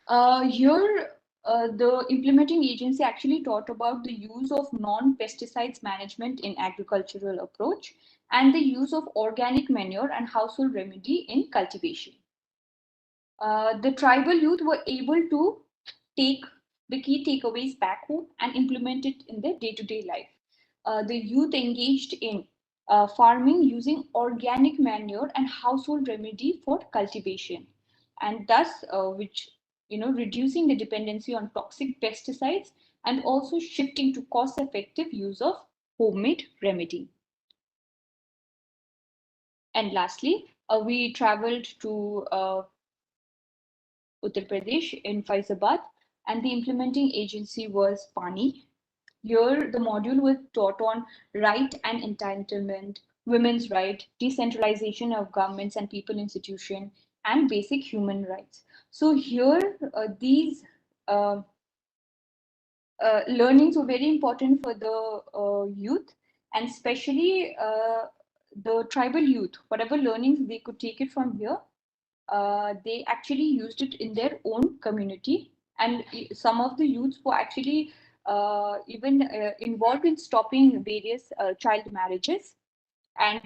Here, the implementing agency actually taught about the use of non-pesticides management in agricultural approach and the use of organic manure and household remedy in cultivation. The tribal youth were able to take the key takeaways back home and implement it in their day-to-day life. The youth engaged in farming using organic manure and household remedy for cultivation, and thus which reducing the dependency on toxic pesticides and also shifting to cost-effective use of homemade remedy. And lastly, we traveled to Uttar Pradesh in Faizabad, and the implementing agency was Pani. Here, the module was taught on right and entitlement, women's right, decentralization of governments and people institution, and basic human rights. So here, these learnings were very important for the youth, and especially the tribal youth. Whatever learnings they could take it from here, they actually used it in their own community. And some of the youths were actually even involved in stopping various child marriages. And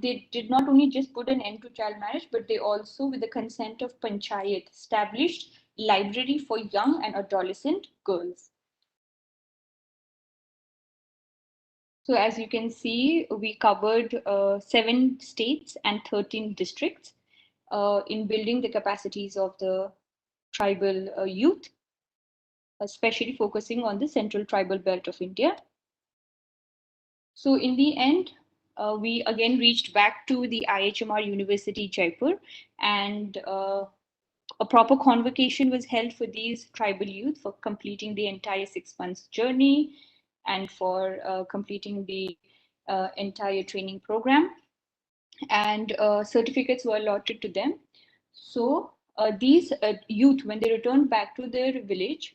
they did not only just put an end to child marriage, but they also, with the consent of Panchayat, established library for young and adolescent girls. So as you can see, we covered 7 states and 13 districts in building the capacities of the tribal youth, especially focusing on the central tribal belt of India. So in the end, we again reached back to the IHMR University, Jaipur, and a proper convocation was held for these tribal youth for completing the entire 6 months journey and for completing the entire training program. And certificates were allotted to them. So these youth, when they returned back to their village,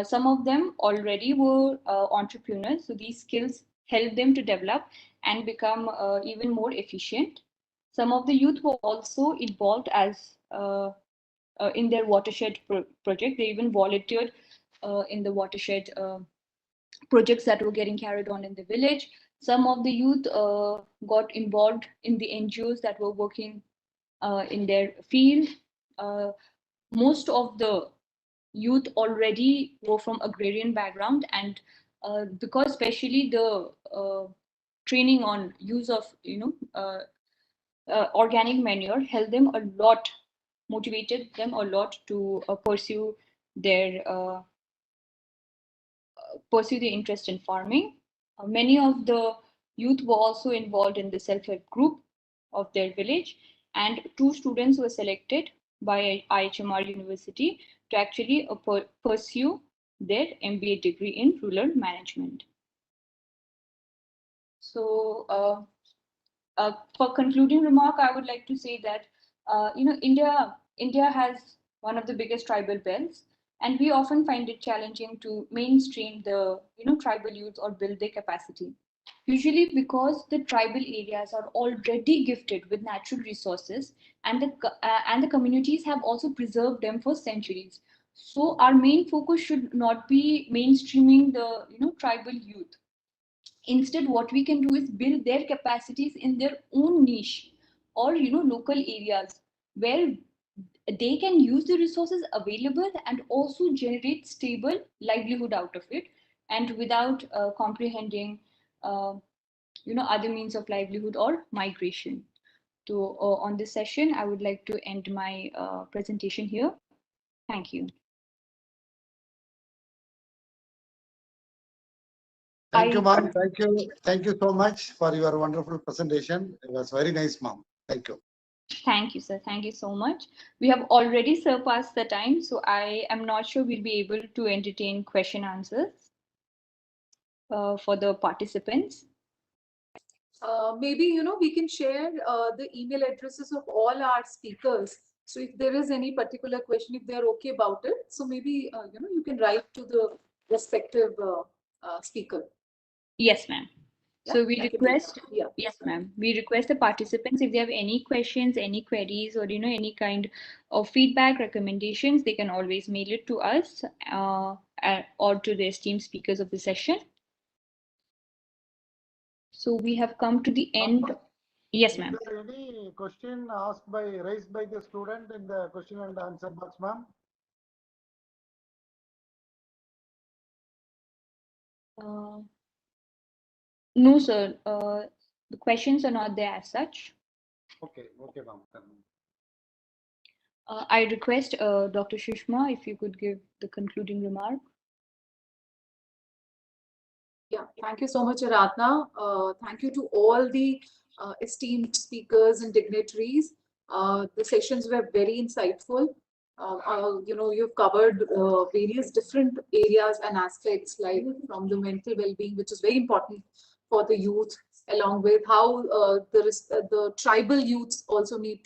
some of them already were entrepreneurs. So these skills helped them to develop and become even more efficient. Some of the youth were also involved as in their watershed project. They even volunteered in the watershed projects that were getting carried on in the village. Some of the youth got involved in the NGOs that were working in their field. Most of the youth already were from agrarian background, and because especially the training on use of organic manure helped them a lot, motivated them a lot to pursue their interest in farming. Many of the youth were also involved in the self-help group of their village, and 2 students were selected by IHMR University to actually pursue their MBA degree in rural management. So for concluding remark, I would like to say that India has one of the biggest tribal belts, and we often find it challenging to mainstream the tribal youth or build their capacity. Usually because the tribal areas are already gifted with natural resources, and the communities have also preserved them for centuries. So our main focus should not be mainstreaming the tribal youth. Instead, what we can do is build their capacities in their own niche or local areas where they can use the resources available and also generate stable livelihood out of it, and without comprehending other means of livelihood or migration. So on this session, I would like to end my presentation here. Thank you. Thank you, ma'am. Thank you. Thank you so much for your wonderful presentation. It was very nice, ma'am. Thank you. Thank you, sir. Thank you so much. We have already surpassed the time, so I am not sure we'll be able to entertain question answers for the participants. Maybe, we can share the email addresses of all our speakers. So if there is any particular question, if they're okay about it, so maybe, you can write to the respective speaker. Yes, ma'am. Yeah, so we request, yeah. Yes, ma'am. We request the participants, if they have any questions, any queries, or any kind of feedback, recommendations, they can always mail it to us or to the esteemed speakers of the session. So we have come to the end. Yes, ma'am. Is there any question raised by the student in the question and answer box, ma'am? No, sir. The questions are not there as such. Okay, ma'am. I request Dr. Shushma, if you could give the concluding remark. Yeah, thank you so much, Aradhna. Thank you to all the esteemed speakers and dignitaries. The sessions were very insightful. You've covered various different areas and aspects, like from the mental well-being, which is very important for the youth, along with how the tribal youths also need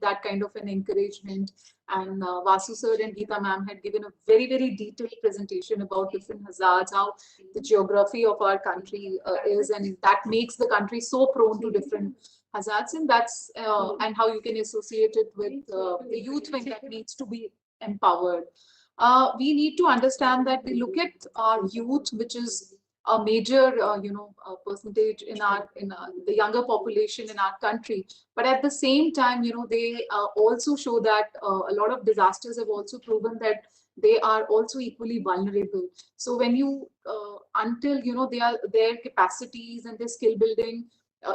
that kind of an encouragement. And Vasu sir and Geeta ma'am had given a very, very detailed presentation about different hazards, how the geography of our country is, and that makes the country so prone to different hazards, and that's and how you can associate it with the youth wing that needs to be empowered. We need to understand that we look at our youth, which is a major percentage in the younger population in our country, but at the same time, they also show that a lot of disasters have also proven that they are also equally vulnerable. So when you until their capacities and their skill building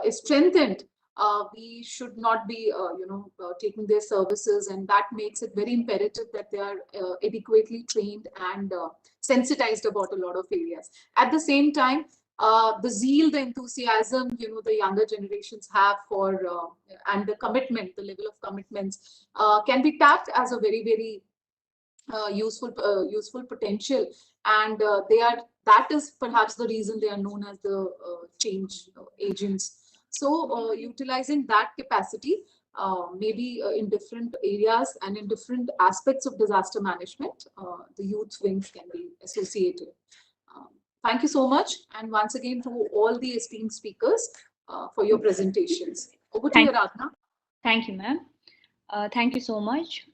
is strengthened, we should not be taking their services, and that makes it very imperative that they are adequately trained and sensitized about a lot of areas. At the same time, the zeal, the enthusiasm, the younger generations have for and the commitment, the level of commitments can be tapped as a very, very useful potential, and that is perhaps the reason they are known as the change agents. So utilizing that capacity, maybe in different areas and in different aspects of disaster management, the youth wings can be associated. Thank you so much, and once again to all the esteemed speakers for your presentations. Over to you, Aradhna. Thank you, ma'am. Thank you so much.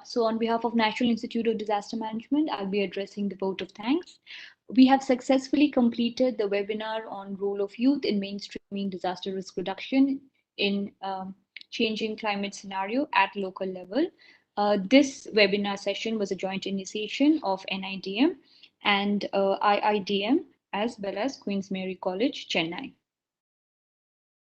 So on behalf of National Institute of Disaster Management, I'll be addressing the vote of thanks. We have successfully completed the webinar on role of youth in mainstreaming disaster risk reduction in changing climate scenario at local level. This webinar session was a joint initiation of NIDM and IIDM as well as Queen's Mary College, Chennai.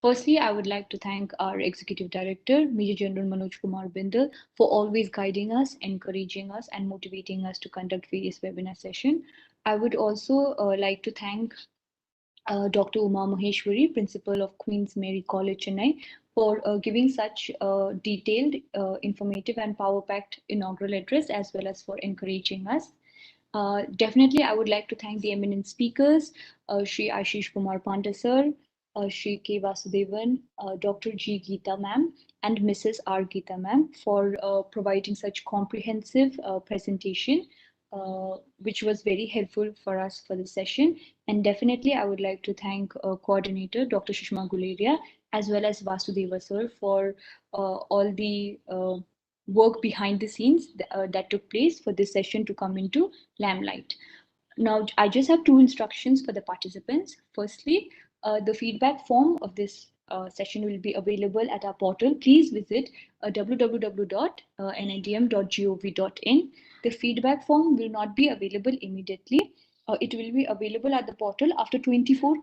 Firstly, I would like to thank our Executive Director, Major General Manoj Kumar Bindal, for always guiding us, encouraging us, and motivating us to conduct various webinar sessions. I would also like to thank Dr. Uma Maheshwari, Principal of Queen's Mary College, Chennai, for giving such detailed, informative, and power-packed inaugural address, as well as for encouraging us. Definitely, I would like to thank the eminent speakers, Shri Ashish Kumar Panda sir, Shri K. Vasudevan, Dr. G. Geeta ma'am, and Mrs. R. Geeta ma'am for providing such comprehensive presentation, which was very helpful for us for this session. And definitely, I would like to thank coordinator, Dr. Sushma Guleria, as well as Vasudeva sir for all the work behind the scenes that took place for this session to come into limelight. Now, I just have two instructions for the participants. Firstly, the feedback form of this session will be available at our portal. Please visit www.nidm.gov.in. The feedback form will not be available immediately. It will be available at the portal after 24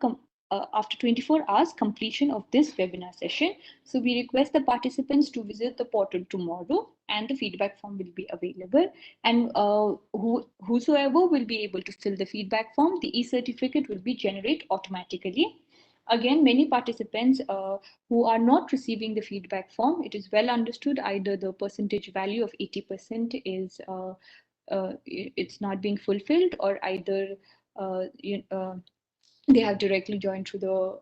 hours completion of this webinar session. So we request the participants to visit the portal tomorrow and the feedback form will be available. And whosoever will be able to fill the feedback form, the e-certificate will be generated automatically. Again, many participants who are not receiving the feedback form, it is well understood either the percentage value of 80% is it's not being fulfilled, or either they have directly joined through the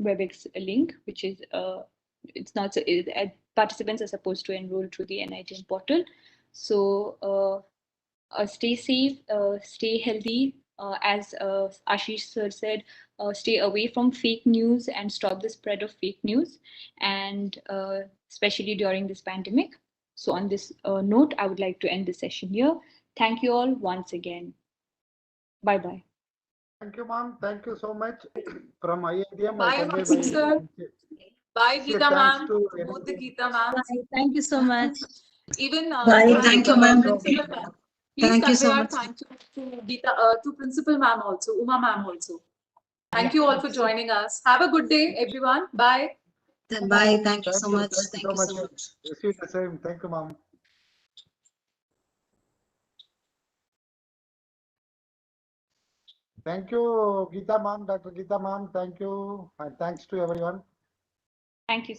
WebEx link, which is it's not so participants are supposed to enroll through the NIDM portal. So stay safe, stay healthy. As Ashish sir said, stay away from fake news and stop the spread of fake news, and especially during this pandemic. So on this note, I would like to end the session here. Thank you all once again. Bye-bye. Thank you, ma'am. Thank you so much. From IIDM, Bye, I convey my sir. Bye, sincere Geeta thanks ma'am. to Both the NIDM. Geeta ma'am. Thank you so much. Even Thank you, ma'am. Principal ma'am. Please Thank you convey so our much. thanks to Geeta, to Principal ma'am also, Uma ma'am also. Thank you all for joining us. Have a good day, everyone. Bye. Bye. Thank you so much. Thank you so much. Wish you the same. Thank you, ma'am. Thank you, Geeta ma'am, Dr. Geeta ma'am. Thank you. And thanks to everyone. Thank you.